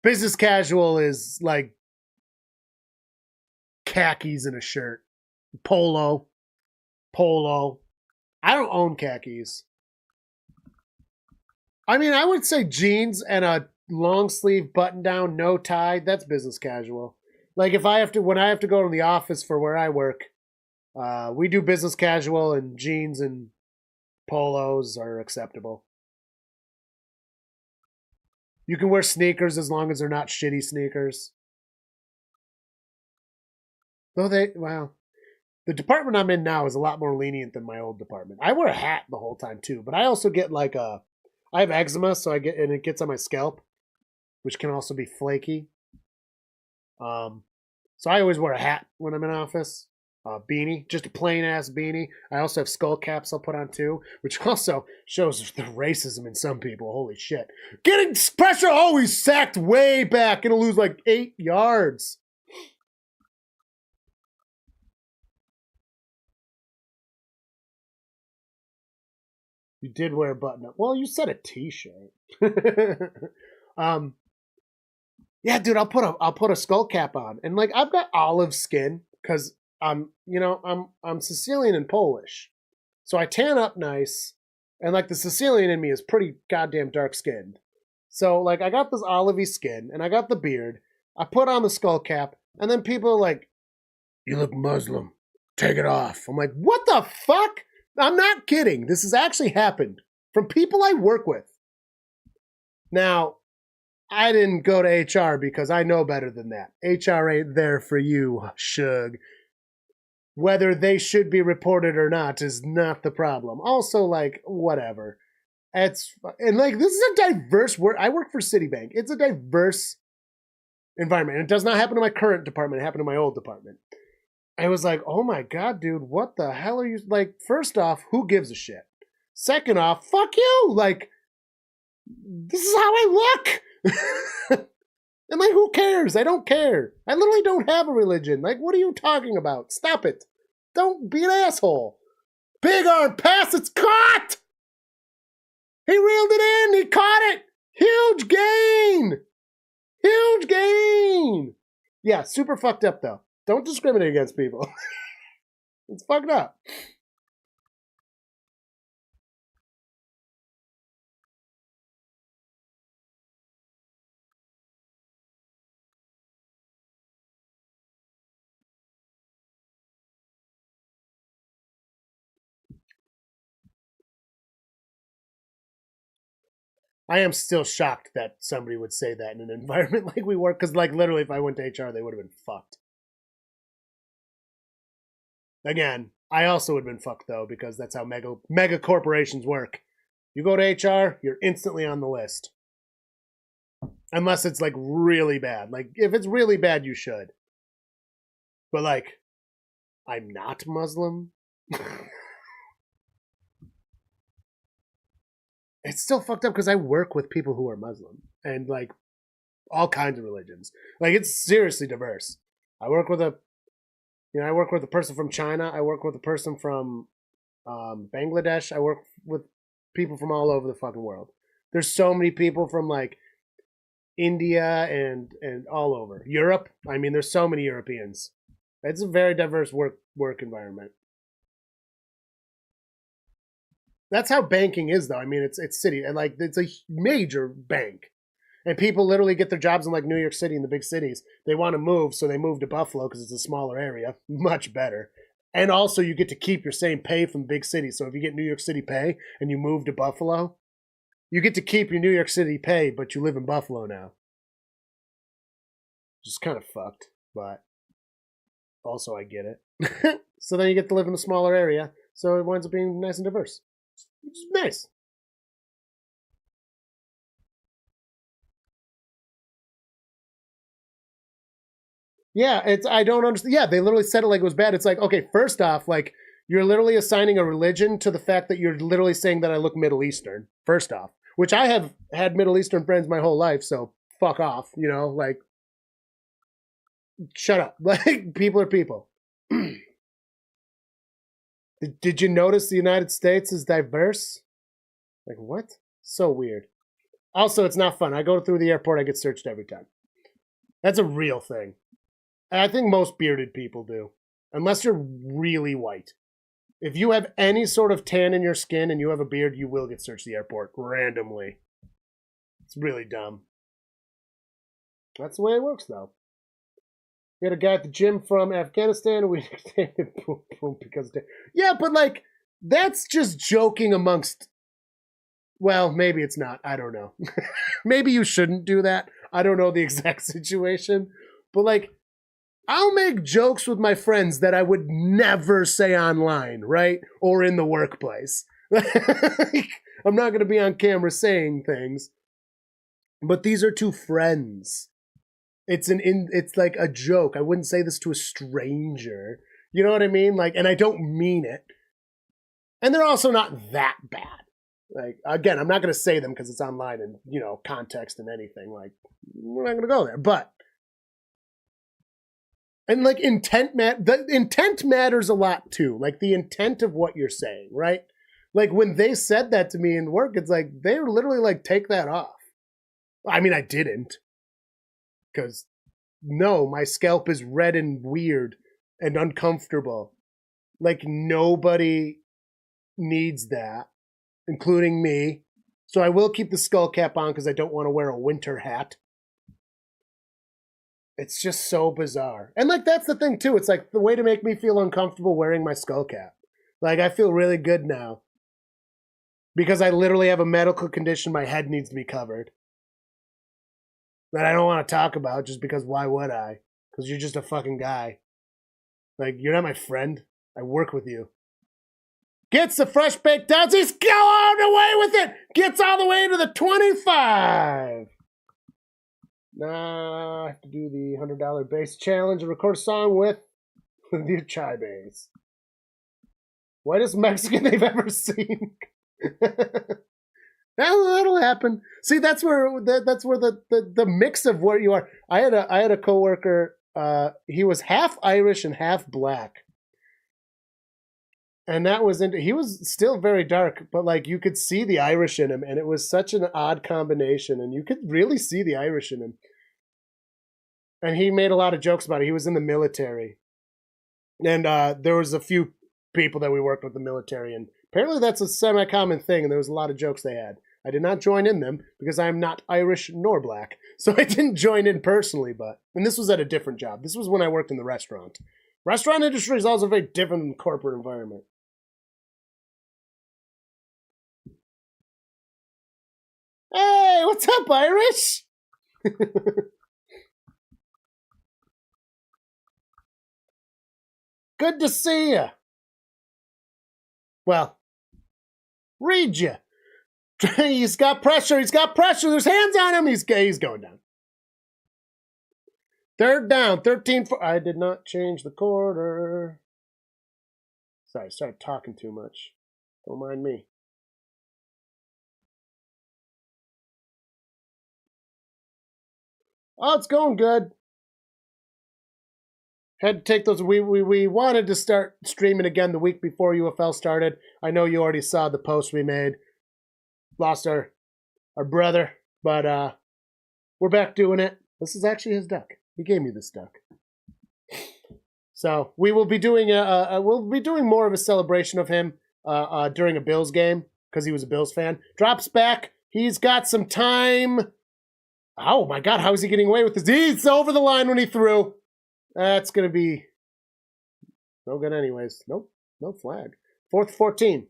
Speaker 1: business casual is like khakis and a shirt. Polo. I don't own khakis. I mean, I would say jeans and a long sleeve button down, no tie, that's business casual. Like when I have to go to the office for where I work, we do business casual, and jeans and polos are acceptable. You can wear sneakers as long as they're not shitty sneakers. Though the department I'm in now is a lot more lenient than my old department. I wear a hat the whole time too, but I also get I have eczema, so it gets on my scalp, which can also be flaky. So I always wear a hat when I'm in office. Beanie, just a plain ass beanie. I also have skull caps I'll put on too, which also shows the racism in some people. Holy shit. Getting pressure always sacked way back. Gonna lose like 8 yards. You did wear a button up. Well, you said a t-shirt. Yeah, dude, I'll put a skull cap on. And like, I've got olive skin because I'm Sicilian and Polish. So I tan up nice, and like the Sicilian in me is pretty goddamn dark skinned. So like, I got this olivey skin and I got the beard. I put on the skull cap, and then people are like, "You look Muslim. Take it off." I'm like, "What the fuck?" I'm not kidding. This has actually happened from people I work with. Now, I didn't go to HR because I know better than that. HR ain't there for you, Shug. Whether they should be reported or not is not the problem. Also, like, whatever. And like, this is a diverse work. I work for Citibank. It's a diverse environment. And it does not happen to my current department. It happened to my old department. I was like, oh my God, dude, what the hell are you? Like, first off, who gives a shit? Second off, fuck you. Like, this is how I look. And like, who cares? I don't care. I literally don't have a religion. Like, what are you talking about? Stop it. Don't be an asshole. Big arm pass, it's caught. He reeled it in. He caught it. Huge gain. Huge gain. Yeah, super fucked up though. Don't discriminate against people. It's fucked up. I am still shocked that somebody would say that in an environment like we work, because like literally if I went to HR, they would have been fucked. Again, I also would have been fucked though, because that's how mega corporations work. You go to HR, you're instantly on the list. Unless it's like really bad. Like if it's really bad, you should. But like, I'm not Muslim. It's still fucked up because I work with people who are Muslim and like all kinds of religions. Like it's seriously diverse. I work with a person from China. I work with a person from Bangladesh. I work with people from all over the fucking world. There's so many people from like India and all over Europe. I mean, there's so many Europeans. It's a very diverse work environment. That's how banking is, though. I mean, it's city and like it's a major bank, and people literally get their jobs in like New York City and the big cities. They want to move, so they move to Buffalo because it's a smaller area, much better. And also, you get to keep your same pay from big cities. So if you get New York City pay and you move to Buffalo, you get to keep your New York City pay, but you live in Buffalo now. Just kind of fucked, but also I get it. So then you get to live in a smaller area, so it winds up being nice and diverse. Which is nice. Yeah, it's I don't understand. Yeah, they literally said it like it was bad. It's like, okay, first off, like you're literally assigning a religion to the fact that you're literally saying that I look Middle Eastern. First off, which I have had Middle Eastern friends my whole life, so fuck off, like shut up. Like people are people. Did you notice the United States is diverse? Like what? So weird. Also, it's not fun. I go through the airport, I get searched every time. That's a real thing. And I think most bearded people do, unless you're really white. If you have any sort of tan in your skin and you have a beard, you will get searched at the airport randomly. It's really dumb. That's the way it works, though. We had a guy at the gym from Afghanistan, and we boom, boom, because yeah, but like that's just joking amongst. Well, maybe it's not. I don't know. Maybe you shouldn't do that. I don't know the exact situation, but like. I'll make jokes with my friends that I would never say online, right? Or in the workplace. I'm not going to be on camera saying things. But these are two friends. It's like a joke. I wouldn't say this to a stranger. You know what I mean? Like, and I don't mean it. And they're also not that bad. Like, again, I'm not going to say them because it's online and, context and anything. Like, we're not going to go there. But and like the intent matters a lot too. Like the intent of what you're saying, right? Like when they said that to me in work, it's like they were literally like, take that off. I mean, I didn't. Because no, my scalp is red and weird and uncomfortable. Like nobody needs that, including me. So I will keep the skull cap on because I don't want to wear a winter hat. It's just so bizarre. And like that's the thing too. It's like the way to make me feel uncomfortable wearing my skull cap. Like I feel really good now. Because I literally have a medical condition my head needs to be covered. That I don't want to talk about just because why would I? Because you're just a fucking guy. Like you're not my friend. I work with you. Gets the fresh baked donuts. He's going away with it. Gets all the way to the 25. Now I have to do the $100 bass challenge and record a song with the chai bass. Whitest Mexican they've ever seen. That'll happen. See, that's where the mix of where you are. I had a coworker. He was half Irish and half black, and he was still very dark, but like you could see the Irish in him, and it was such an odd combination, and you could really see the Irish in him. And he made a lot of jokes about it. He was in the military, and there was a few people that we worked with in the military, and apparently that's a semi-common thing, and there was a lot of jokes they had. I did not join in them because I'm not Irish nor black, so I didn't join in personally. And this was at a different job. This was when I worked in the restaurant. Restaurant industry is also very different than the corporate environment. Hey, what's up, Irish? Good to see you. Well, read you. He's got pressure. There's hands on him. He's going down. Third down. 13. I did not change the quarter. Sorry, I started talking too much. Don't mind me. Oh, it's going good. Had to take those. We wanted to start streaming again the week before UFL started. I know you already saw the post we made. Lost our our brother. But we're back doing it. This is actually his duck. He gave me this duck. So we will be doing we'll be doing more of a celebration of him during a Bills game because he was a Bills fan. Drops back. He's got some time. Oh my God, how is he getting away with this? He's over the line when he threw. That's gonna be no good anyways. Nope, no flag. 4th 14.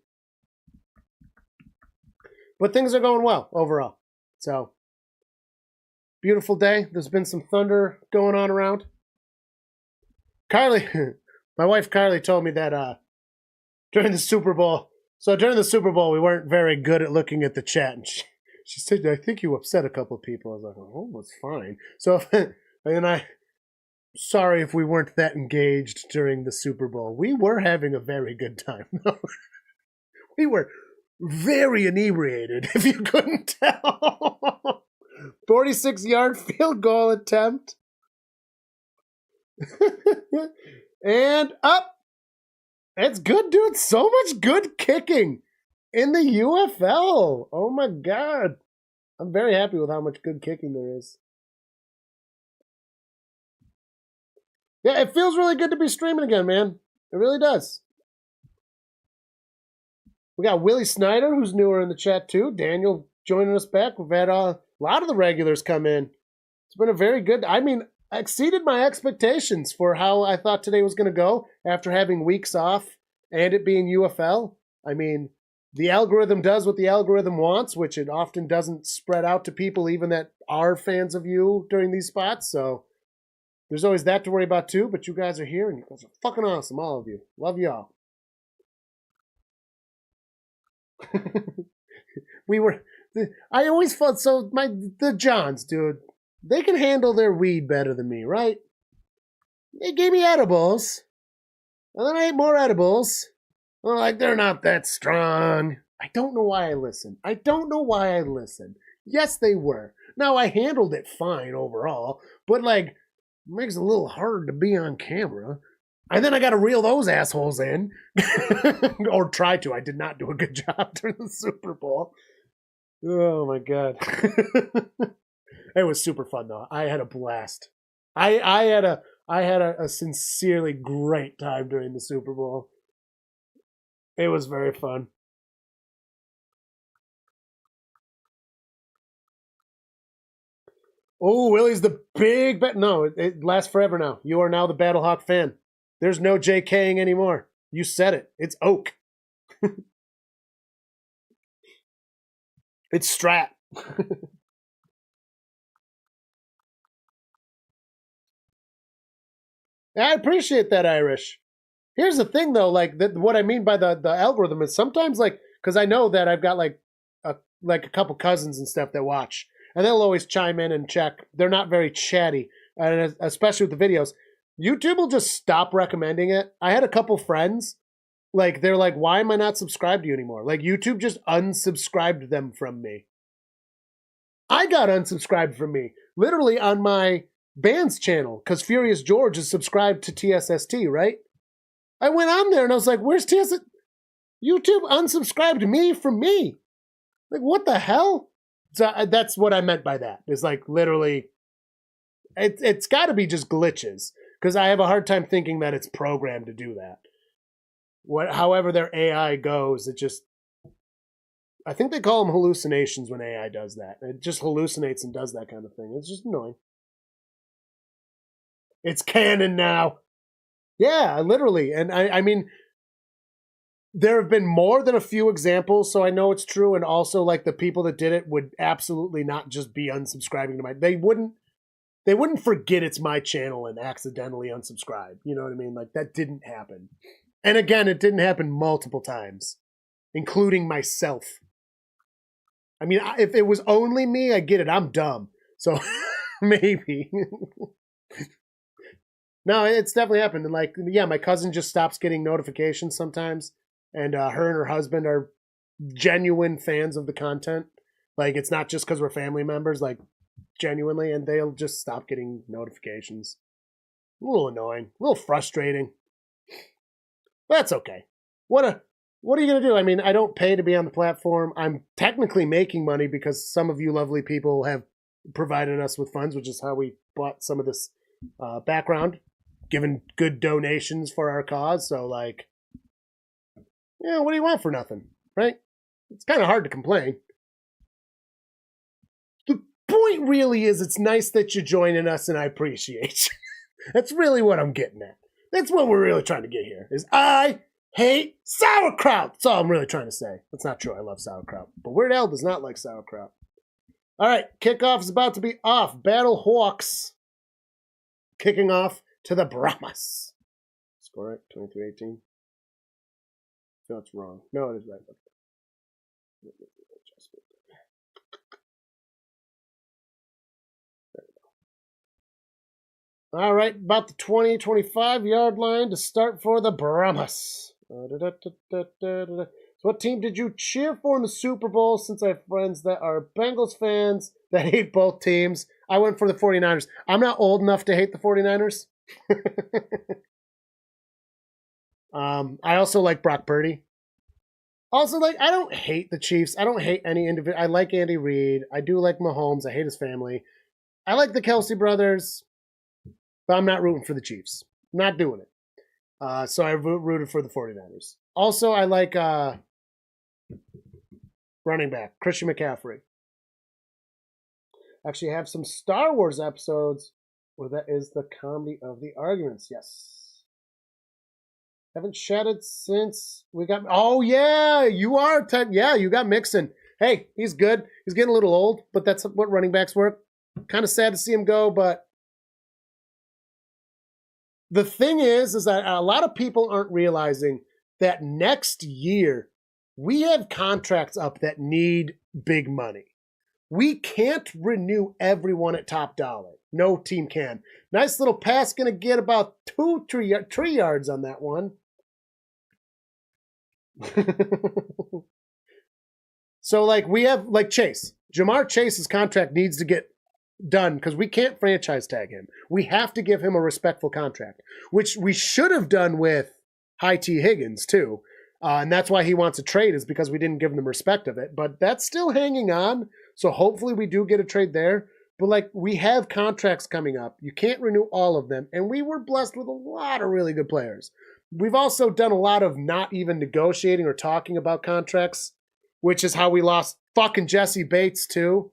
Speaker 1: But things are going well overall. So beautiful day. There's been some thunder going on around. Carly, my wife Carly told me that during the Super Bowl, we weren't very good at looking at the chat. And she said, I think you upset a couple of people. I was like, oh, it's fine. So, and sorry if we weren't that engaged during the Super Bowl. We were having a very good time. We were very inebriated, if you couldn't tell. 46-yard field goal attempt. And up. It's good, dude. So much good kicking in the UFL. Oh my God. I'm very happy with how much good kicking there is. Yeah, it feels really good to be streaming again, man. It really does. We got Willie Snyder, who's newer in the chat too. Daniel joining us back. We've had a lot of the regulars come in. It's been a very good, I exceeded my expectations for how I thought today was going to go after having weeks off and it being UFL. The algorithm does what the algorithm wants, which it often doesn't spread out to people even that are fans of you during these spots. So there's always that to worry about too, but you guys are here and you guys are fucking awesome, all of you. Love y'all. I always felt the Johns, dude, they can handle their weed better than me, right? They gave me edibles, and then I ate more edibles. I'm like, they're not that strong. I don't know why I listened. Yes, they were. Now, I handled it fine overall, but it makes it a little hard to be on camera. And then I got to reel those assholes in. Or try to. I did not do a good job during the Super Bowl. Oh, my God. It was super fun, though. I had a blast. I had a sincerely great time during the Super Bowl. It was very fun. Oh, Willie's the big bet. No, it lasts forever now. You are now the Battlehawk fan. There's no JKing anymore. You said it. It's Oak. It's Strat. I appreciate that, Irish. Here's the thing, though. What I mean by the algorithm is sometimes, because I know that I've got a couple cousins and stuff that watch, and they'll always chime in and check. They're not very chatty, and especially with the videos. YouTube will just stop recommending it. I had a couple friends, they're like, why am I not subscribed to you anymore? YouTube just unsubscribed them from me. I got unsubscribed from me, literally on my band's channel, because Furious George is subscribed to TSST, right? I went on there and I was like, where's TSST? YouTube unsubscribed me from me. What the hell? So that's what I meant by that. It's literally, it's got to be just glitches, because I have a hard time thinking that it's programmed to do that. However their AI goes, I think they call them hallucinations when AI does that. It just hallucinates and does that kind of thing. It's just annoying. It's canon now. Yeah, literally. And there have been more than a few examples, so I know it's true. And also, the people that did it would absolutely not just be unsubscribing to they wouldn't forget it's my channel and accidentally unsubscribe. You know what I mean? That didn't happen. And again, it didn't happen multiple times, including myself. If it was only me, I get it. I'm dumb. So maybe. No, it's definitely happened. And my cousin just stops getting notifications sometimes. And her and her husband are genuine fans of the content. It's not just because we're family members, genuinely. And they'll just stop getting notifications. A little annoying. A little frustrating. But that's okay. What what are you going to do? I mean, I don't pay to be on the platform. I'm technically making money because some of you lovely people have provided us with funds, which is how we bought some of this background, given good donations for our cause. So, like, yeah, what do you want for nothing, right? It's kind of hard to complain. The point really is it's nice that you're joining us, and I appreciate you. That's really what I'm getting at. That's what we're really trying to get here, is I hate sauerkraut. That's all I'm really trying to say. That's not true. I love sauerkraut. But Weird Al does not like sauerkraut. All right, kickoff is about to be off. Battlehawks kicking off to the Brahmas. Score right, 23-18. No, it's wrong. No, it is right. All right, about the 20-25 yard line to start for the Brahmas. So what team did you cheer for in the Super Bowl? Since I have friends that are Bengals fans that hate both teams, I went for the 49ers. I'm not old enough to hate the 49ers. I also like Brock Purdy. Also, like, I don't hate the Chiefs. I don't hate any individual. I like Andy Reid. I do like Mahomes. I hate his family. I like the Kelsey brothers, but I'm not rooting for the Chiefs. Not doing it. So I rooted for the 49ers. Also, I like running back, Christian McCaffrey. Actually, have some Star Wars episodes where that is the comedy of the arguments. Yes. Haven't chatted since we got... Oh, yeah, you are... Yeah, you got Mixon. Hey, he's good. He's getting a little old, but that's what running backs work. Kind of sad to see him go, but... The thing is that a lot of people aren't realizing that next year we have contracts up that need big money. We can't renew everyone at top dollar. No team can. Nice little pass, going to get about 3 yards on that one. So, like, we have, like, Chase. Jamar Chase's contract needs to get done because we can't franchise tag him. We have to give him a respectful contract, which we should have done with High T Higgins, too. And that's why he wants a trade, is because we didn't give him the respect of it. But that's still hanging on. So hopefully we do get a trade there. But, like, we have contracts coming up. You can't renew all of them. And we were blessed with a lot of really good players. We've also done a lot of not even negotiating or talking about contracts, which is how we lost fucking Jesse Bates, too,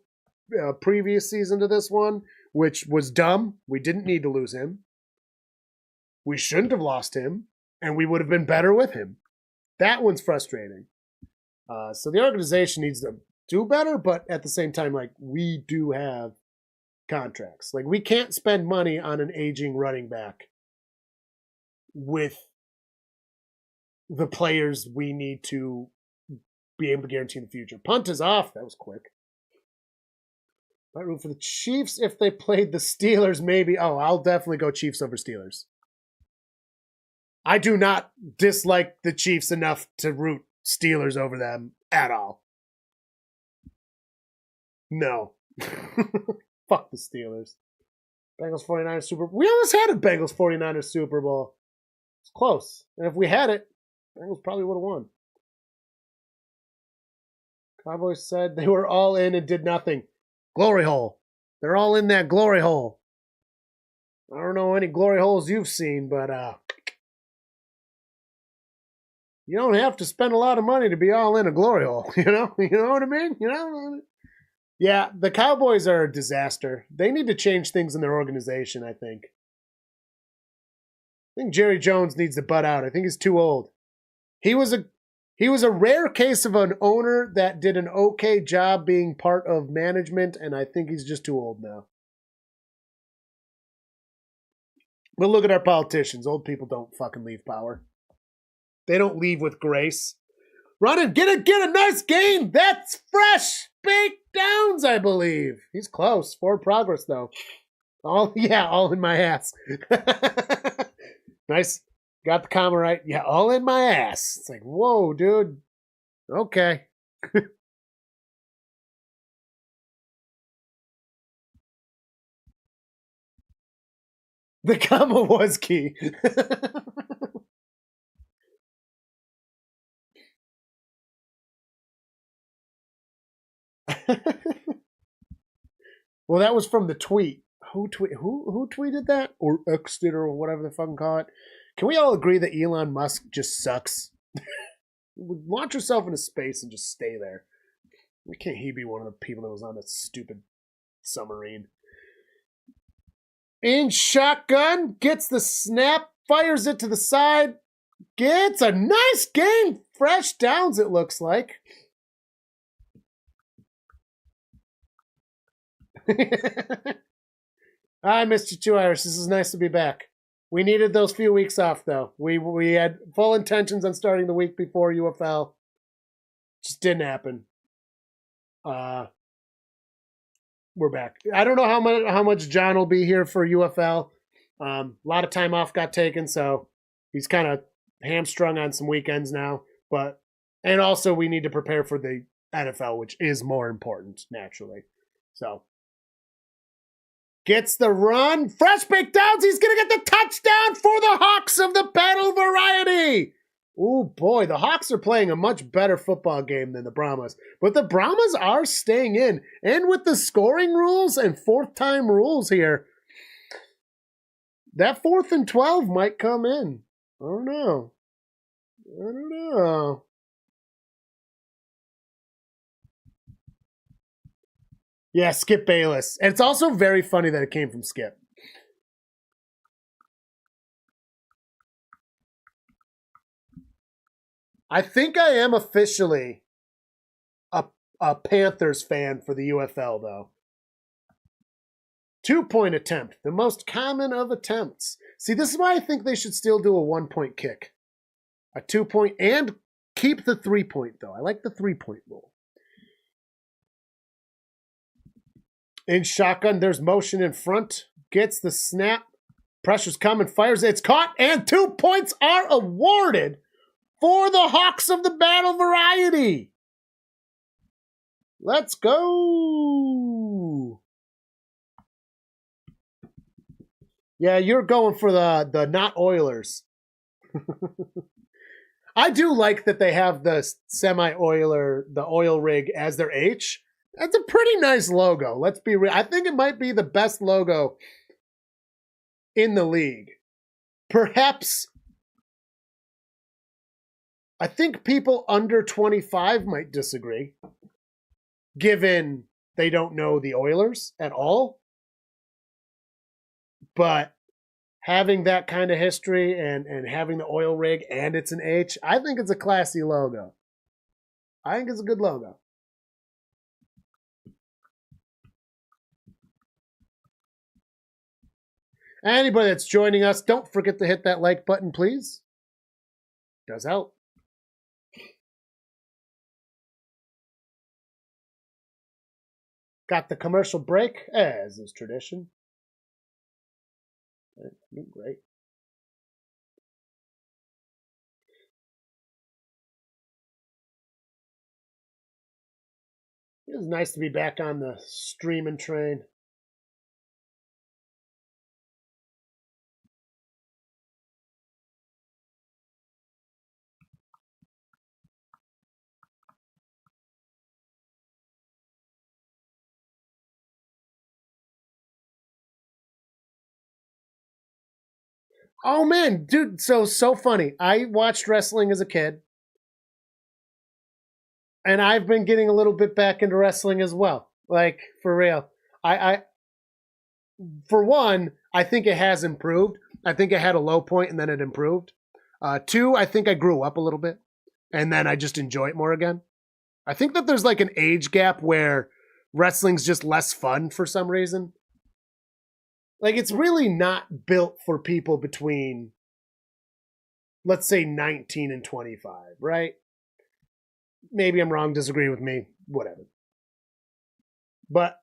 Speaker 1: previous season to this one, which was dumb. We didn't need to lose him. We shouldn't have lost him, and we would have been better with him. That one's frustrating. So the organization needs to do better, but at the same time, like, we do have contracts. Like, we can't spend money on an aging running back with the players we need to be able to guarantee in the future. Punt is off. That was quick. Might root for the Chiefs if they played the Steelers, maybe. Oh, I'll definitely go Chiefs over Steelers. I do not dislike the Chiefs enough to root Steelers over them at all. No. Fuck the Steelers. Bengals 49ers Super Bowl. We almost had a Bengals 49ers Super Bowl. It's close. And if we had it, Bengals probably would have won. Cowboys said they were all in and did nothing. Glory hole. They're all in that glory hole. I don't know any glory holes you've seen, but you don't have to spend a lot of money to be all in a glory hole. You know what I mean? You know? Yeah, the Cowboys are a disaster. They need to change things in their organization, I think. I think Jerry Jones needs to butt out. I think he's too old. He was a rare case of an owner that did an okay job being part of management, and I think he's just too old now. But look at our politicians. Old people don't fucking leave power. They don't leave with grace. Run and get a nice gain. That's fresh. Baked Downs, I believe. He's close. Forward progress, though. All in my ass. Nice. Got the comma right. Yeah, all in my ass. It's like, whoa, dude. Okay. The comma was key. Well, that was from the tweet. Who tweeted that? Or X'd it or whatever the fucking call it? Can we all agree that Elon Musk just sucks? Launch yourself into space and just stay there. Why can't he be one of the people that was on that stupid submarine? In shotgun, gets the snap, fires it to the side, gets a nice gain, fresh downs it looks like. I missed you too, Iris. This is nice to be back. We needed those few weeks off, though. We had full intentions on starting the week before UFL. Just didn't happen. We're back. I don't know how much John will be here for UFL. A lot of time off got taken, so he's kind of hamstrung on some weekends now. And also we need to prepare for the NFL, which is more important, naturally. So gets the run. Fresh pick downs. He's going to get the touchdown for the Hawks of the Battle Variety. Oh, boy. The Hawks are playing a much better football game than the Brahmas. But the Brahmas are staying in. And with the scoring rules and fourth-time rules here, that 4th and 12 might come in. I don't know. Yeah, Skip Bayless. And it's also very funny that it came from Skip. I think I am officially a Panthers fan for the UFL, though. 2-point attempt, the most common of attempts. See, this is why I think they should still do a 1-point kick. A 2-point, and keep the 3-point, though. I like the 3-point rule. In shotgun, there's motion in front. Gets the snap. Pressure's coming, fires it. It's caught, and 2 points are awarded for the Hawks of the Battle Variety. Let's go. Yeah, you're going for the not Oilers. I do like that they have the semi-Oiler, the oil rig as their H. That's a pretty nice logo. Let's be real. I think it might be the best logo in the league. Perhaps, I think people under 25 might disagree, given they don't know the Oilers at all. But having that kind of history and having the oil rig and it's an H, I think it's a classy logo. I think it's a good logo. Anybody that's joining us, don't forget to hit that like button, please. Does help. Got the commercial break, as is tradition. Great. It was nice to be back on the streaming train. Oh man, dude, so funny. I watched wrestling as a kid. And I've been getting a little bit back into wrestling as well. Like, for real. I for one, I think it has improved. I think it had a low point and then it improved. 2, I think I grew up a little bit and then I just enjoy it more again. I think that there's like an age gap where wrestling's just less fun for some reason. Like, it's really not built for people between, let's say, 19 and 25, right? Maybe I'm wrong, disagree with me, whatever. But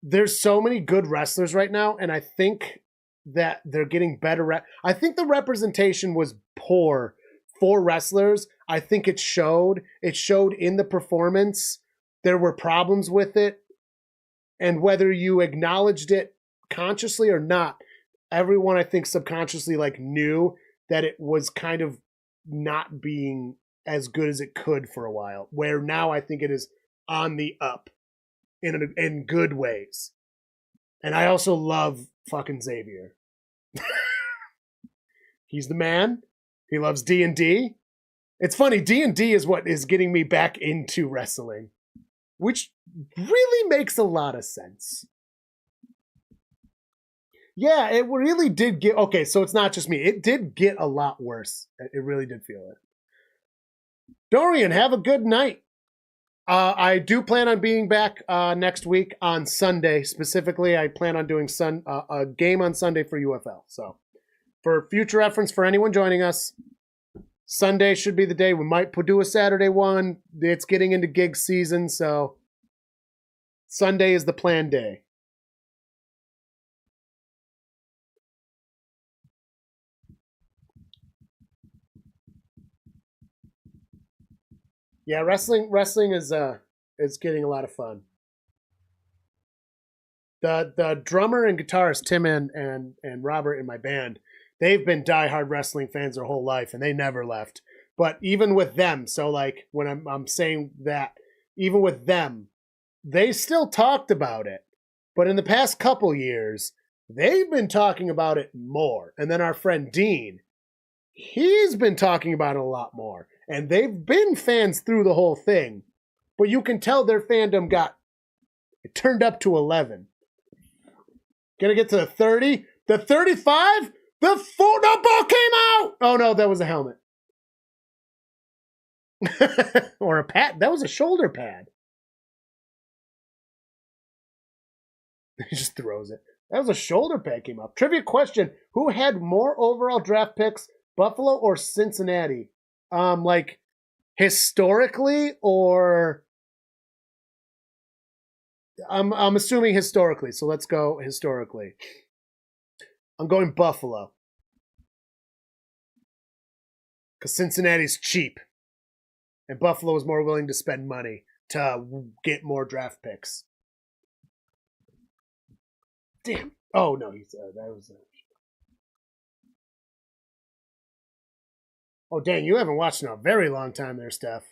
Speaker 1: there's so many good wrestlers right now, and I think that they're getting better. I think the representation was poor for wrestlers. I think it showed. It showed in the performance. There were problems with it. And whether you acknowledged it consciously or not, everyone I think subconsciously like knew that it was kind of not being as good as it could for a while, where now I think it is on the up. in good ways. And I also love fucking Xavier. He's the man. He loves D&D. It's funny, D&D is what is getting me back into wrestling, which really makes a lot of sense. Yeah, it really did get... Okay, so it's not just me. It did get a lot worse. It really did feel it. Dorian, have a good night. I do plan on being back next week on Sunday. Specifically, I plan on doing a game on Sunday for UFL. So, for future reference for anyone joining us, Sunday should be the day. We might do a Saturday one. It's getting into gig season, so Sunday is the planned day. Yeah, wrestling is getting a lot of fun. The drummer and guitarist Tim and Robert in my band, they've been diehard wrestling fans their whole life, and they never left. But even with them, so like when I'm saying that, even with them, they still talked about it. But in the past couple years, they've been talking about it more. And then our friend Dean, he's been talking about it a lot more. And they've been fans through the whole thing. But you can tell their fandom it turned up to 11. Gonna get to the 30? The 35? The ball came out! Oh no, that was a helmet. Or a pad. That was a shoulder pad. He just throws it. That was a shoulder pad came up. Trivia question. Who had more overall draft picks, Buffalo or Cincinnati? Like historically, or I'm assuming historically, so let's go historically. I'm going Buffalo. Because Cincinnati's cheap. And Buffalo is more willing to spend money to get more draft picks. Damn. Oh, no, that was... Oh, dang, you haven't watched in a very long time there, Steph.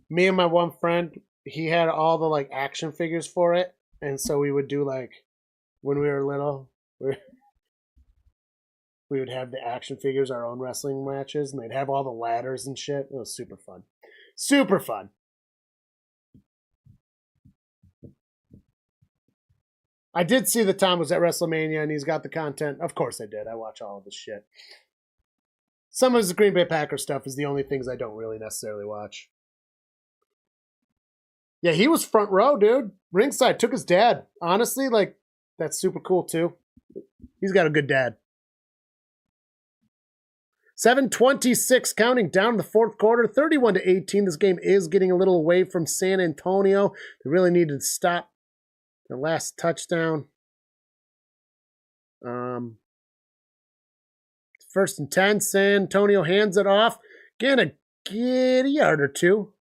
Speaker 1: Me and my one friend, he had all the, like, action figures for it. And so we would do, like, when we were little, we would have the action figures, our own wrestling matches, and they'd have all the ladders and shit. It was super fun. Super fun. I did see that Tom was at WrestleMania and he's got the content. Of course I did. I watch all of this shit. Some of his Green Bay Packers stuff is the only things I don't really necessarily watch. Yeah, he was front row, dude. Ringside. Took his dad. Honestly, like, that's super cool, too. He's got a good dad. 7:26 counting down the fourth quarter. 31-18. This game is getting a little away from San Antonio. They really needed to stop the last touchdown. First and 10. San Antonio hands it off. Gonna get a yard or two.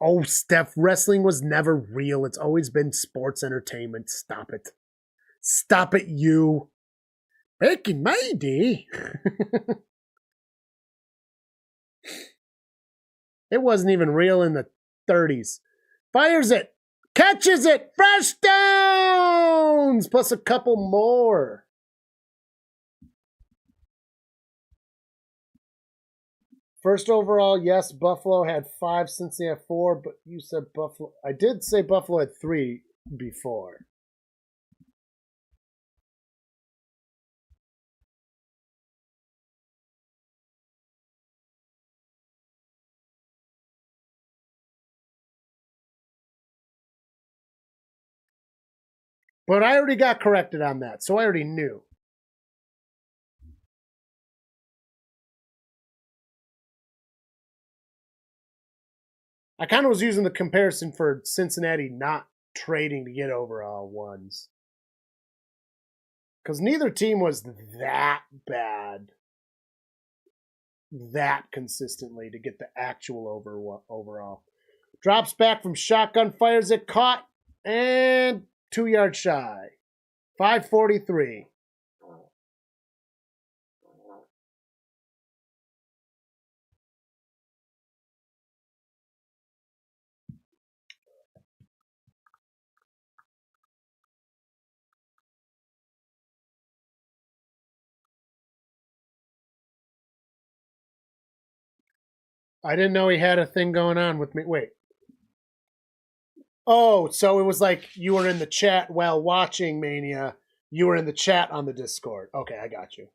Speaker 1: Oh, Steph, wrestling was never real. It's always been sports entertainment. Stop it. Stop it, you. Back in my day. It wasn't even real in the 30s. Fires it. Catches it. Fresh downs. Plus a couple more. First overall, yes, Buffalo had 5 since they have 4, but you said Buffalo. I did say Buffalo had 3 before. But I already got corrected on that, so I already knew. I kind of was using the comparison for Cincinnati not trading to get overall ones. Because neither team was that bad. That consistently to get the actual overall. Drops back from shotgun, fires it, caught, and 2 yards shy. 5:43. I didn't know he had a thing going on with me. Wait. Oh, so it was like you were in the chat while watching Mania. You were in the chat on the Discord. Okay, I got you.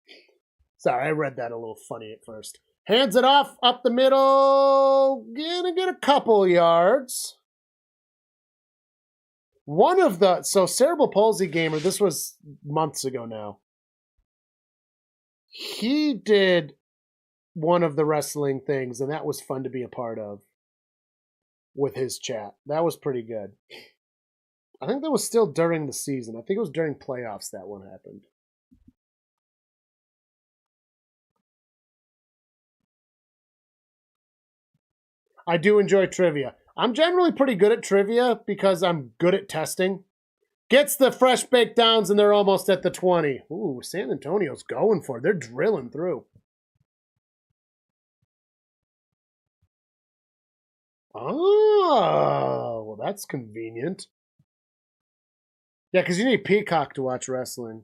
Speaker 1: Sorry, I read that a little funny at first. Hands it off, up the middle. Gonna get a couple yards. So cerebral palsy gamer, this was months ago now. He did one of the wrestling things, and that was fun to be a part of with his chat. That was pretty good. I think that was still during the season. I think it was during playoffs that one happened. I do enjoy trivia. I'm generally pretty good at trivia because I'm good at testing. Gets the fresh baked downs, and they're almost at the 20. Ooh, San Antonio's going for it. They're drilling through. Oh, well, that's convenient. Yeah, because you need Peacock to watch wrestling.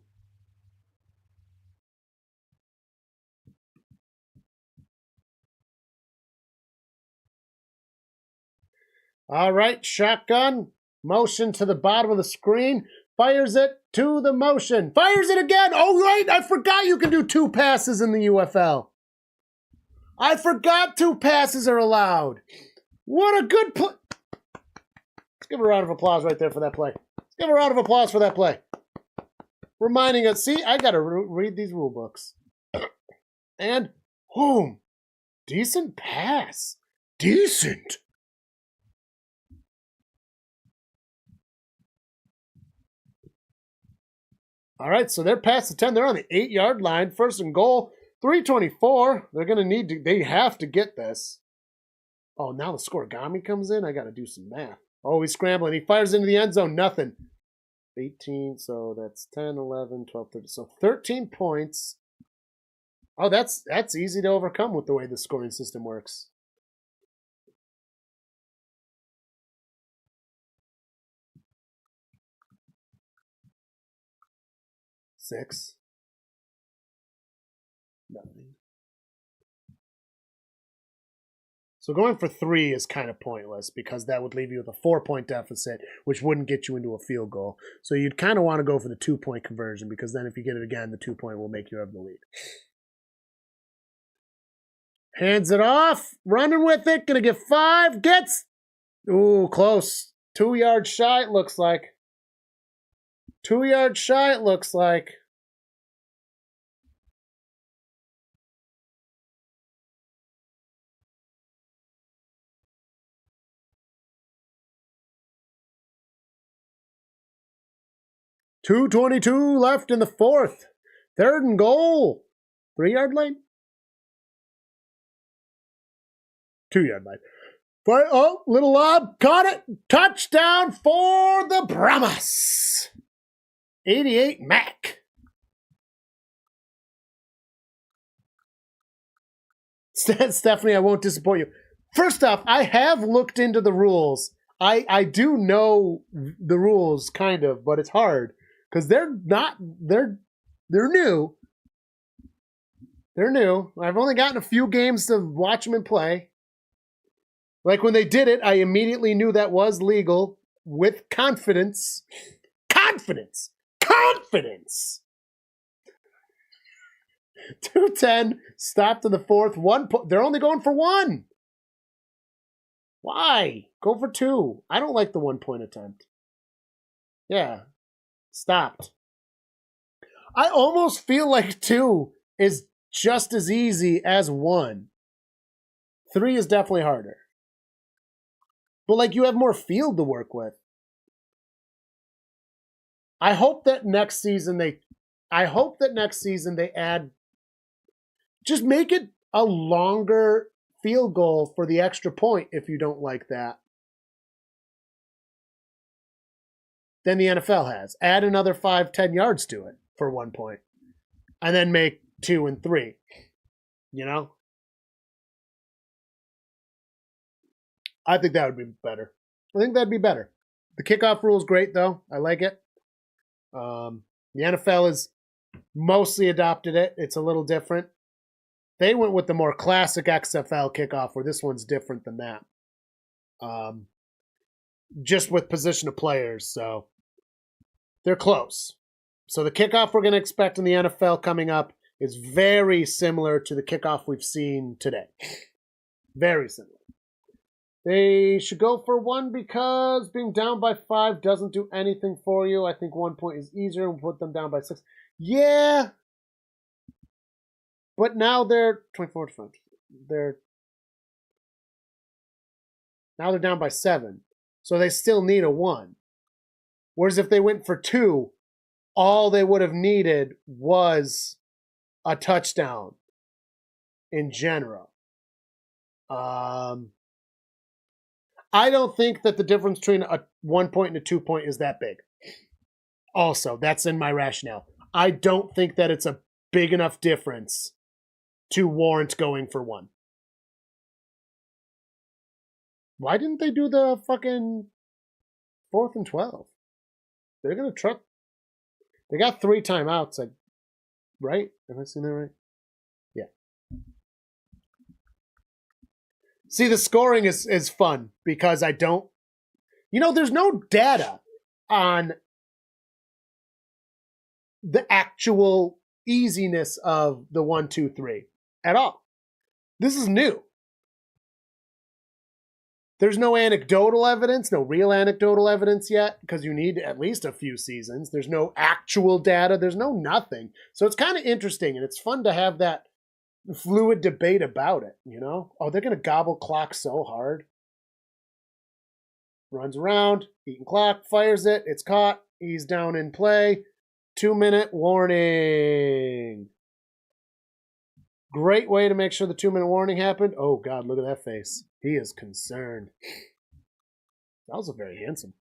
Speaker 1: All right, shotgun. Motion to the bottom of the screen. Fires it to the motion. Fires it again. Oh, right. I forgot you can do 2 passes in the UFL. I forgot 2 passes are allowed. What a good play. Let's give a round of applause right there for that play. Let's give a round of applause for that play. Reminding us, see, I got to read these rule books. And, boom. Decent pass. Decent. All right, so they're past the 10. They're on the 8-yard line. First and goal. 3:24. They're going to need to, they have to get this. Oh, now the scoregami comes in. I got to do some math. Oh, he's scrambling. He fires into the end zone. Nothing. 18, so that's 10, 11, 12, 13. So 13 points. Oh, that's easy to overcome with the way the scoring system works. Six. Nothing. So going for 3 is kind of pointless because that would leave you with a 4-point deficit, which wouldn't get you into a field goal. So you'd kind of want to go for the 2-point conversion because then if you get it again, the 2-point will make you have the lead. Hands it off. Running with it. Going to get 5. Gets. Ooh, close. 2 yards shy, it looks like. 2 yards shy, it looks like. .222 left in the 4th. 3rd and goal. 3-yard line? 2-yard line. Oh, little lob. Caught it. Touchdown for the Brahmas. 88 Mac. Stephanie, I won't disappoint you. First off, I have looked into the rules. I do know the rules, kind of, but it's hard. Because they're new. They're new. I've only gotten a few games to watch them and play. Like when they did it, I immediately knew that was legal with confidence. Confidence! 2:10, stopped in the 4th. 1 point. They're only going for 1. Why? Go for 2. I don't like the 1-point attempt. Yeah. Stopped. I almost feel like 2 is just as easy as 1. 3 is definitely harder. But like you have more field to work with. I hope that next season they add, just make it a longer field goal for the extra point if you don't like that. Than the NFL has. Add another 5-10 yards to it for 1 point. And then make 2 and 3. You know? I think that would be better. I think that'd be better. The kickoff rule is great, though. I like it. The NFL has mostly adopted it. It's a little different. They went with the more classic XFL kickoff, where this one's different than that. Just with position of players, so they're close. So the kickoff we're going to expect in the NFL coming up is very similar to the kickoff we've seen today. Very similar. They should go for 1 because being down by 5 doesn't do anything for you. I think 1 point is easier and put them down by 6. Yeah. But now they're 24 to 5. Now they're down by 7. So they still need a 1. Whereas if they went for 2, all they would have needed was a touchdown in general. I don't think that the difference between a 1 point and a 2 point is that big. Also, that's in my rationale. I don't think that it's a big enough difference to warrant going for 1. Why didn't they do the fucking 4th and 12? They're going to try. They got 3 timeouts, right? Have I seen that right? Yeah. See, the scoring is fun because I don't... there's no data on the actual easiness of the 1, 2, 3 at all. This is new. There's no anecdotal evidence, no real anecdotal evidence yet, because you need at least a few seasons. There's no actual data. There's no nothing. So it's kind of interesting, and it's fun to have that fluid debate about it, Oh, they're going to gobble clock so hard. Runs around, eating clock, fires it. It's caught. He's down in play. 2-minute warning. Great way to make sure the 2-minute warning happened. Oh, God, look at that face. He is concerned. That was very handsome.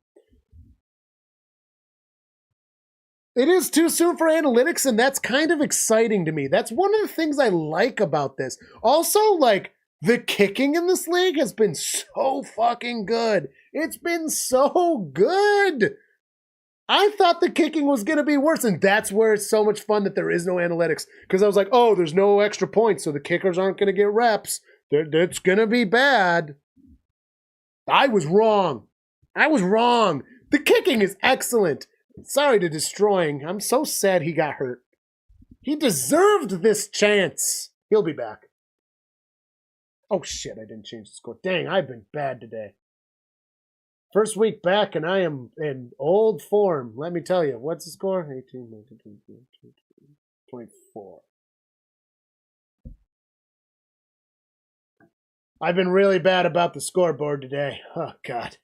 Speaker 1: It is too soon for analytics, and that's kind of exciting to me. That's one of the things I like about this. Also, the kicking in this league has been so fucking good. It's been so good. I thought the kicking was going to be worse, and that's where it's so much fun that there is no analytics. Because I was like, oh, there's no extra points, so the kickers aren't going to get reps. It's going to be bad. I was wrong. The kicking is excellent. Sorry to destroying. I'm so sad he got hurt. He deserved this chance. He'll be back. Oh, shit, I didn't change the score. Dang, I've been bad today. First week back, and I am in old form. Let me tell you. What's the score? 18, 19, 20, 24. I've been really bad about the scoreboard today. Oh, God.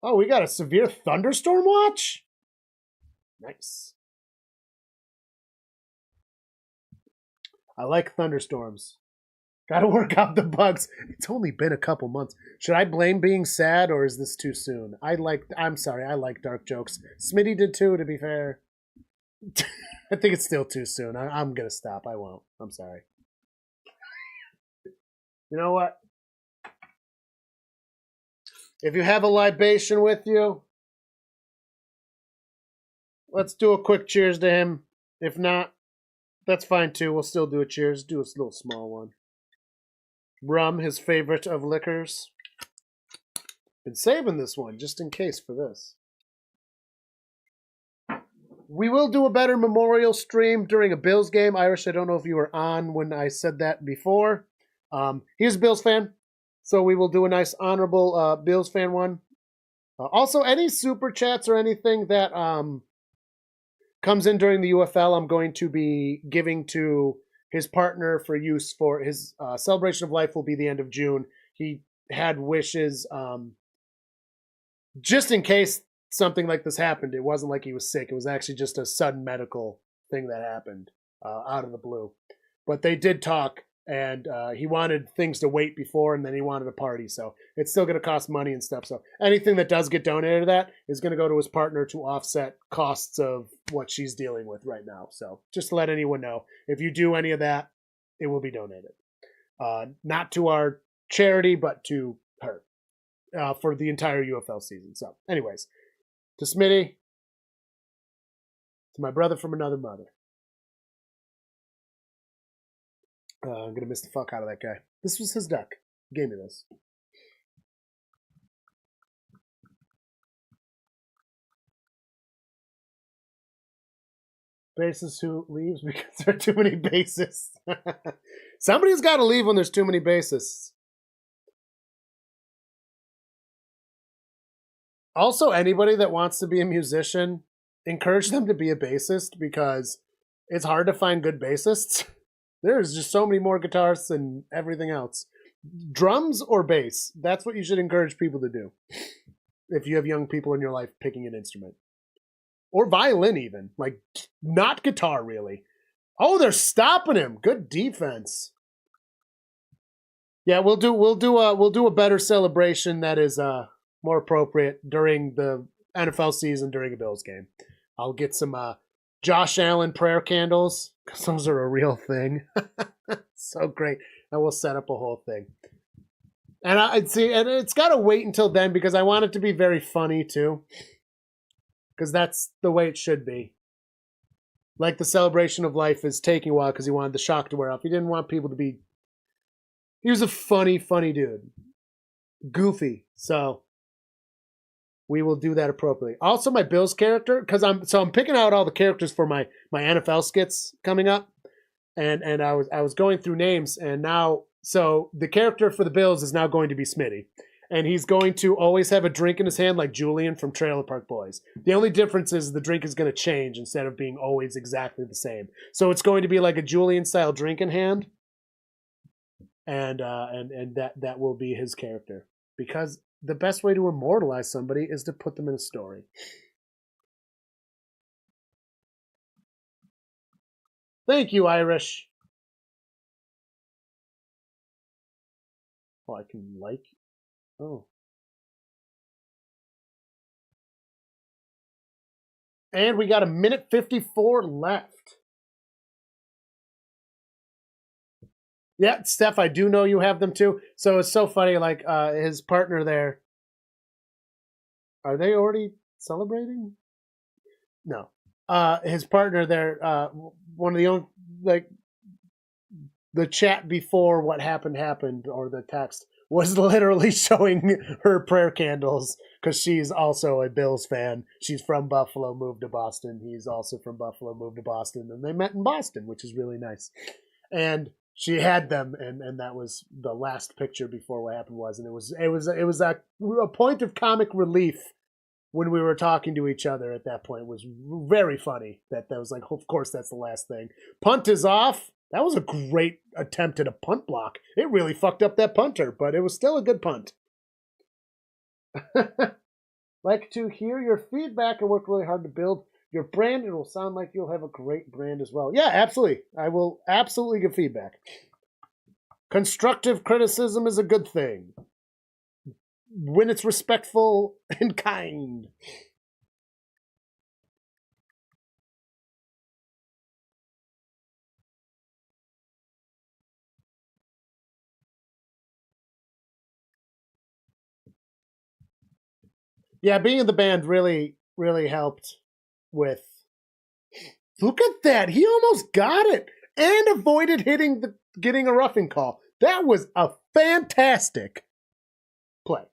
Speaker 1: Oh, we got a severe thunderstorm watch? Nice. I like thunderstorms. Gotta work out the bugs. It's only been a couple months. Should I blame being sad, or is this too soon? I'm sorry, I like dark jokes. Smitty did too, to be fair. I think it's still too soon. I'm gonna stop. I won't. I'm sorry. You know what? If you have a libation with you, let's do a quick cheers to him. If not, that's fine too. We'll still do a cheers. Do a little small one. Rum, his favorite of liquors. Been saving this one just in case for this. We will do a better memorial stream during a Bills game. Irish, I don't know if you were on when I said that before. He's a Bills fan, so we will do a nice honorable Bills fan one. Also, any super chats or anything that comes in during the UFL, I'm going to be giving to his partner for use for his celebration of life will be the end of June. He had wishes just in case something like this happened. It wasn't like he was sick. It was actually just a sudden medical thing that happened out of the blue. But they did talk, and he wanted things to wait before, and then he wanted a party. So it's still going to cost money and stuff. So anything that does get donated to that is going to go to his partner to offset costs of what she's dealing with right now. So just to let anyone know, if you do any of that, it will be donated. Not to our charity, but to her for the entire UFL season. So anyways, to Smitty, To my brother from another mother. I'm going to miss the fuck out of that guy. This was his deck. He gave me this. Bassist who leaves because there are too many bassists. Somebody's got to leave when there's too many bassists. Also, anybody that wants to be a musician, encourage them to be a bassist because it's hard to find good bassists. There's just so many more guitarists than everything else. Drums or bass, that's what you should encourage people to do if you have young people in your life picking an instrument. Or violin even. Like, not guitar, really. Oh, they're stopping him. Good defense. Yeah, we'll do a better celebration that is more appropriate during the NFL season during a Bills game. I'll get some Josh Allen prayer candles because those are a real thing. So great. And we'll set up a whole thing. And I'd see, and it's got to wait until then because I want it to be very funny too. Because that's the way it should be. Like the celebration of life is taking a while because he wanted the shock to wear off. He didn't want people to be. He was a funny dude. Goofy. So we will do that appropriately. Also, my Bills character, because I'm picking out all the characters for my NFL skits coming up, and I was going through names, and now so the character for the Bills is now going to be Smitty. And he's going to always have a drink in his hand like Julian from Trailer Park Boys. The only difference is the drink is going to change instead of being always exactly the same. So it's going to be like a Julian-style drink in hand. And that will be his character. Because the best way to immortalize somebody is to put them in a story. Thank you, Irish. Oh, I can like... Oh. And we got 1:54 left. Yeah, Steph, I do know you have them too. So it's so funny, like his partner there. Are they already celebrating? No. His partner there, one of the only, like, the chat before what happened, or the text, was literally showing her prayer candles because she's also a Bills fan. She's from Buffalo, moved to Boston. He's also from Buffalo, moved to Boston, and they met in Boston, which is really nice. And she had them, and that was the last picture before what happened was, and it was a point of comic relief when we were talking to each other at that point. It was very funny that was like, of course that's the last thing. Punt is off. That was a great attempt at a punt block. It really fucked up that punter, but it was still a good punt. Like to hear your feedback. I worked really hard to build your brand. It will sound like you'll have a great brand as well. Yeah, absolutely. I will absolutely give feedback. Constructive criticism is a good thing when it's respectful and kind. Yeah, being in the band really, really helped with. Look at that. He almost got it and avoided getting a roughing call. That was a fantastic play.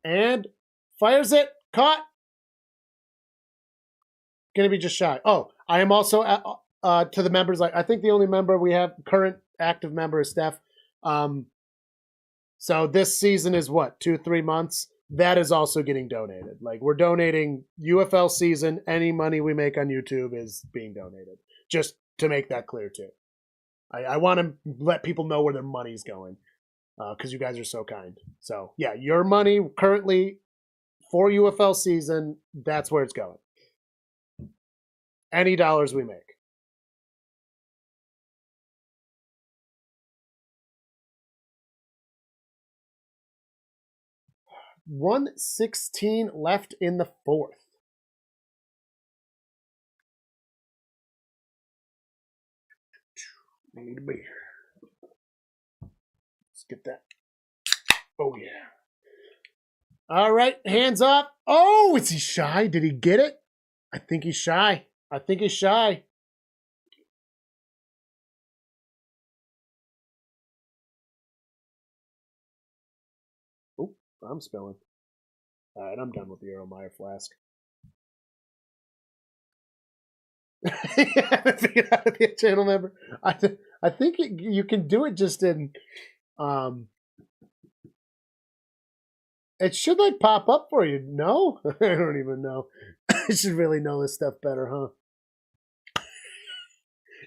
Speaker 1: And fires it. Caught. Going to be just shy. Oh, I am also to the members. Like, I think the only member we have, current active member, is Steph. So this season is what, 2-3 months? That is also getting donated. Like, we're donating UFL season. Any money we make on YouTube is being donated. Just to make that clear too. I want to let people know where their money's going because you guys are so kind. So yeah, your money currently for UFL season, that's where it's going. Any dollars we make. $1:16 left in the fourth. Need a beer. Let's get that. Oh yeah. All right, hands up. Oh, is he shy? Did he get it? I think he's shy. I think he's shy. Oh, I'm spilling. All right, I'm done with the Erlenmeyer flask. Figured out to be a channel member. I think you can do it just in. It should like pop up for you. No, I don't even know. I should really know this stuff better, huh?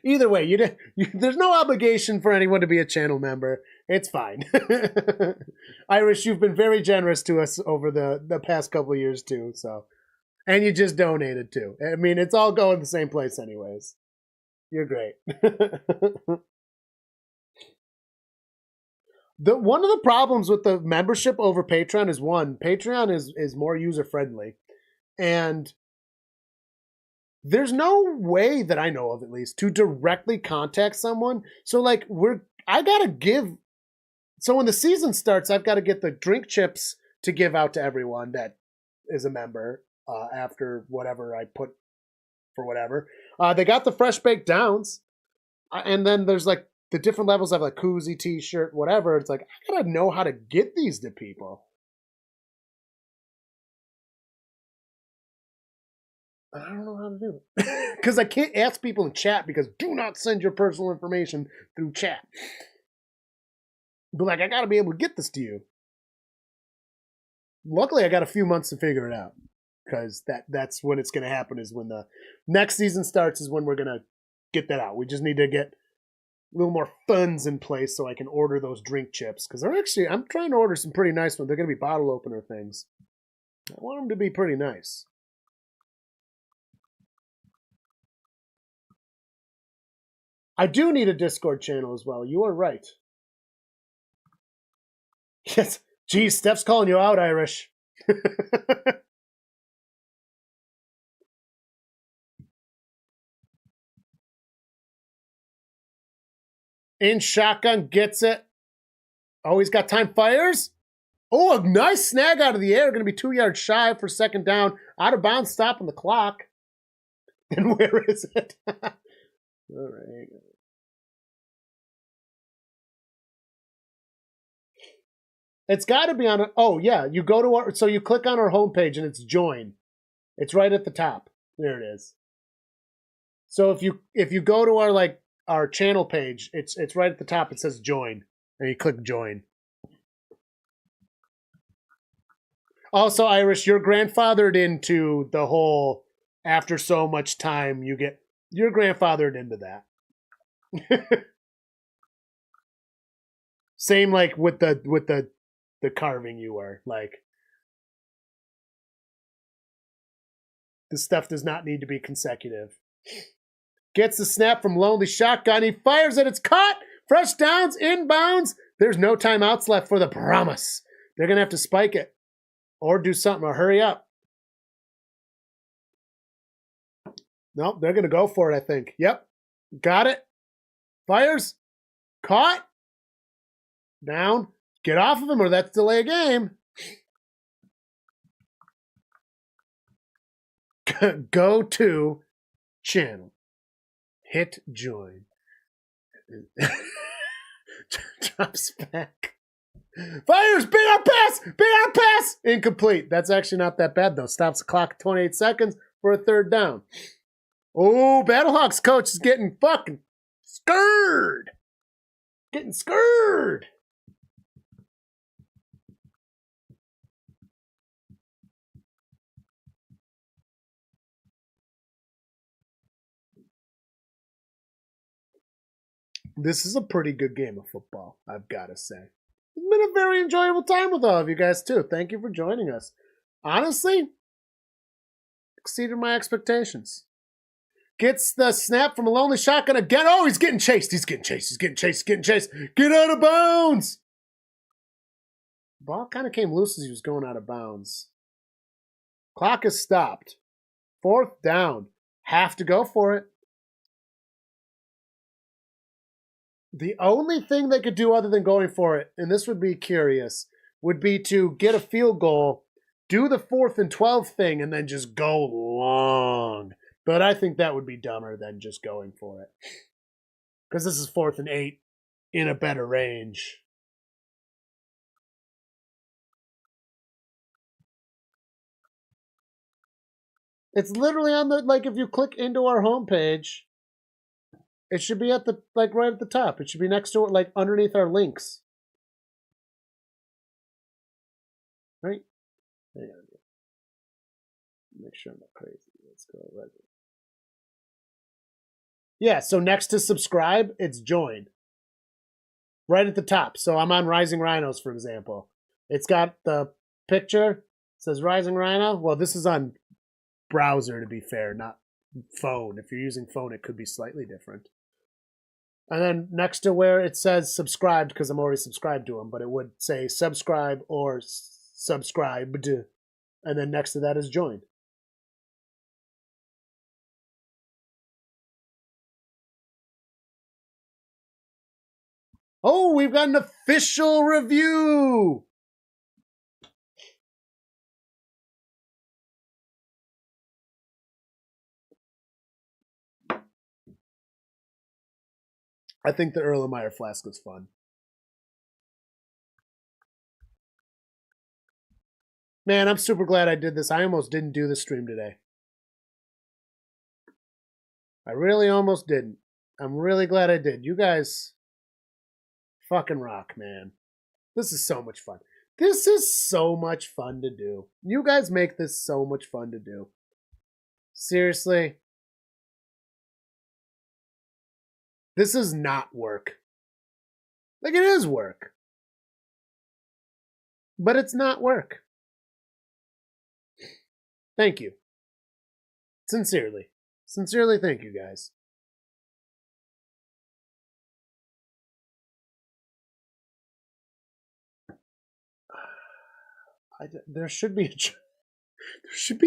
Speaker 1: Either way, there's no obligation for anyone to be a channel member. It's fine. Irish, you've been very generous to us over the past couple of years too. So, and you just donated too. I mean, it's all going the same place anyways. You're great. One of the problems with the membership over Patreon is Patreon is more user friendly, and there's no way that I know of, at least, to directly contact someone. So like I gotta give. So when the season starts, I've got to get the drink chips to give out to everyone that is a member after whatever I put for whatever. They got the fresh baked downs, and then there's like the different levels of like koozie, t-shirt, whatever. It's like I gotta know how to get these to people. I don't know how to do it because I can't ask people in chat because do not send your personal information through chat. But like, I gotta be able to get this to you. Luckily, I got a few months to figure it out because that's when it's gonna happen. Is when the next season starts. Is when we're gonna get that out. We just need to get a little more funds in place so I can order those drink chips because I'm trying to order some pretty nice ones. They're gonna be bottle opener things. I want them to be pretty nice. I do need a Discord channel as well. You are right. Yes. Geez, Steph's calling you out, Irish. In shotgun, gets it. Oh, he's got time, fires. Oh, a nice snag out of the air. Going to be 2 yards shy for second down. Out of bounds, stopping the clock. And where is it? All right. It's got to be on. Oh yeah, you go to our. So you click on our homepage and it's join. It's right at the top. There it is. So if you go to our channel page, it's right at the top. It says join, and you click join. Also, Irish, you're grandfathered into the whole. After so much time, you're grandfathered into that. Same like with the carving you were like. This stuff does not need to be consecutive. Gets the snap from Lonely Shotgun. He fires it. It's caught. Fresh downs, inbounds. There's no timeouts left for the Brahmas. They're going to have to spike it or do something or hurry up. Nope, they're going to go for it, I think. Yep. Got it. Fires. Caught. Down. Get off of him or that's delay a game. Go to channel. Hit join. Drops back. Fires! Big on pass! Big on pass! Incomplete. That's actually not that bad, though. Stops the clock at 28 seconds for a third down. Oh, Battlehawks coach is getting fucking scared. Getting scared. This is a pretty good game of football, I've got to say. It's been a very enjoyable time with all of you guys, too. Thank you for joining us. Honestly, exceeded my expectations. Gets the snap from a Lonely Shotgun again. Oh, he's getting chased. He's getting chased. He's getting chased. He's getting chased. Get out of bounds. Ball kind of came loose as he was going out of bounds. Clock is stopped. Fourth down. Have to go for it. The only thing they could do other than going for it, and this would be curious, would be to get a field goal do the 4th and 12 thing and then just go long. But I think that would be dumber than just going for it. Because this is 4th and 8 in a better range. It's literally on the, like, if you click into our homepage, it should be at the, like, right at the top. It should be next to it, like, underneath our links. Right? Hang on. Make sure I'm not crazy. Let's go right there. Yeah, so next to subscribe, it's join. Right at the top. So I'm on Rising Rhinos, for example. It's got the picture. It says Rising Rhino. Well, this is on browser, to be fair, not phone. If you're using phone, it could be slightly different. And then next to where it says subscribed, because I'm already subscribed to them, but it would say subscribe or subscribed. And then next to that is join. Oh, we've got an official review. I think the Erlenmeyer flask is fun. Man, I'm super glad I did this. I almost didn't do the stream today. I really almost didn't. I'm really glad I did. You guys fucking rock, man. This is so much fun. This is so much fun to do. You guys make this so much fun to do. Seriously. This is not work. Like, it is work. But it's not work. Thank you. Sincerely. Sincerely, thank you, guys. There should be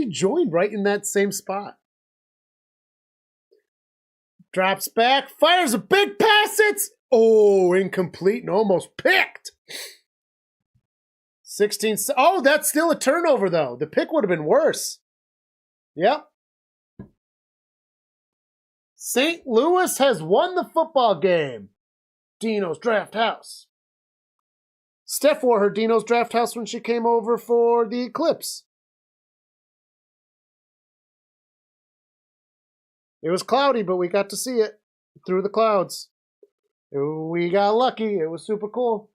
Speaker 1: joined right in that same spot. Drops back, fires a big pass. It's incomplete and almost picked. 16. Oh, that's still a turnover though. The pick would have been worse. Yep. St. Louis has won the football game. Dino's Drafhouse. Steph wore her Dino's Drafhouse when she came over for the Eclipse. It was cloudy, but we got to see it through the clouds. We got lucky. It was super cool.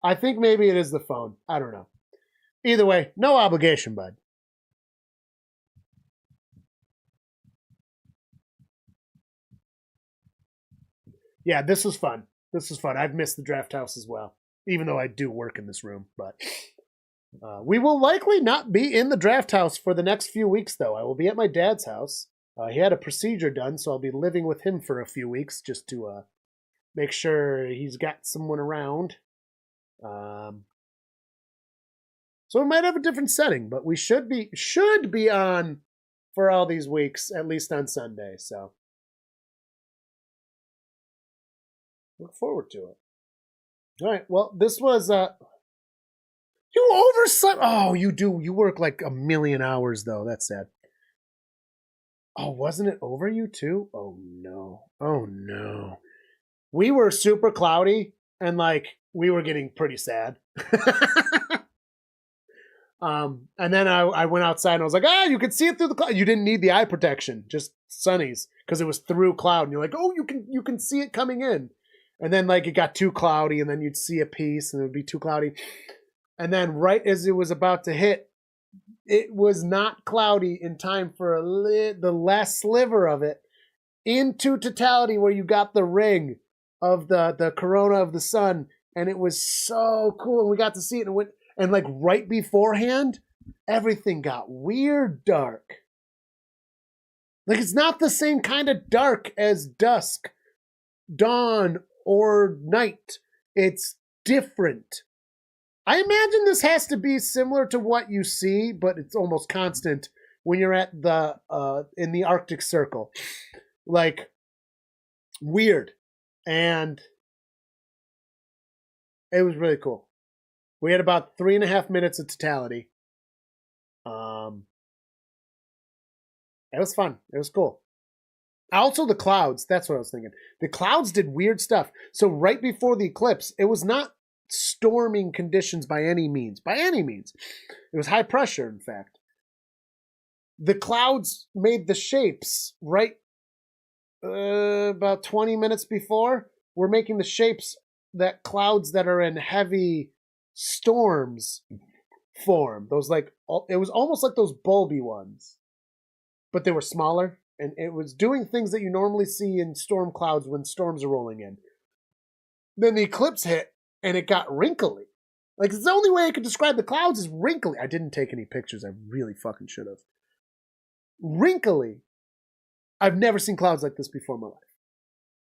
Speaker 1: I think maybe it is the phone. I don't know. Either way, no obligation, bud. Yeah, this was fun. This was fun. I've missed the Drafhouse as well, even though I do work in this room. But we will likely not be in the Drafhouse for the next few weeks, though. I will be at my dad's house. He had a procedure done, so I'll be living with him for a few weeks just to make sure he's got someone around. So we might have a different setting, but we should be on for all these weeks, at least on Sunday. So look forward to it. All right. Well, this was you overslept. Oh, you do. You work like a million hours though. That's sad. Oh, wasn't it over you too? Oh no. Oh no. We were super cloudy and like we were getting pretty sad. And then I went outside and I was like, you could see it through the cloud. You didn't need the eye protection, just sunnies, because it was through cloud. And you're like, oh, you can see it coming in. And then like it got too cloudy, and then you'd see a piece, and it would be too cloudy. And then right as it was about to hit, it was not cloudy in time for the last sliver of it into totality, where you got the ring of the corona of the sun, and it was so cool. And we got to see it, and it went. And like right beforehand, everything got weird dark. Like it's not the same kind of dark as dusk, dawn, or night. It's different. I imagine this has to be similar to what you see, but it's almost constant when you're at the in the Arctic Circle. Like weird. And it was really cool. We had about 3.5 minutes of totality. It was fun. It was cool. Also, the clouds. That's what I was thinking. The clouds did weird stuff. So right before the eclipse, it was not storming conditions by any means. By any means. It was high pressure, in fact. The clouds made the shapes right about 20 minutes before. We're making the shapes that clouds that are in heavy storms form. Those like, it was almost like those bulby ones, but they were smaller. And it was doing things that you normally see in storm clouds when storms are rolling in. Then the eclipse hit, and it got wrinkly. Like, it's the only way I could describe the clouds is wrinkly. I didn't take any pictures. I really fucking should have. Wrinkly. I've never seen clouds like this before in my life.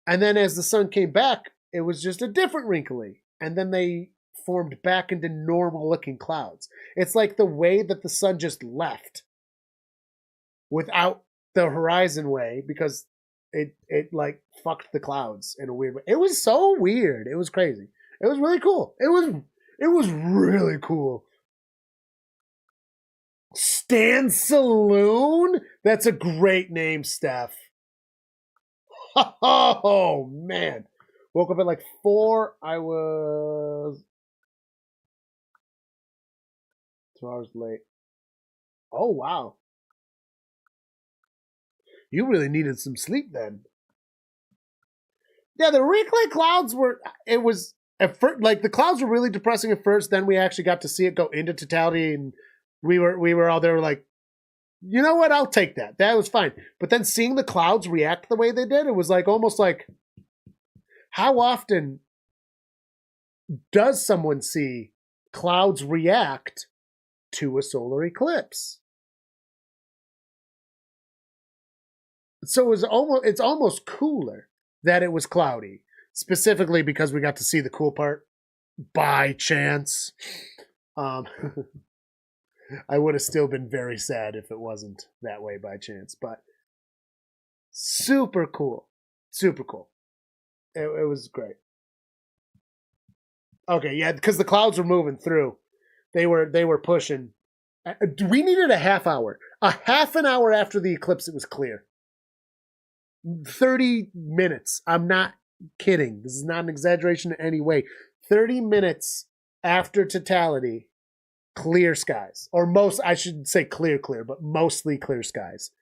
Speaker 1: And then as the sun came back, it was just a different wrinkly. And then they formed back into normal-looking clouds. It's like the way that the sun just left without the horizon way, because it like fucked the clouds in a weird way. It was so weird. It was crazy. It was really cool. It was really cool. Stan Saloon? That's a great name, Steph. Oh man. Woke up at like 4. I was 2 hours late. Oh wow. You really needed some sleep then. Yeah, the wrinkly clouds were, it was, at first, like the clouds were really depressing at first, then we actually got to see it go into totality, and we were all there like, you know what, I'll take that. That was fine. But then seeing the clouds react the way they did, it was like almost like, how often does someone see clouds react to a solar eclipse? So it's almost cooler that it was cloudy, specifically because we got to see the cool part by chance. I would have still been very sad if it wasn't that way by chance, but super cool. Super cool. It was great. Okay, yeah, because the clouds were moving through. They were pushing. We needed a half hour. A half an hour after the eclipse, it was clear. 30 minutes. I'm not kidding. This is not an exaggeration in any way. 30 minutes after totality, clear skies. Or most, I should say clear, but mostly clear skies.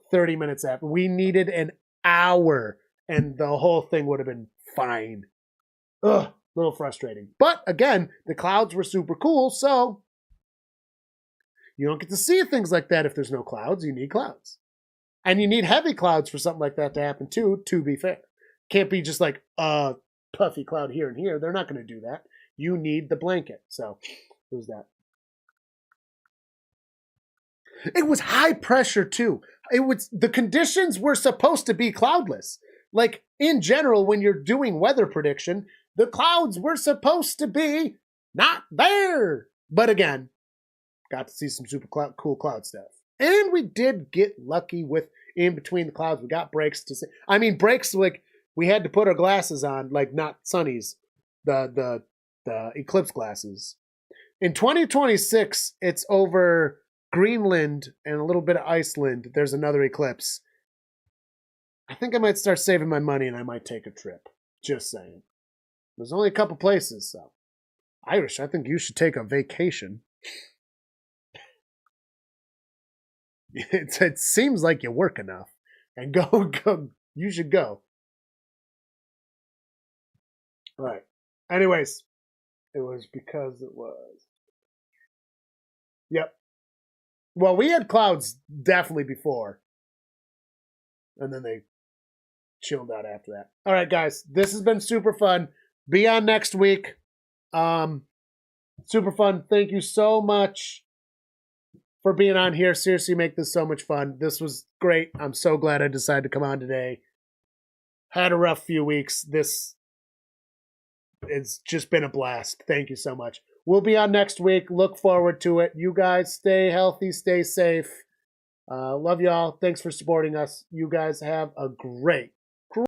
Speaker 1: 30 minutes after. We needed an hour, and the whole thing would have been fine. Ugh, a little frustrating. But again, the clouds were super cool, so you don't get to see things like that if there's no clouds. You need clouds. And you need heavy clouds for something like that to happen too, to be fair. Can't be just like a puffy cloud here and here. They're not going to do that. You need the blanket. So, who's that? It was high pressure too. The conditions were supposed to be cloudless. Like in general, when you're doing weather prediction, the clouds were supposed to be not there. But again, got to see some super cool cloud stuff. And we did get lucky with in between the clouds. We got breaks to see. I mean, breaks like we had to put our glasses on, like not sunnies, the eclipse glasses. In 2026, it's over Greenland and a little bit of Iceland. There's another eclipse. I think I might start saving my money and I might take a trip. Just saying. There's only a couple places, so. Irish, I think you should take a vacation. It seems like you work enough. And go. You should go. All right. Anyways, it was because it was. Yep. Well, we had clouds definitely before. And then they chilled out after that. All right, guys. This has been super fun. Be on next week. Super fun. Thank you so much for being on here. Seriously, make this so much fun. This was great. I'm so glad I decided to come on today. Had a rough few weeks. It's just been a blast. Thank you so much. We'll be on next week. Look forward to it. You guys stay healthy, stay safe. Love y'all. Thanks for supporting us. You guys have a great